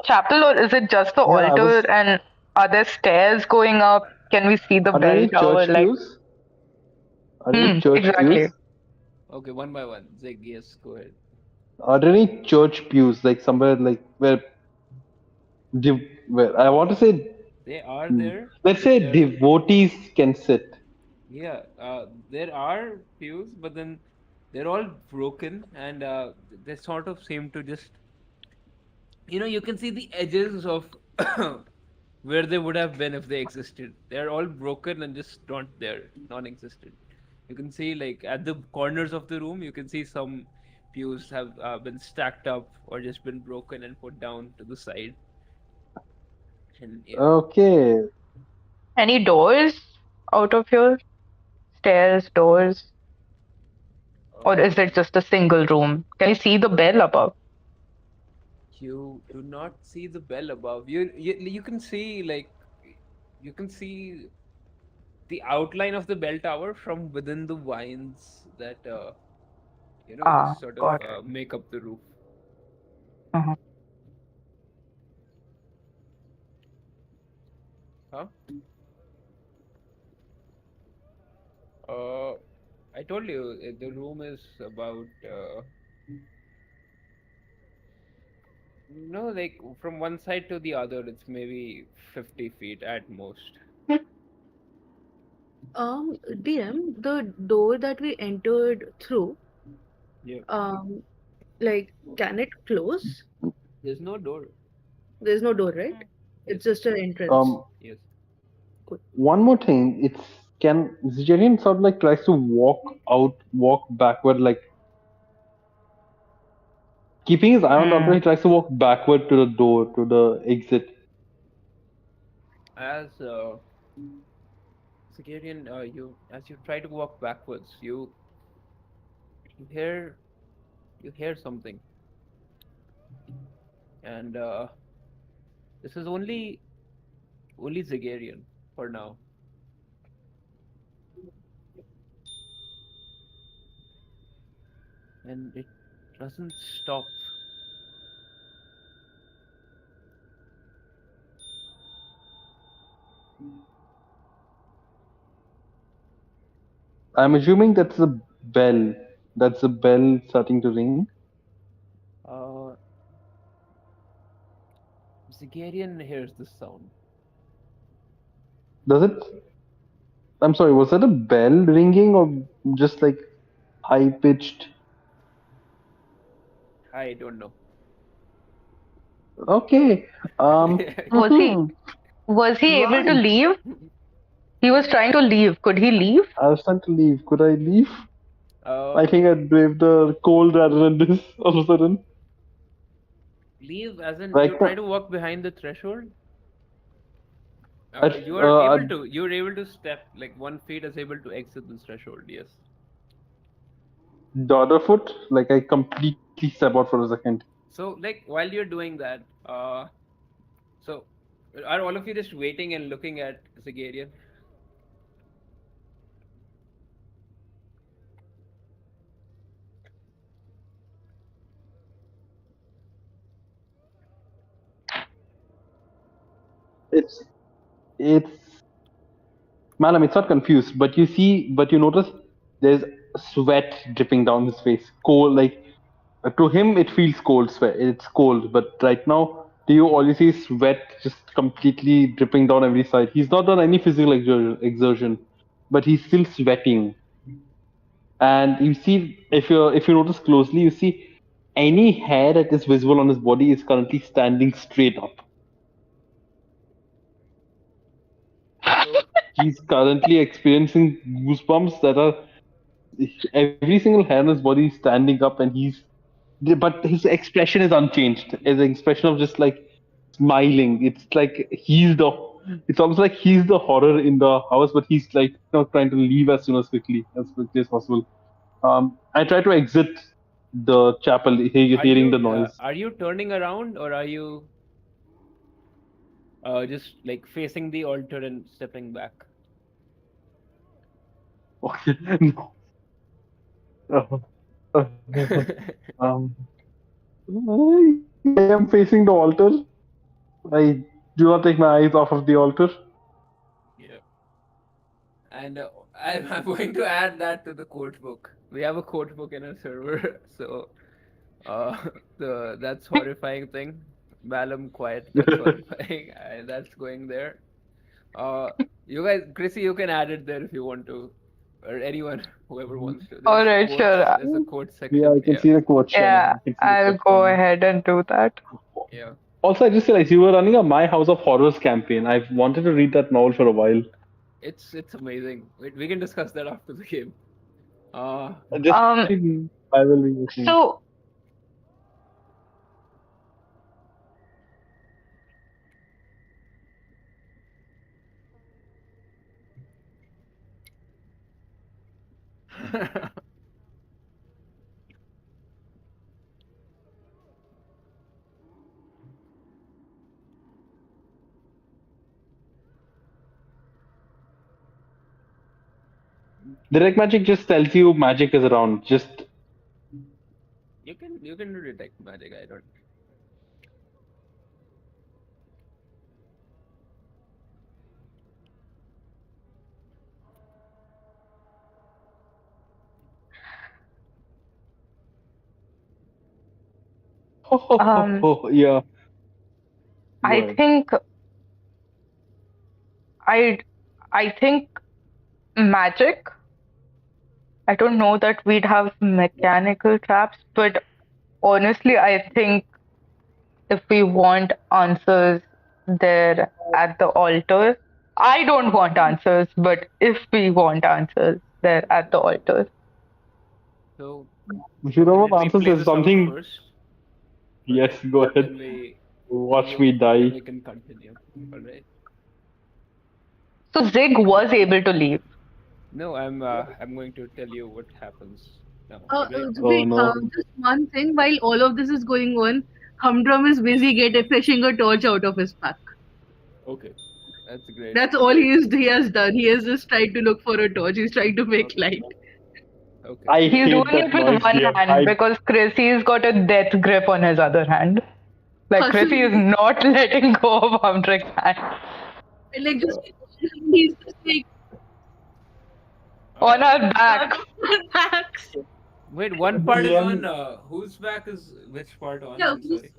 chapel, or is it just the yeah, I altar? was. And are there stairs going up? Can we see the Are there bell any tower? church Like, pews? Are there any church exactly. pews? Okay, one by one. Zig, yes, go ahead. Are there any church pews like somewhere like where I want to say, They are there, let's but say they're devotees can sit? yeah. There are pews, but then they're all broken, and they sort of seem to just you can see the edges of where they would have been if they existed. They're all broken and just not there, non-existent. You can see like at the corners of the room, you can see some pews have been stacked up or just been broken and put down to the side. And yeah, Okay. Any doors out of here? Stairs, doors? Or is uh, it just a single room? Can you see the bell above? you do not see the bell above. You can see like you can see the outline of the bell tower from within the vines that Ah, just sort of got it. make up the roof. Mhm. Huh? Uh, I told you the room is about no, like from one side to the other, it's maybe 50 feet at most. DM, the door that we entered through, Yeah. um, like, can it close? There's no door. There's no door, right? Yes. It's just an entrance. Um, Yes. Cool. one more thing. Can Zigerian sort of like tries to walk backward, like Keeping his eye on the altar, Hmm. he tries to walk backward to the door, to the exit. As Sigarian, as you try to walk backwards, you hear you hear something, and this is only Zagarian for now. And it doesn't stop. I'm assuming that's a bell. That's a bell starting to ring. Uh, Zagarian hears this sound. Does it? I'm sorry, was that a bell ringing or just like high pitched? I don't know. Okay. Was he Mhm. was he able to Right. leave? He was trying to leave. Could he leave? I was trying to leave. Could I leave? uh, I think I'd brave the cold rather than this all of a sudden. Leave, as in you Right try now, to walk behind the threshold. I'd, You are able I'd to. You're able to step like 1 feet is able to exit this threshold. Yes. the other foot, like I completely step out for a second. So like while you're doing that, so are all of you just waiting and looking at Zagarian? It's it's Malam, it's not confused, but but you notice there's sweat dripping down his face. Cold, like to him, it feels cold. Sweat, it's cold, but right now, to you, all you see is sweat just completely dripping down every side. He's not done any physical exertion, but he's still sweating. And you see, if you notice closely, you see any hair that is visible on his body is currently standing straight up. So He's currently experiencing goosebumps that are every single hair on his body is standing up, and but his expression is unchanged. His expression of just like smiling. It's like it's almost like he's the horror in the house, but he's like trying to leave as quickly as possible. I try to exit the chapel, hearing the noise. are you turning around, or are you just like facing the altar and stepping back? Okay, no. Uh, uh, um, I am facing the altar. I do not take my eyes off of the altar. Yeah. And I'm going to add that to the code book. We have a code book in our server, so that's horrifying thing. Malum quiet. That's horrifying. That's going there. Uh, you guys, Chrissy, you can add it there if you want to, or anyone, whoever wants to. All There's right, quotes. sure. There's a quote Yeah, section. I can Yeah, see the quote Yeah, channel. I can see the I'll quote go channel. ahead and do that. yeah. Also, I just realized you were running a My House of Horrors campaign. I've wanted to read that novel for a while. It's amazing. We can discuss that after the game. Uh, Just Um, I will be listening. so Direct magic just tells you magic is around. Just you can do detect magic. I don't. um, yeah. Go I ahead. think I I think magic. I don't know that we'd have mechanical traps, but honestly, I think if we want answers there at the altar, I don't want answers, but if we want answers there at the altar, So If you don't let know me answers, play there's this out something. first. Yes, go Then ahead. we Watch me die. then we can continue. All right. So Zig was able to leave. No, I'm going to tell you what happens now. All right. Oh Wait, no. just one thing. While all of this is going on, Humdrum is busy fetching a torch out of his pack. Okay. That's great. That's all he has done. He has just tried to look for a torch. He's trying to make Okay. light. Okay. I He's hate doing that it with noise, one dear. hand because Chrissy's got a death grip on his other hand. Like Chrissy is Hustling, not letting go of Humdrick's hand. and like just he's just like On our back. backs. Wait, one part is DM. on. Whose back is which part on? Yeah, I'm sorry.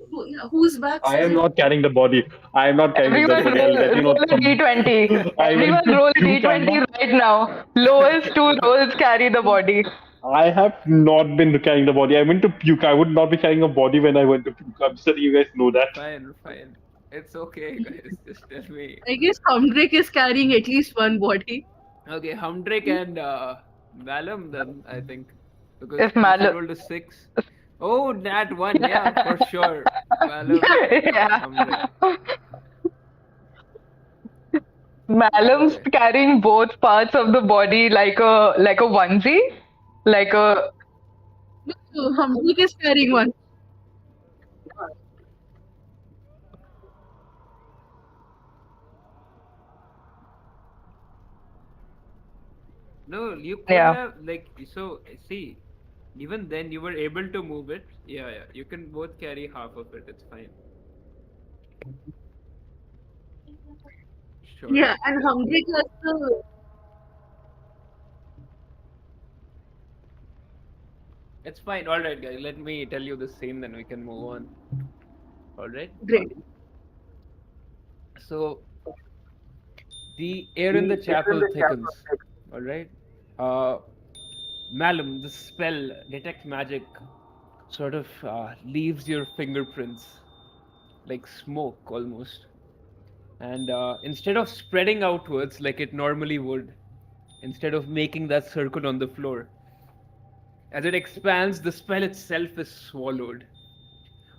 whose backs I is am it? not carrying the body. I am not carrying the dead Everyone body. I'll let you know. roll a d20. I Everyone went to roll a puke. d20 right now. Lowest two rolls carry the body. I have not been carrying the body. I went to puke. I would not be carrying a body when I went to puke. I'm just letting you guys know that. Fine, fine. It's okay, guys. Just tell me. I guess Humdrick is carrying at least one body. Okay, Humdrick and Malum then, I think. Because If Chrissy Malum. rolled a 6. Oh, that one, yeah, for sure. Malum, Yeah. Humdrick. Malum's Okay. carrying both parts of the body like a onesie. Like a So Humdrick is carrying one. No, you could Yeah. have, like, so, see, even then you were able to move it. Yeah, yeah. You can both carry half of it. It's fine. Sure. Yeah, and Humdrick has the It's fine. All right, guys. Let me tell you the same, then we can move on. All right. great. So the air in the chapel thickens. All right. Uh, Malum, the spell detect magic sort of leaves your fingerprints like smoke almost, and instead of spreading outwards like it normally would, instead of making that circle on the floor, as it expands, the spell itself is swallowed.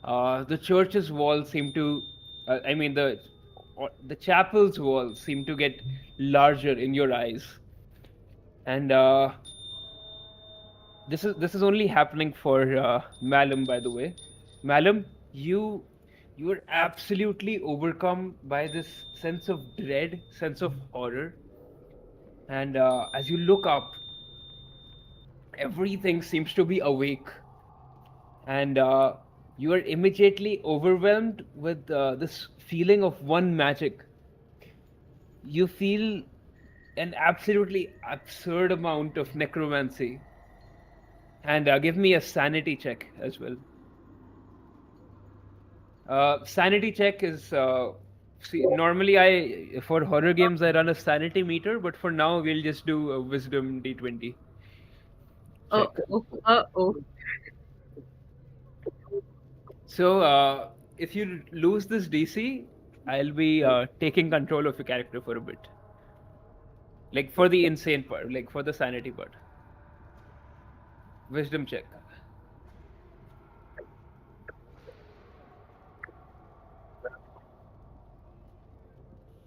The church's walls seem to, I mean, the chapel's walls seem to get larger in your eyes, and this is only happening for Malum, by the way. Malum, you are absolutely overcome by this sense of dread, sense of horror, and as you look up, everything seems to be awake, and you are immediately overwhelmed with this feeling of one magic. You feel an absolutely absurd amount of necromancy. And give me a sanity check as well. Sanity check is see, normally for horror games I run a sanity meter, but for now we'll just do a wisdom d20 check. Oh. So if you lose this DC, I'll be taking control of your character for a bit. Like for the insane part, like for the sanity part. Wisdom check.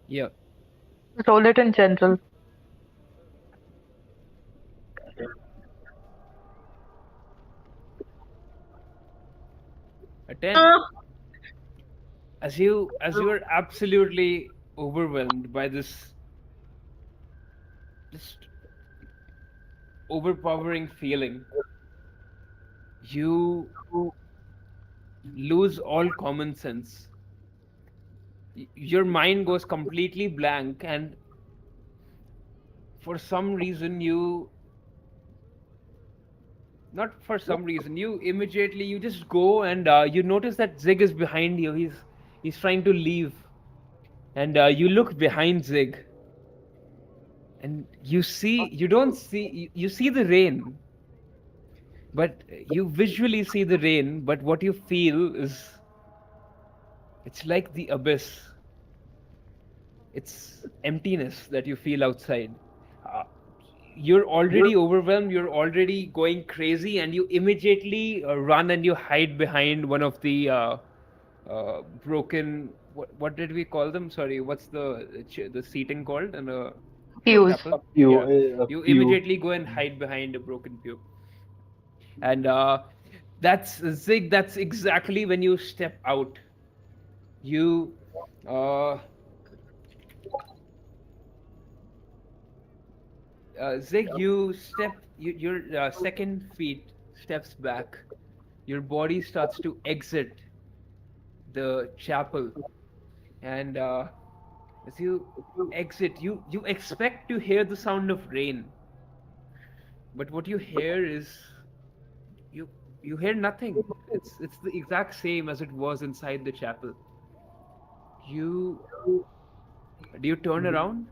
Yeah. roll it in general. A 10. As you are absolutely overwhelmed by this just overpowering feeling, you lose all common sense. Your mind goes completely blank, and for some reason not for some reason, you just go, and you notice that Zig is behind you. He's trying to leave, and you look behind Zig, and you see the rain, but you visually see the rain, but what you feel is it's like the abyss. It's emptiness that you feel outside. Uh, you're already overwhelmed, you're already going crazy, and you immediately run and you hide behind one of the broken. What did we call them? Sorry, what's the seating called in a Fuse. chapel? You, Yeah, you you. immediately go and hide behind a broken pew, and that's Zig. That's exactly when you step out. You. Uh, Zig, your second feet steps back. Your body starts to exit the chapel, and as you exit, you expect to hear the sound of rain, but what you hear is you you hear nothing. It's the exact same as it was inside the chapel. You do you turn around?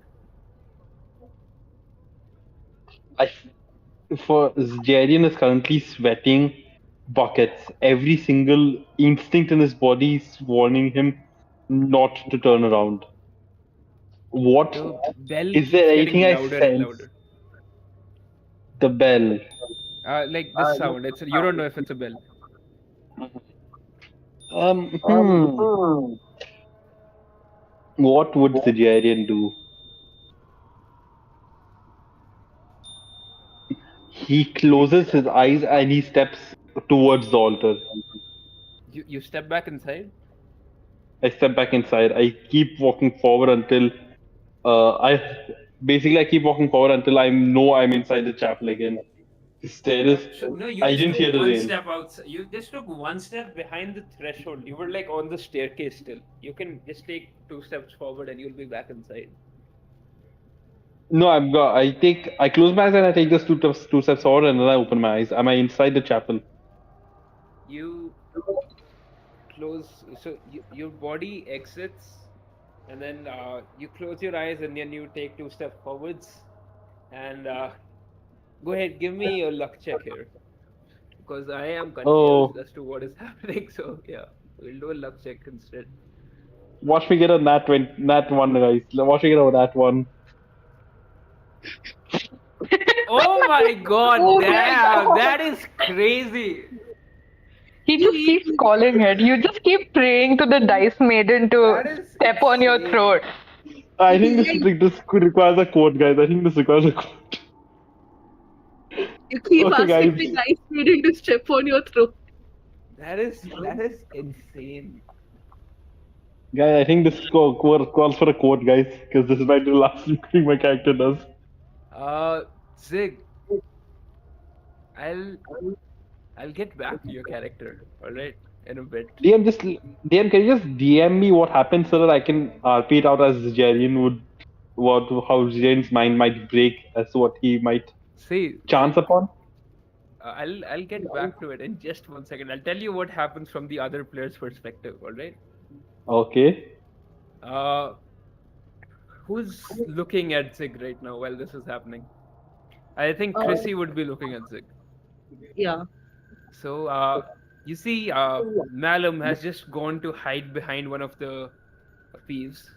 I, for Jarian is currently sweating buckets. Every single instinct in his body is warning him not to turn around. What The bell is there keeps anything getting I louder and sense? louder. The bell. Like this sound. It's you don't know if it's a bell. Um, hmm. What would Sijarian do? He closes his eyes and he steps towards the altar. You step back inside. I step back inside. I keep walking forward until I keep walking forward until I know I'm inside the chapel again. There is. So no, you I just didn't took hear the one rain. step outside. You just took one step behind the threshold. You were like on the staircase still. You can just take two steps forward and you'll be back inside. No, I close my eyes and I take just two steps forward and then I open my eyes. Am I inside the chapel? You close, so your body exits, and then you close your eyes and then you take two steps forwards. And go ahead, give me a luck check here because I am confused Oh, as to what is happening. So yeah, we'll do a luck check instead. watch me get a nat one, guys. Watch me get a nat one. Oh my god, Oh my damn, god. that is crazy. He just keeps calling it. You just keep praying to the dice maiden to That is step on your insane. throat. I think this requires a quote, guys. I think this requires a quote. You keep Okay, asking guys. the nice maiden to step on your throat. That is insane. Guys, I think this calls for a quote, guys, because this might be the last thing my character does. Zig, I'll I'll get back to your character, all right, in a bit. DM, can you just DM me what happened so that I can RP it out as Jarian would, how Jarian's mind might break as to what he might See, chance Zig, upon? I'll get back to it in just 1 second. I'll tell you what happens from the other player's perspective, all right? Okay. Uh, who's looking at Zig right now while this is happening? I think Chrissy would be looking at Zig. Yeah. So, you see, Malum has just gone to hide behind one of the thieves.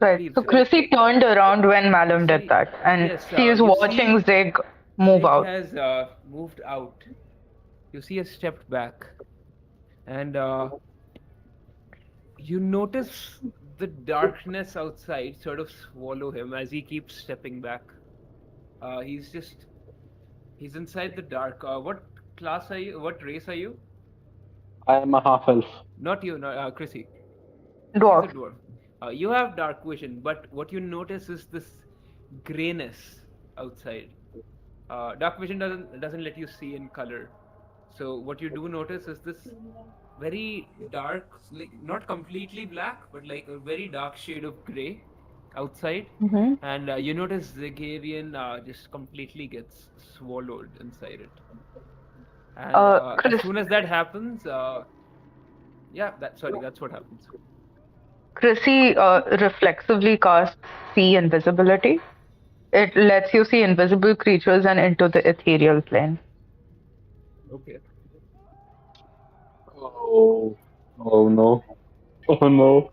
Right. Thieves, So right? Chrissy turned around when Malum did See, that, and yes, she's you watching see, Zig move Zig out. has moved out. You see a stepped back, and you notice the darkness outside sort of swallow him as he keeps stepping back. He's inside the dark. What class are you? What race are you? I am a half elf. Not you, no, Chrissy. She's a Dwarf. dwarf. You have dark vision, but what you notice is this grayness outside. Dark vision doesn't let you see in color. So what you do notice is this very dark, like not completely black, but like a very dark shade of gray outside. Mm-hmm. And you notice Zagarian just completely gets swallowed inside it. And as Chris, soon as that happens, that's what happens. Chrissy reflexively casts see invisibility. It lets you see invisible creatures and into the ethereal plane. Okay. Oh. Oh no. Oh no.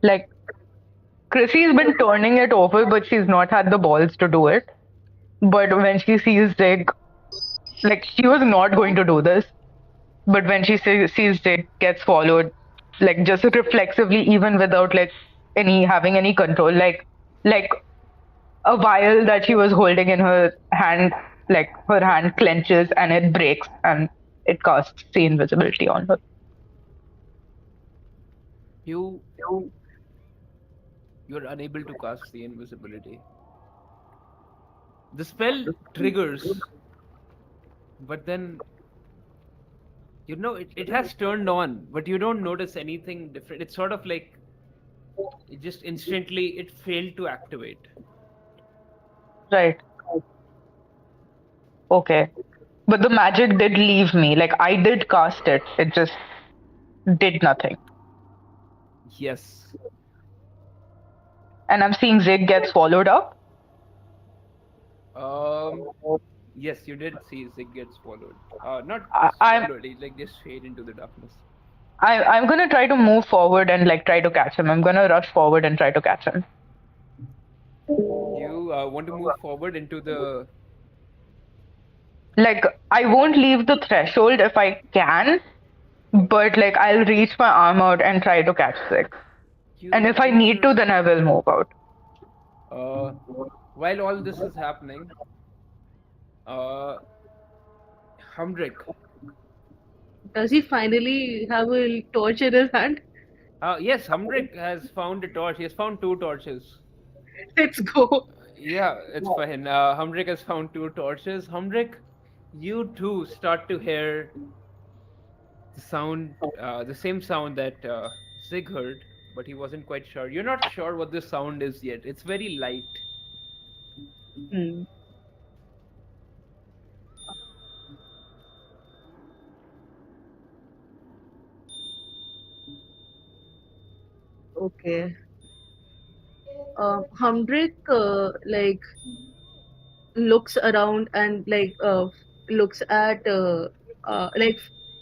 Like Chrissy's been turning it over, but she's not had the balls to do it. But when she sees Zig, like she was not going to do this, but when she sees Zig gets followed, like just reflexively, even without like any having any control, like a vial that she was holding in her hand, like her hand clenches and it breaks and it casts the invisibility on her. You're unable to cast the invisibility. The spell triggers, but then it has turned on, but you don't notice anything different. It's sort of like it just instantly it failed to activate. Right. Okay. But the magic did leave me. Like I did cast it. It just did nothing. Yes. And I'm seeing Zig get swallowed up. Yes, you did see Zig get swallowed. Not I'm swallowed, it like just fade into the darkness. I'm gonna try to move forward and like try to catch him. I'm gonna rush forward and try to catch him. You want to move forward into the... Like I won't leave the threshold if I can, but like I'll reach my arm out and try to catch Zig. And if I need to, then I will move out. While all this is happening, Humdrick. Does he finally have a torch in his hand? Yes, Humdrick has found a torch. He has found 2 torches. Let's go. Yeah, it's fine. Humdrick has found 2 torches. Humdrick, you too start to hear the sound, the same sound that Zig heard, but he wasn't quite sure. You're not sure what this sound is yet. It's very light. Hmm. Okay. Humdrick like looks around and looks at like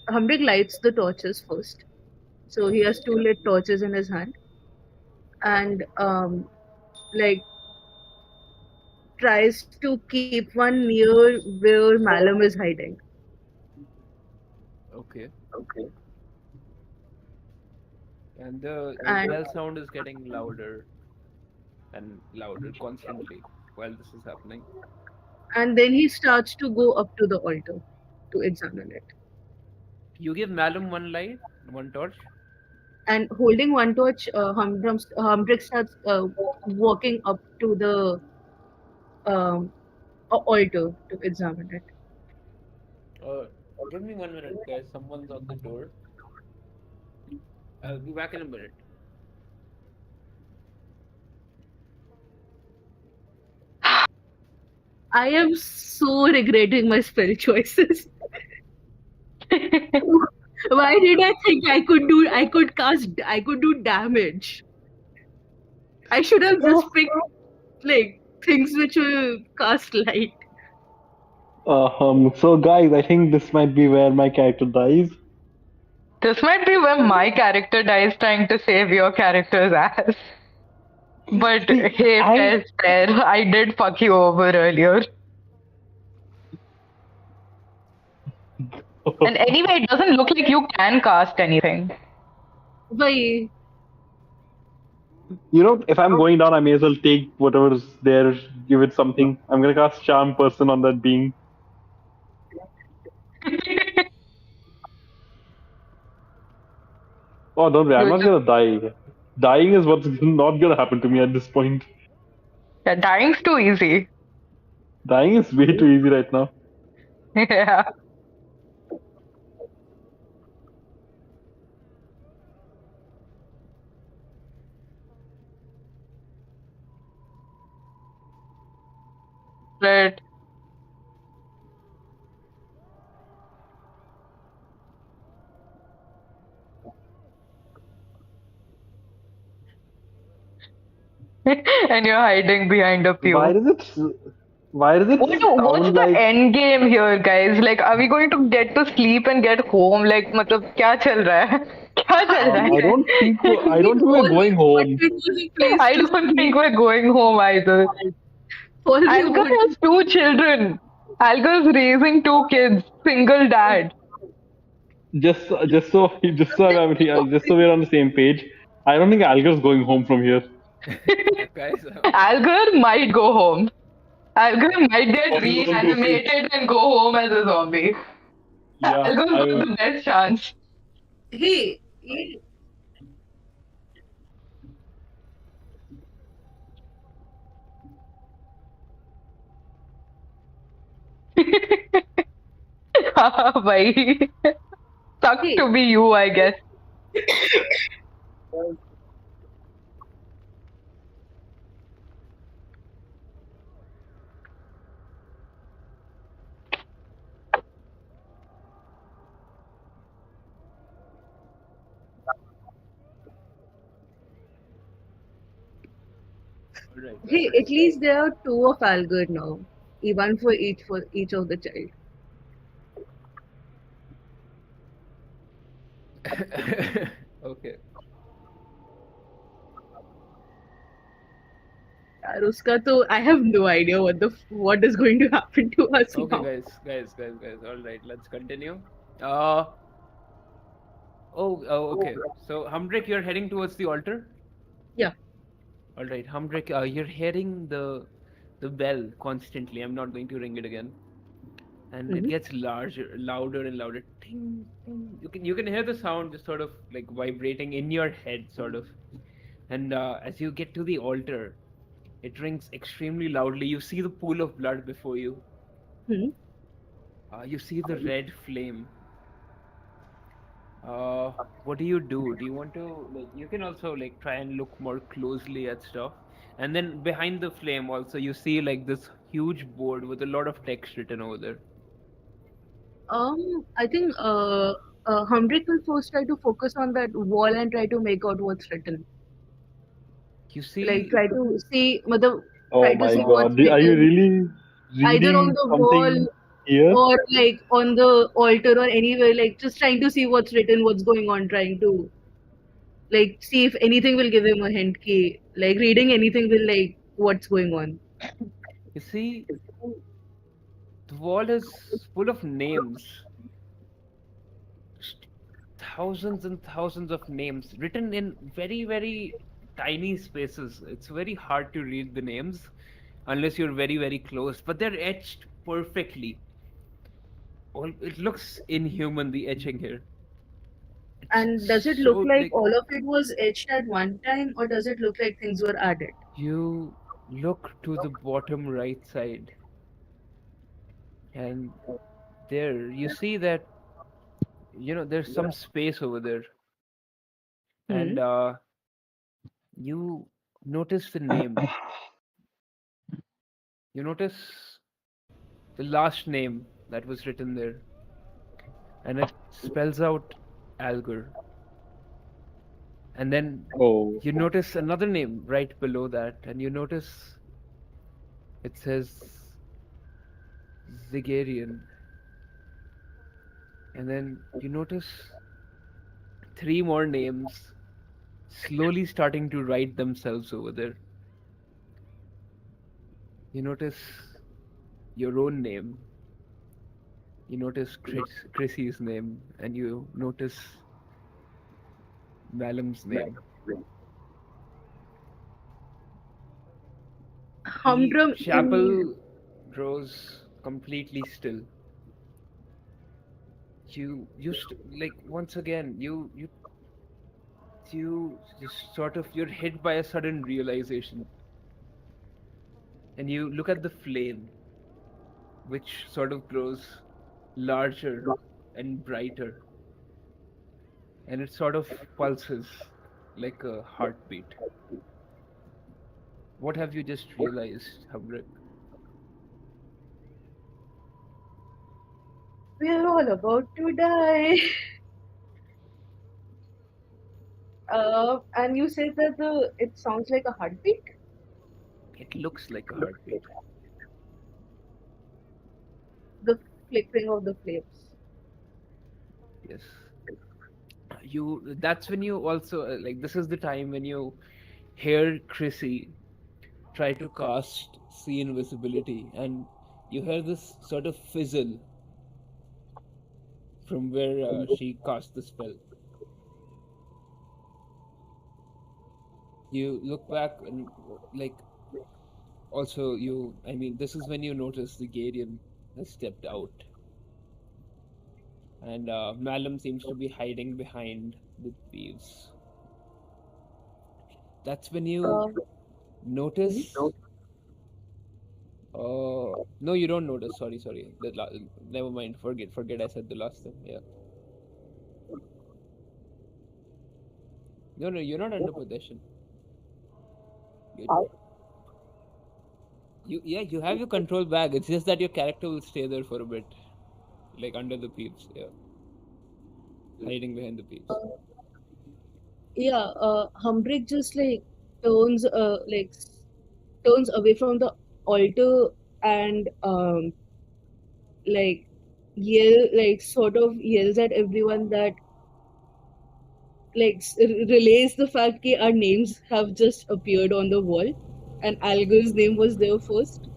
Humdrick lights the torches first. So he has 2 lit torches in his hand, and like tries to keep one near where Malum is hiding. Okay. And the And- bell sound is getting louder and louder constantly while this is happening. And then he starts to go up to the altar to examine it. You give Malum 1 light, 1 torch. And holding 1 torch, Humdrick starts walking up to the altar to examine it. Give me 1 minute, guys. Someone's on the door. I'll be back in a minute. I am so regretting my spell choices. Why did I think I could do damage? I should have just picked like things which will cast light. So guys, I think this might be where my character dies. This might be where my character dies trying to save your character's ass. But hey, fair. I did fuck you over earlier. And anyway, it doesn't look like you can cast anything. Why? If I'm going down, I may as well take whatever's there, give it something. I'm gonna cast Charm Person on that being. Oh, don't worry, I'm not gonna die. Dying is what's not gonna happen to me at this point. Yeah, dying's too easy. Dying is way too easy right now. Yeah. Right. And you're hiding behind a pew. Why does it? Why does it What's sound the like end game here, guys? Like, are we going to get to sleep and get home? Like, मतलब क्या चल रहा है? क्या चल रहा I है? I don't think we're All we going home. wanted was a place I to don't think sleep. we're going home either. All we Algar wanted. has 2 children. Algar's raising 2 kids, single dad. Just so we're on the same page. I don't think Algar's going home from here. Guys, Algar might go home. Algar might get Possible. reanimated and go home as a zombie. Yeah, Algar's I got will. the best chance. Hey, Bhai. Sucks hey, to be you, I guess. all right, hey, at least there are two of Algor now. One for each of the child. all right. Okay. यार उसका तो I have no idea what is going to happen to us Okay, now. guys. All right, let's continue. Okay. So, Humbrick, you're heading towards the altar. Yeah. All right, Humbrick, you're hearing the bell constantly. I'm not going to ring it again, and it Mhm. gets louder and louder. Ting, ting. You can hear the sound just sort of like vibrating in your head, sort of. And as you get to the altar, it rings extremely loudly. You see the pool of blood before you. Hmm. You see the red flame. Uh, what do you do? Do you want to like? You can also like try and look more closely at stuff. And then behind the flame, also you see like this huge board with a lot of text written over there. I think Humbrick will first try to focus on that wall and try to make out what's written. You Like see, try to see, मतलब, Oh try to my see what's God. Are you written really either on reading the wall something here? or like on the altar or anywhere. Like just trying to see what's written, what's going on, trying to like see if anything will give him a hint. Ki, like reading anything will like what's going on. you see, the wall is full of names, thousands and thousands of names written in very, very tiny spaces. It's very hard to read the names unless you're very, very close, but they're etched perfectly. It looks inhuman, the etching here. It's And does it look so like like all of it was etched at one time, or does it look like things were added? you look to the bottom right side, and there you see that there's some space over there, and Hmm. you notice the name. You notice the last name that was written there, and it spells out Algar. And then Oh. you notice another name right below that, and you notice it says Zigarian. And then you notice three more names slowly starting to write themselves over there. You notice your own name, you notice Chrissy's name, and you notice Malum's name. The Humdrum in chapel grows completely still. Like once again you just sort of you're hit by a sudden realization, and you look at the flame, which sort of grows larger and brighter, and it sort of pulses like a heartbeat. What have you just realized, Hamrit? we're all about to die. And you said that it sounds like a heartbeat. It looks like a heartbeat. the flickering of the flames. Yes. That's when you also like this is the time when you hear Chrissy try to cast see invisibility, and you hear this sort of fizzle from where she cast the spell. You look back and like also I mean this is when you notice the Gadian has stepped out, and Malum seems to be hiding behind the thieves. That's when you Mhm. notice. No, you don't notice. Sorry. Never mind. Forget. I said the last thing. Yeah. No, you're not under possession. You, you have your control back. It's just that your character will stay there for a bit, like under the peeps. Yeah, hiding behind the peeps. Yeah, Humbrick just like turns turns away from the altar and like sort of yells at everyone that relays the fact that our names have just appeared on the wall and Alger's name was there first.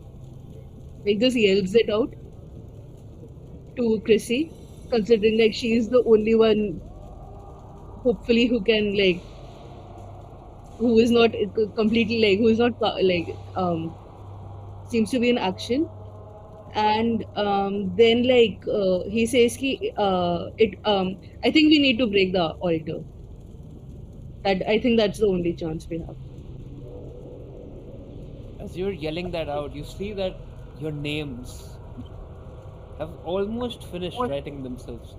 Like just yells it out to Chrissy, considering like she's the only one hopefully who can who is not completely who is not seems to be in action. And then he says I think we need to break the altar. That I think that's the only chance we have. As you're yelling that out, you see that your names have almost finished writing themselves.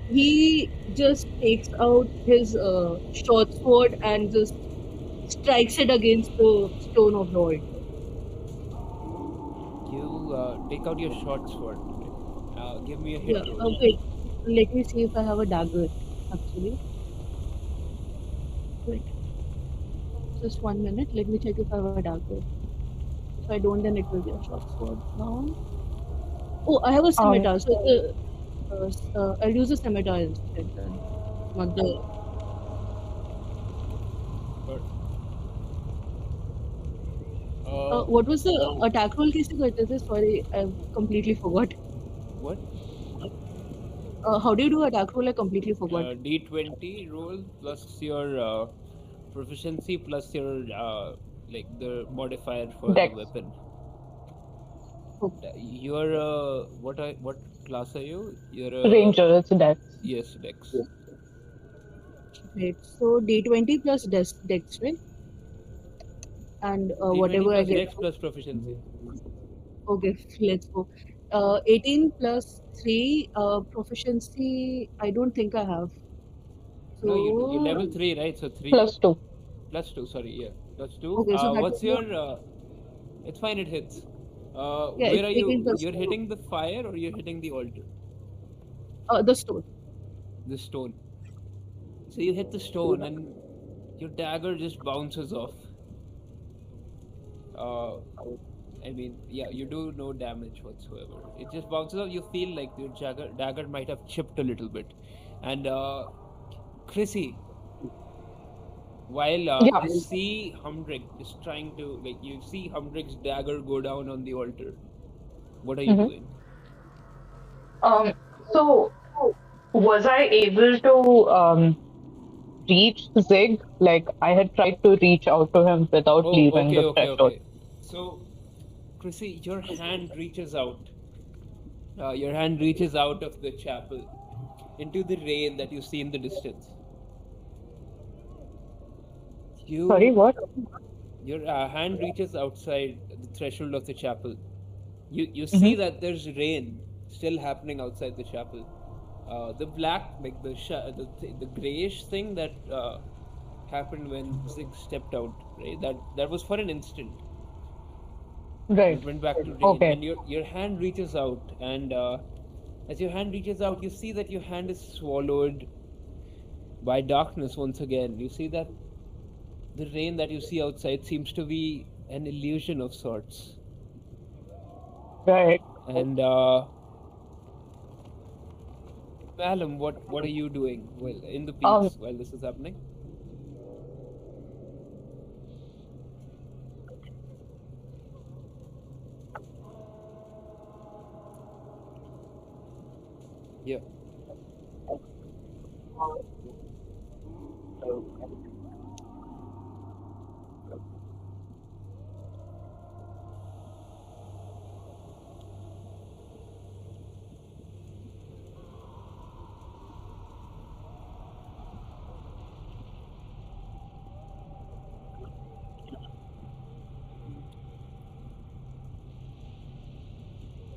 He just takes out his short sword and just strikes it against the stone of the altar. You take out your short sword. Give me a hit roll. Wait, let me see if I have a dagger actually. Wait, just 1 minute. Let me check if I have a dagger. If I don't, then it will be a short sword now. Oh, I have a scimitar. So I'll use a scimitar instead then. Not the. What was the attack roll case you got? Sorry, I completely forgot. What? How do you do attack roll? I completely forgot. D20 roll plus your proficiency plus your the modifier for Dex. the weapon. Okay. You're what class are you? You're a Ranger, it's Dex. Yes, Dex. Right. So D20 plus Dex, right? And D20 whatever I plus get. Dex plus proficiency. Okay, let's go. 18 plus 3 proficiency. I don't think I have. So No, you level 3, right? So 3 +2. plus 2. Sorry, yeah, plus 2. Okay, so What's your? It's fine. It hits. Yeah, Where it's are 18 you? plus You're 2. hitting the fire or you're hitting the altar? The stone. The stone. So you hit the stone and your dagger just bounces off. I mean, yeah, you do no damage whatsoever. It just bounces off. You feel like your dagger might have chipped a little bit. And Chrissy, while Yeah. you see Humdrick just trying to, you see Humdrick's dagger go down on the altar. What are you doing? So was I able to reach Zig? Like I had tried to reach out to him without leaving the threshold. Okay. So, Chrissy, your hand reaches out. Your hand reaches out of the chapel into the rain that you see in the distance. Sorry, what? Your hand reaches outside the threshold of the chapel. You see that there's rain still happening outside the chapel. The black, the grayish thing that happened when Zig stepped out, right? That was for an instant. Right. It went back to rain, Okay. and your hand reaches out, and as your hand reaches out, you see that your hand is swallowed by darkness once again. You see that the rain that you see outside seems to be an illusion of sorts. Right. And Malum, what are you doing in the peaks while this is happening? Yeah.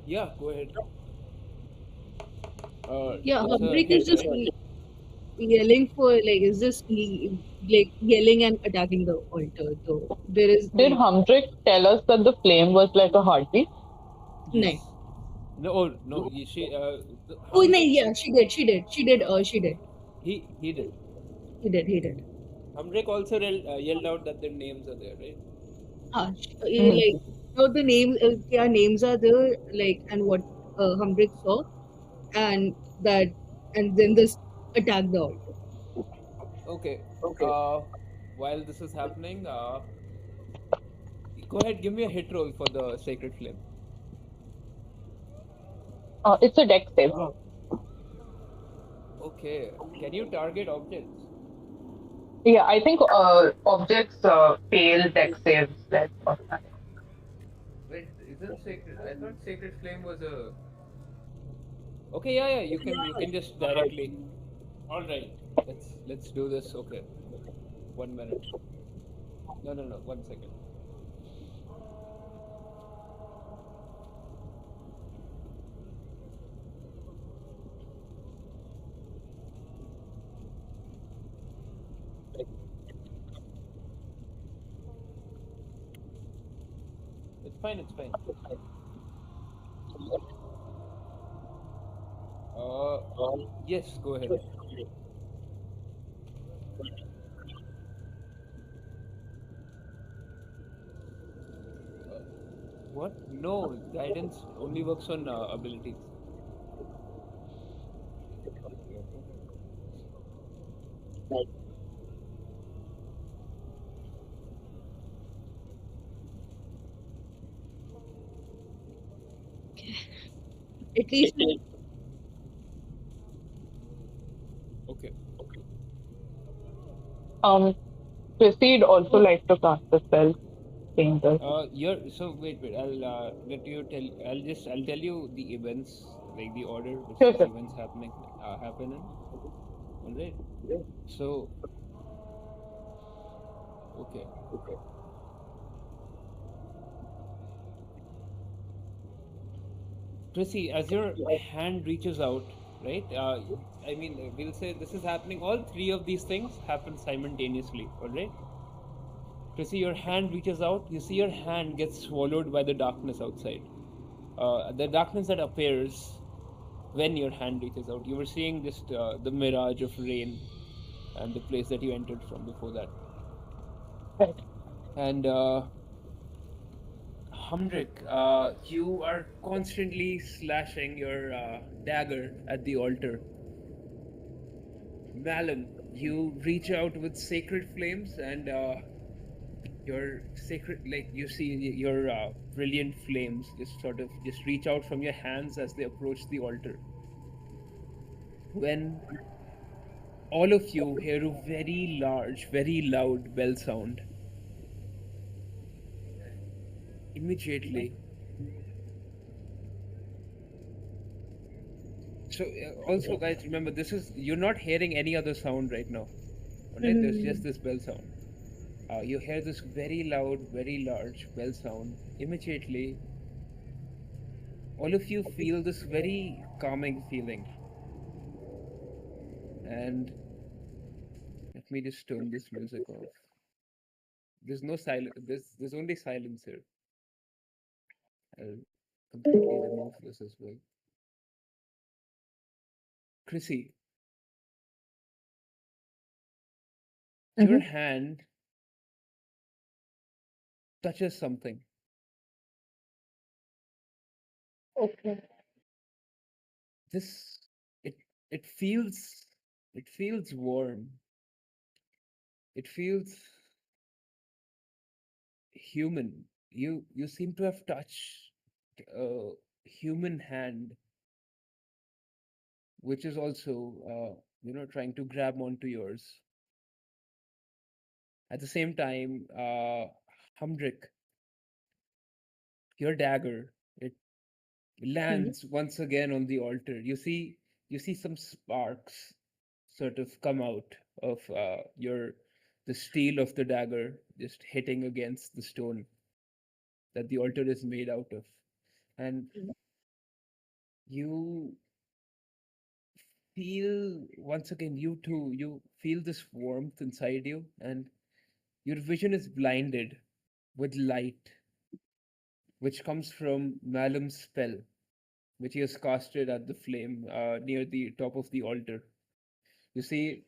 Yeah, go ahead. Yeah, It's a Hambrick is hit, just right? yelling for like is just like yelling and attacking the altar. So there is Did Humdrick tell us that the flame was like a heartbeat? no. Yes. No, oh, no. She, Oh no, Hamrick, yeah, she did. he did. He did. Hamrick also yelled out that their names are there, right? Mhm. Like the name, their names are there, like and what Hambrick saw, and that, and then this attack the altar. Okay. Uh, while this is happening, go ahead, give me a hit roll for the Sacred Flame. It's a deck save. Okay. Can you target objects? Yeah, I think objects fail deck saves less automatic. Wait, isn't Sacred? I thought Sacred Flame was a. Okay, yeah, yeah. You can just directly. All right. Let's do this. Okay. 1 minute. No, no, no. 1 second. It's fine. It's fine. Uh, yes. Go ahead. Uh, what? No, guidance only works on abilities. At least Okay. Um, Chrissy'd also like to cast the spell Painter. You're so wait. I'll tell you the events, like the order which Sure, these sure. events happen in. All right. So okay. Chrissy, as your hand reaches out, right? I mean, we'll say this is happening. All three of these things happen simultaneously. All right. Chrissy, your hand reaches out. You see your hand gets swallowed by the darkness outside. The darkness that appears when your hand reaches out. You were seeing just the mirage of rain and the place that you entered from before that. Right. And Humdrick, you are constantly slashing your dagger at the altar. Malum, you reach out with sacred flames and your sacred, like you see your brilliant flames just reach out from your hands as they approach the altar. When all of you hear a very large, very loud bell sound, immediately. So also, guys, remember this is you're not hearing any other sound right now. Alright, there's just this bell sound. You hear this very loud, very large bell sound. Immediately, all of you feel this very calming feeling. And let me just turn this music off. There's no silence. There's only silence here. I'll completely remove this as well. Chrissy, your Mhm. hand touches something. Okay. This it it feels warm. It feels human. You seem to have touched a human hand, which is also trying to grab onto yours. At the same time, Humdrick, your dagger, it lands once again on the altar. You see some sparks sort of come out of the steel of the dagger just hitting against the stone that the altar is made out of. And you feel once again, you too, you feel this warmth inside you, and your vision is blinded with light which comes from Malum's spell, which he has casted at the flame near the top of the altar. You see,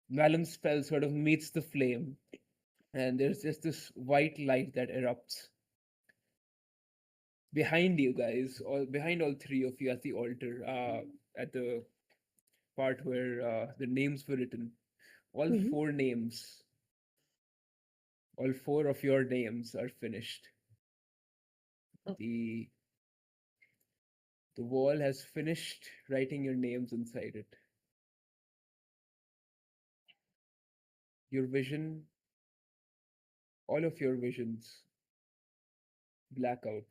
Malum's spell sort of meets the flame, and there's just this white light that erupts behind you guys, or behind all three of you at the altar, at the part where the names were written. All four names, all four of your names are finished. The the wall has finished writing your names inside it. Your vision, all of your visions, black out.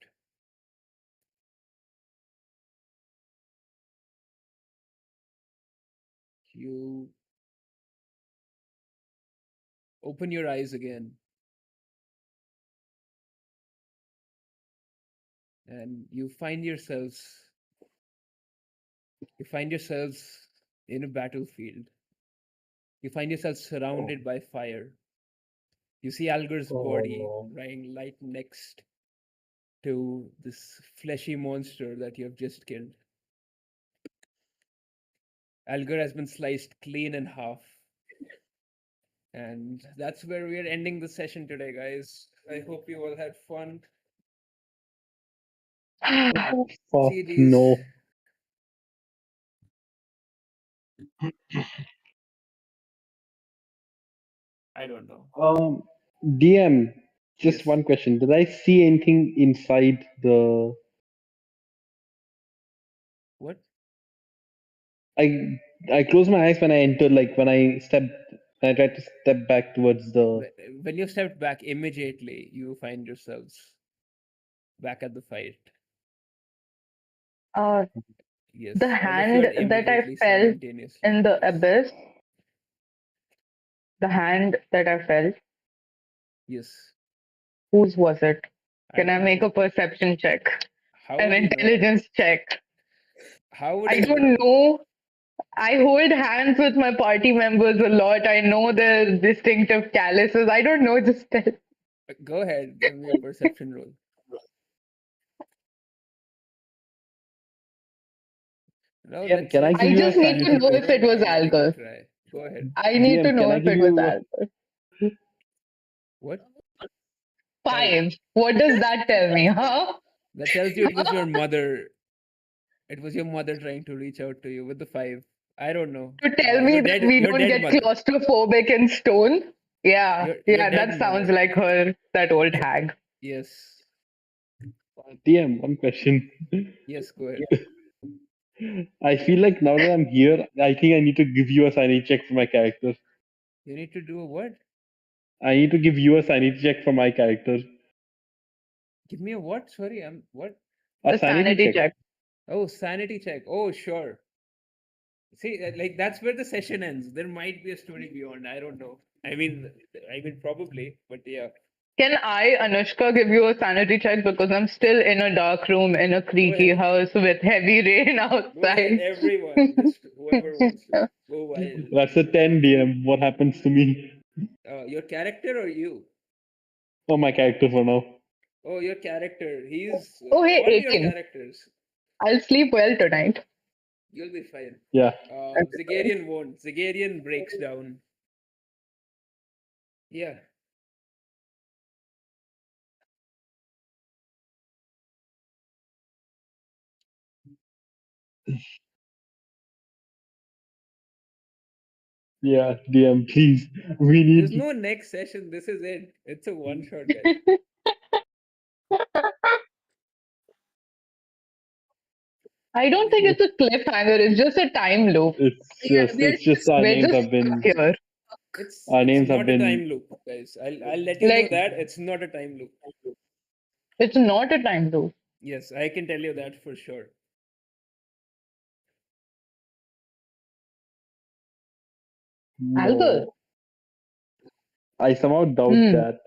You open your eyes again, and you find yourselves in a battlefield. You find yourself surrounded by fire. You see Alger's body Oh, lying right next to this fleshy monster that you have just killed. Alger has been sliced clean in half. And that's where we are ending the session today, guys. I hope you all had fun. fuck See these. no. I don't know. DM, just Yes. one question. Did I see anything inside the? What? I I closed my eyes when I entered. Like when I tried to step back towards the. When you stepped back, immediately you find yourselves back at the fight. Uh, the Yes, all of you hand are that I immediately felt simultaneously. in the Yes. abyss, the hand that I felt, Yes. whose was it? I Can I don't make know. a perception check? How An would you know? intelligence check? How would I you don't know? know. I hold hands with my party members a lot. I know their distinctive calluses. I don't know. Just tell. Go ahead, give me a perception roll. No, DM, can I let's give I you a just need to sanity I know check? if it don't was mind giving a Algar. try. Go ahead. I need to DM, can know I if give it was you a? Algar. What? 5. 5. What does that tell me, huh? That tells you it was your mother. It was your mother trying to reach out to you with the 5. I don't know. To tell Your me that dead we your don't dead get mother. claustrophobic in stone? Yeah, Your yeah, dead that sounds mother. like her, that old hag. Yes. DM, one question. Yes, go ahead. I feel like now that I'm here, I think I need to give you a sanity check for my character. You need to do a what? I need to give you a sanity check for my character. Give me a what? Sorry, I'm what? A A sanity sanity check. check. Oh, sanity check. Oh, sure. See, like that's where the session ends. There might be a story beyond. I don't know. I mean, probably, but yeah. Can I, Anushka, give you a sanity check because I'm still in a dark room in a Go creaky ahead. house with heavy rain Go ahead, outside? everyone. Just whoever wants to go wild. That's a 10, DM. What happens to me? Your character or you? For my character for now. Oh, your character. He's Oh, hey, all your 18. characters. I'll sleep well tonight. You'll be fine. Yeah. Zigarian won't. Zigarian breaks down. Yeah. Yeah, DM, please. We There's need. no next session. This is it. It's a one shot, guys. I don't think it's a cliffhanger. It's just a time loop. Yeah, we are It's just our We're names just have been. stuck here. It's Our not a names have time been. loop, guys. I'll let you know Like, that it's not a time loop. it's not a time loop. Yes, I can tell you that for sure. Algar. No, I somehow doubt Hmm. that.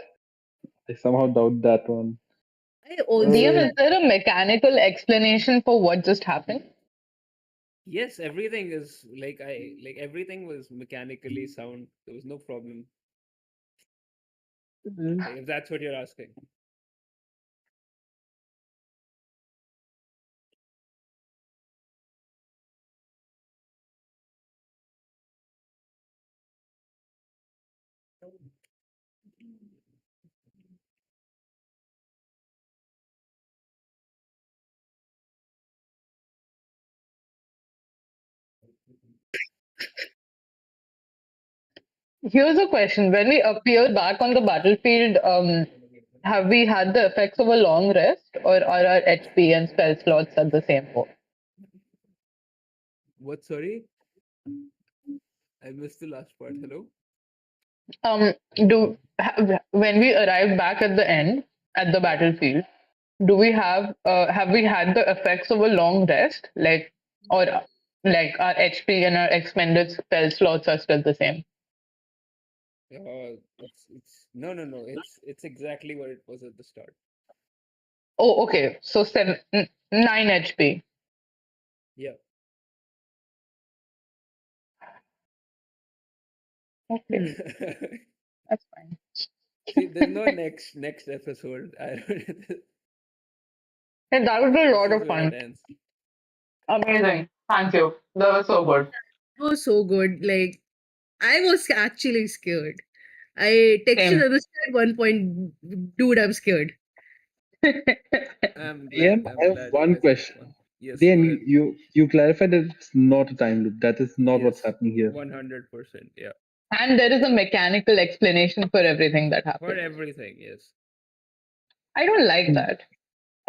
I somehow doubt that one. I also DM, Uh, is there a mechanical explanation for what just happened? Yes, everything is like everything was mechanically sound. There was no problem. Like, if that's what you're asking. Here's a question. When we appear back on the battlefield, have we had the effects of a long rest, or are our HP and spell slots at the same point? What? Sorry, I missed the last part. Hello. Um, when we arrive back at the end at the battlefield, do we have we had the effects of a long rest, like, or like our HP and our expended spell slots are still the same? It's no. It's exactly what it was at the start. Oh, okay. So 9 HP. Yeah. Okay, that's fine. See, there's no next episode. I don't. And that was a This lot is of where it fun. ends. Amazing. Thank you. That was so good. was so good. Like, I was actually scared. I texted Same. Anushka at one point, dude, I'm scared. I'm DM, glad. I I'm have glad you one guys had question. fun. Yes, go DM, ahead. you clarified that it's not a time loop. That is not what's Yes, happening here. 100%. Yeah, And there is a mechanical explanation for everything that for happened. everything. Yes. I don't like that.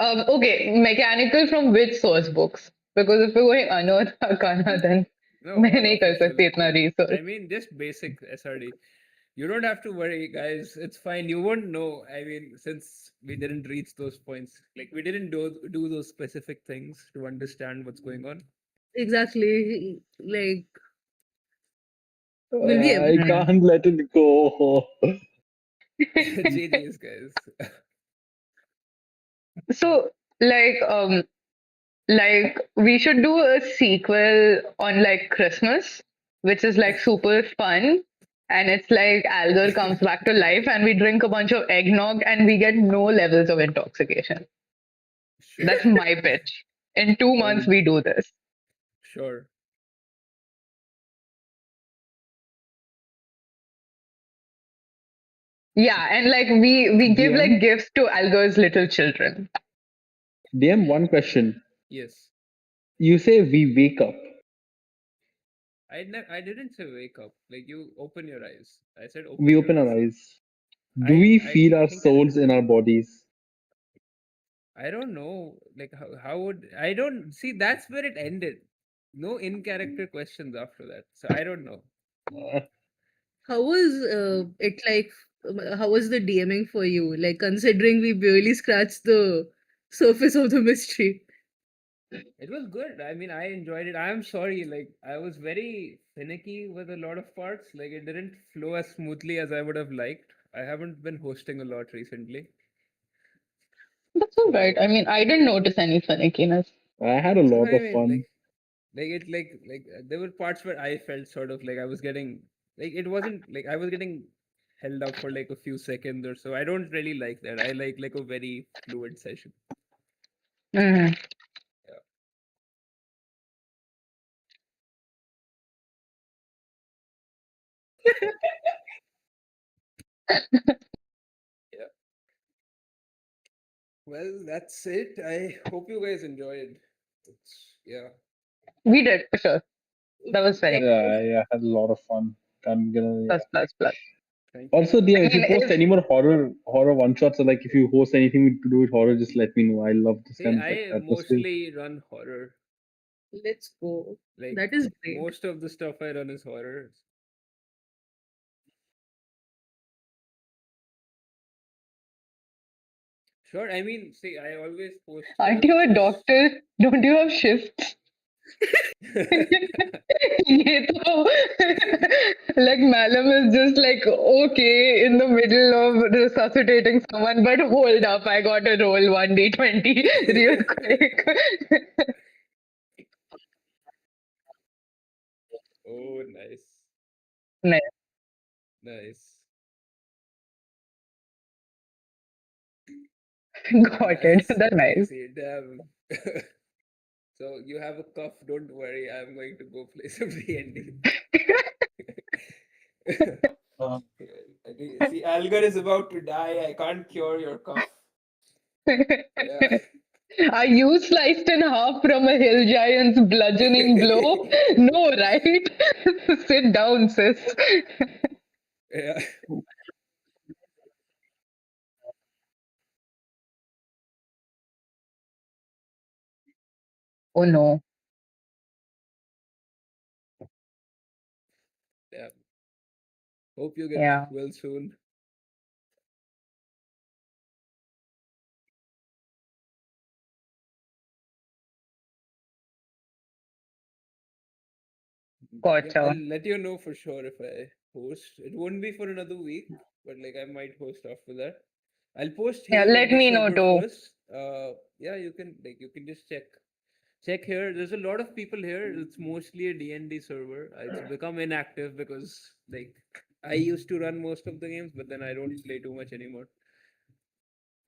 Okay, mechanical from which source books? Because if we're going unearth arcana, then No, मैं all नहीं कर official. सकती इतना I research. mean, just basic SRD. You don't have to worry, guys. It's fine. You won't know. I mean, since we didn't reach those points, like we didn't do those specific things to understand what's going on. Exactly. Like, will we ever? I can't let it go. GG's, guys. So, like we should do a sequel on like Christmas, which is like super fun. And it's like Algar comes back to life and we drink a bunch of eggnog and we get no levels of intoxication. Sure, That's my pitch. In 2 months, we do this. sure. Yeah, and like we give DM, like gifts to Algar's little children. DM, one question. Yes. You say we wake up. I didn't say wake up. Like you open your eyes. I said We open your open our eyes. eyes. Do we I feel our think I didn't souls say in our that. bodies? I don't know. Like how would I don't see that's where it ended. No in character questions after that. So I don't know. Uh, How was it like? How was the DMing for you? Like, considering we barely scratched the surface of the mystery. It was good. I mean, I enjoyed it. I'm sorry, like I was very finicky with a lot of parts. Like it didn't flow as smoothly as I would have liked. I haven't been hosting a lot recently. That's all right. So I mean, I didn't notice any finickiness. I had a so lot I of mean fun. there were parts where I felt sort of like I was getting like it wasn't like I was getting held up for like a few seconds or so. I don't really like that. I like a very fluid session. Mhm. Yeah. Yeah. Well, that's it. I hope you guys enjoyed. Yeah. We did for sure. That was very Yeah, I had a lot of fun. I'm gonna, plus plus plus. Thank you. Also, dear, if you mean, post if- any more horror one shots, or like if you host anything to do with horror, just let me know. I love this Hey, kind of like I atmosphere. mostly run horror. Let's go. Like That is great. most of the stuff I run is horror. Sure, I mean, see, I always post. Aren't you a those- doctor? Don't you have shifts? ये तो like Malum is just like okay in the middle of resuscitating someone, but hold up, I got to roll 1d20 real quick. Oh, nice, Nice. nice. Got it. That's nice. See, damn. So you have a cough. Don't worry. I'm going to go play some D&D. See, Algar is about to die. I can't cure your cough. Yeah. Are you sliced in half from a hill giant's bludgeoning blow? No, right? Sit down, sis. Yeah. Oh no. Yeah. Hope you get Yeah. well soon. Yeah, Gotcha. I'll let you know for sure if I host. It won't be for another week, but like I might host after that. I'll post Yeah, here let in the me know server too. first. Yeah, you can just check here. There's a lot of people here. It's mostly a D&D server. It's become inactive because like I used to run most of the games, but then I don't play too much anymore.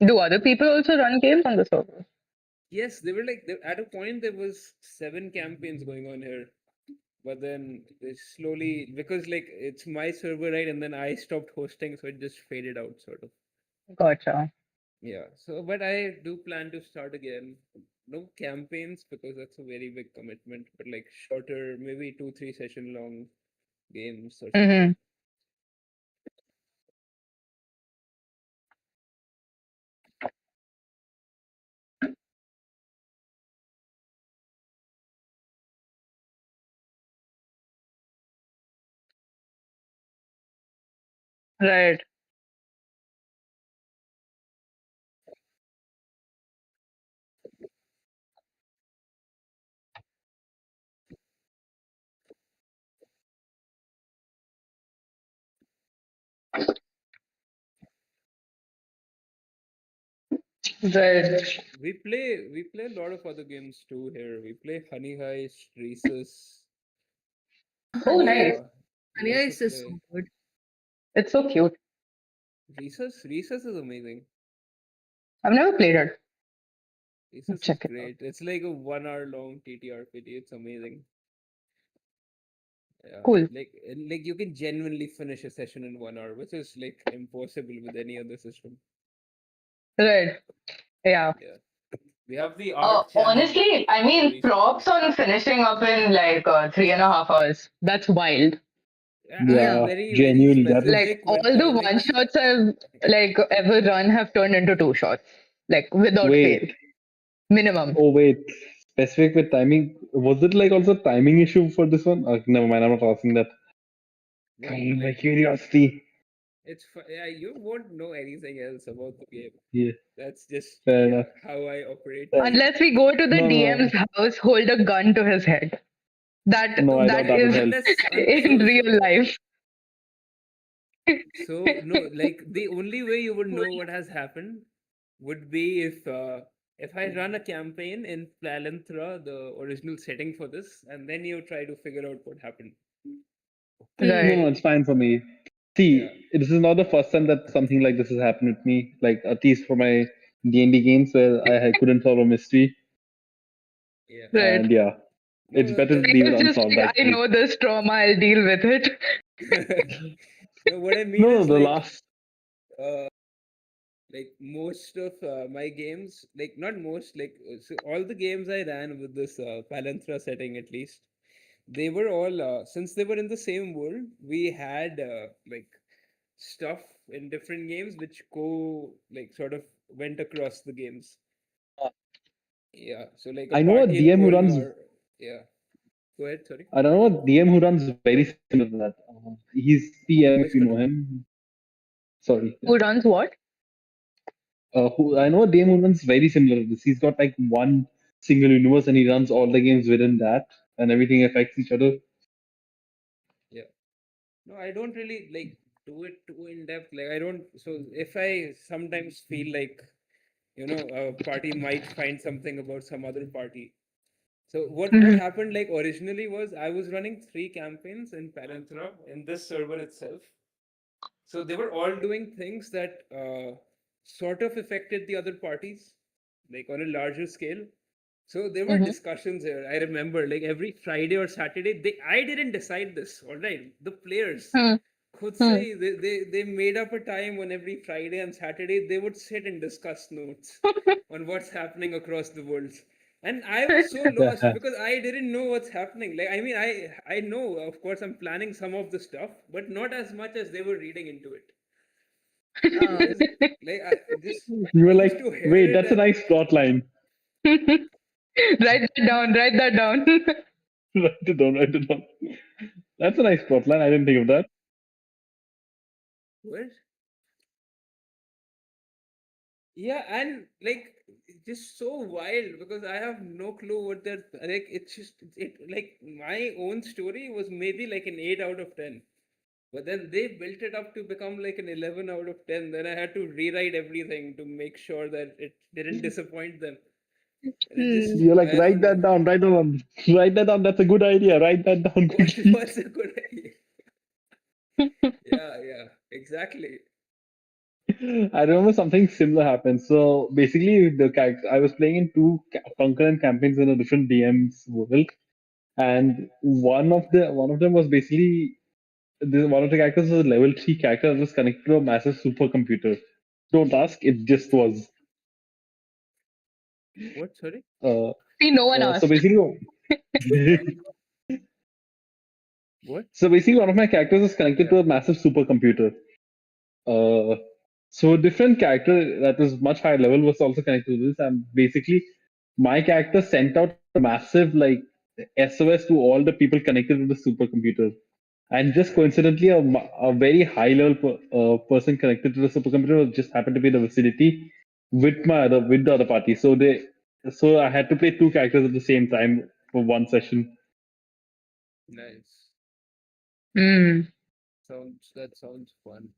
Do other people also run games on the server? Yes, they were like at a point there was 7 campaigns going on here, but then they slowly because like it's my server, right, and then I stopped hosting, so it just faded out sort of. Gotcha. Yeah. So, but I do plan to start again. No campaigns because that's a very big commitment, but like shorter, maybe 2-3 session long games or something. Mm-hmm. Right. Right. We play a lot of other games too here. We play Honey Heist, Reese's. Oh, nice. We also Heist is play so good. It's so cute. Reese's. Reese's is amazing. I've never played it. Reese's is Check it out. great. It's like a 1 hour long TTRPG. It's amazing. Yeah. Cool. Like you can genuinely finish a session in 1 hour, which is like impossible with any other system. Right. Yeah. Yeah. We have the art channel. Honestly, I mean, props on finishing up in like 3.5 hours. That's wild. Yeah, very, genuinely, very that is- specific. Like all but, the like, one shots I've like ever run have turned into 2 shots, like without fail, Wait, minimum. oh wait, specific with timing. Was it like also timing issue for this one? Never mind, I'm not asking that. what, From my like, curiosity. yeah, you won't know anything else about the game. Yeah, That's just fair enough. how I operate. Unless we go to the No, no. DM's house, hold a gun to his head. That No, I that thought that would is help. in real life. So no, like the only way you would know what has happened would be if I run a campaign in Plalenthra, the original setting for this, and then you try to figure out what happened. Right. No, it's fine for me. See, Yeah. this is not the first time that something like this has happened with me. Like at least for my D&D games where I couldn't solve a mystery, Yeah. Right. and yeah, No, it's better to He leave it was just unsolved. like, I Actually, know this trauma, I'll deal with it. No, what I mean no, is the like last. uh, Like most of my games, like not most, like so all the games I ran with this Palanthra setting at least, they were all since they were in the same world, we had like stuff in different games which like sort of went across the games. Yeah, so like a I know a party in DM who runs. Colmar. Yeah, go ahead. Sorry. I don't know a DM who runs very similar to that. He's PM if Voice you know cut off. him. Sorry. Yeah. Who runs what? Who I know a DM who runs very similar to this. He's got like one single universe and he runs all the games within that, and everything affects each other. Yeah. No, I don't really like do it too in depth. Like I don't. So if I sometimes feel like a party might find something about some other party. So what Mhm. happened like originally was I was running 3 campaigns in Palanthra in this server itself. So they were all doing things that sort of affected the other parties, like on a larger scale. So there were Mhm. discussions here. I remember like every Friday or Saturday, I didn't decide this, all right? The players Hmm. could Hmm. say they made up a time on every Friday and Saturday they would sit and discuss notes on what's happening across the world. And I was so lost because I didn't know what's happening. Like I mean I know of course I'm planning some of the stuff, but not as much as they were reading into it. Because like I just You were like, used to hear wait, it that's a and nice plot line. Write that down. Write that down. Write it down, write it down. That's a nice plot line. I didn't think of that. what? Yeah, and like just so wild because I have no clue what they're like. It's just it like my own story was maybe like an 8 out of 10, but then they built it up to become like an 11 out of 10. Then I had to rewrite everything to make sure that it didn't disappoint them. And it just Hmm. You're like, I write don't that know down, write that down. Write that down. That's a good idea. Write that down what quickly. what's a good idea. Yeah, exactly. I remember something similar happened. So basically, I was playing in two concurrent campaigns in a different DM's world, and one of them was basically one of the characters was a level 3 character that was connected to a massive supercomputer. Don't ask, it just was. What? Sorry. Uh, See, no one so asked. basically, What? one of my characters is connected Yeah. to a massive supercomputer. Uh, so a different character that is much higher level was also connected to this, and basically, my character sent out a massive SOS to all the people connected to the supercomputer. And just coincidentally, a very high level person connected to the supercomputer just happened to be in the vicinity with the other party. So I had to play two characters at the same time for one session. Nice. Hmm. That sounds fun.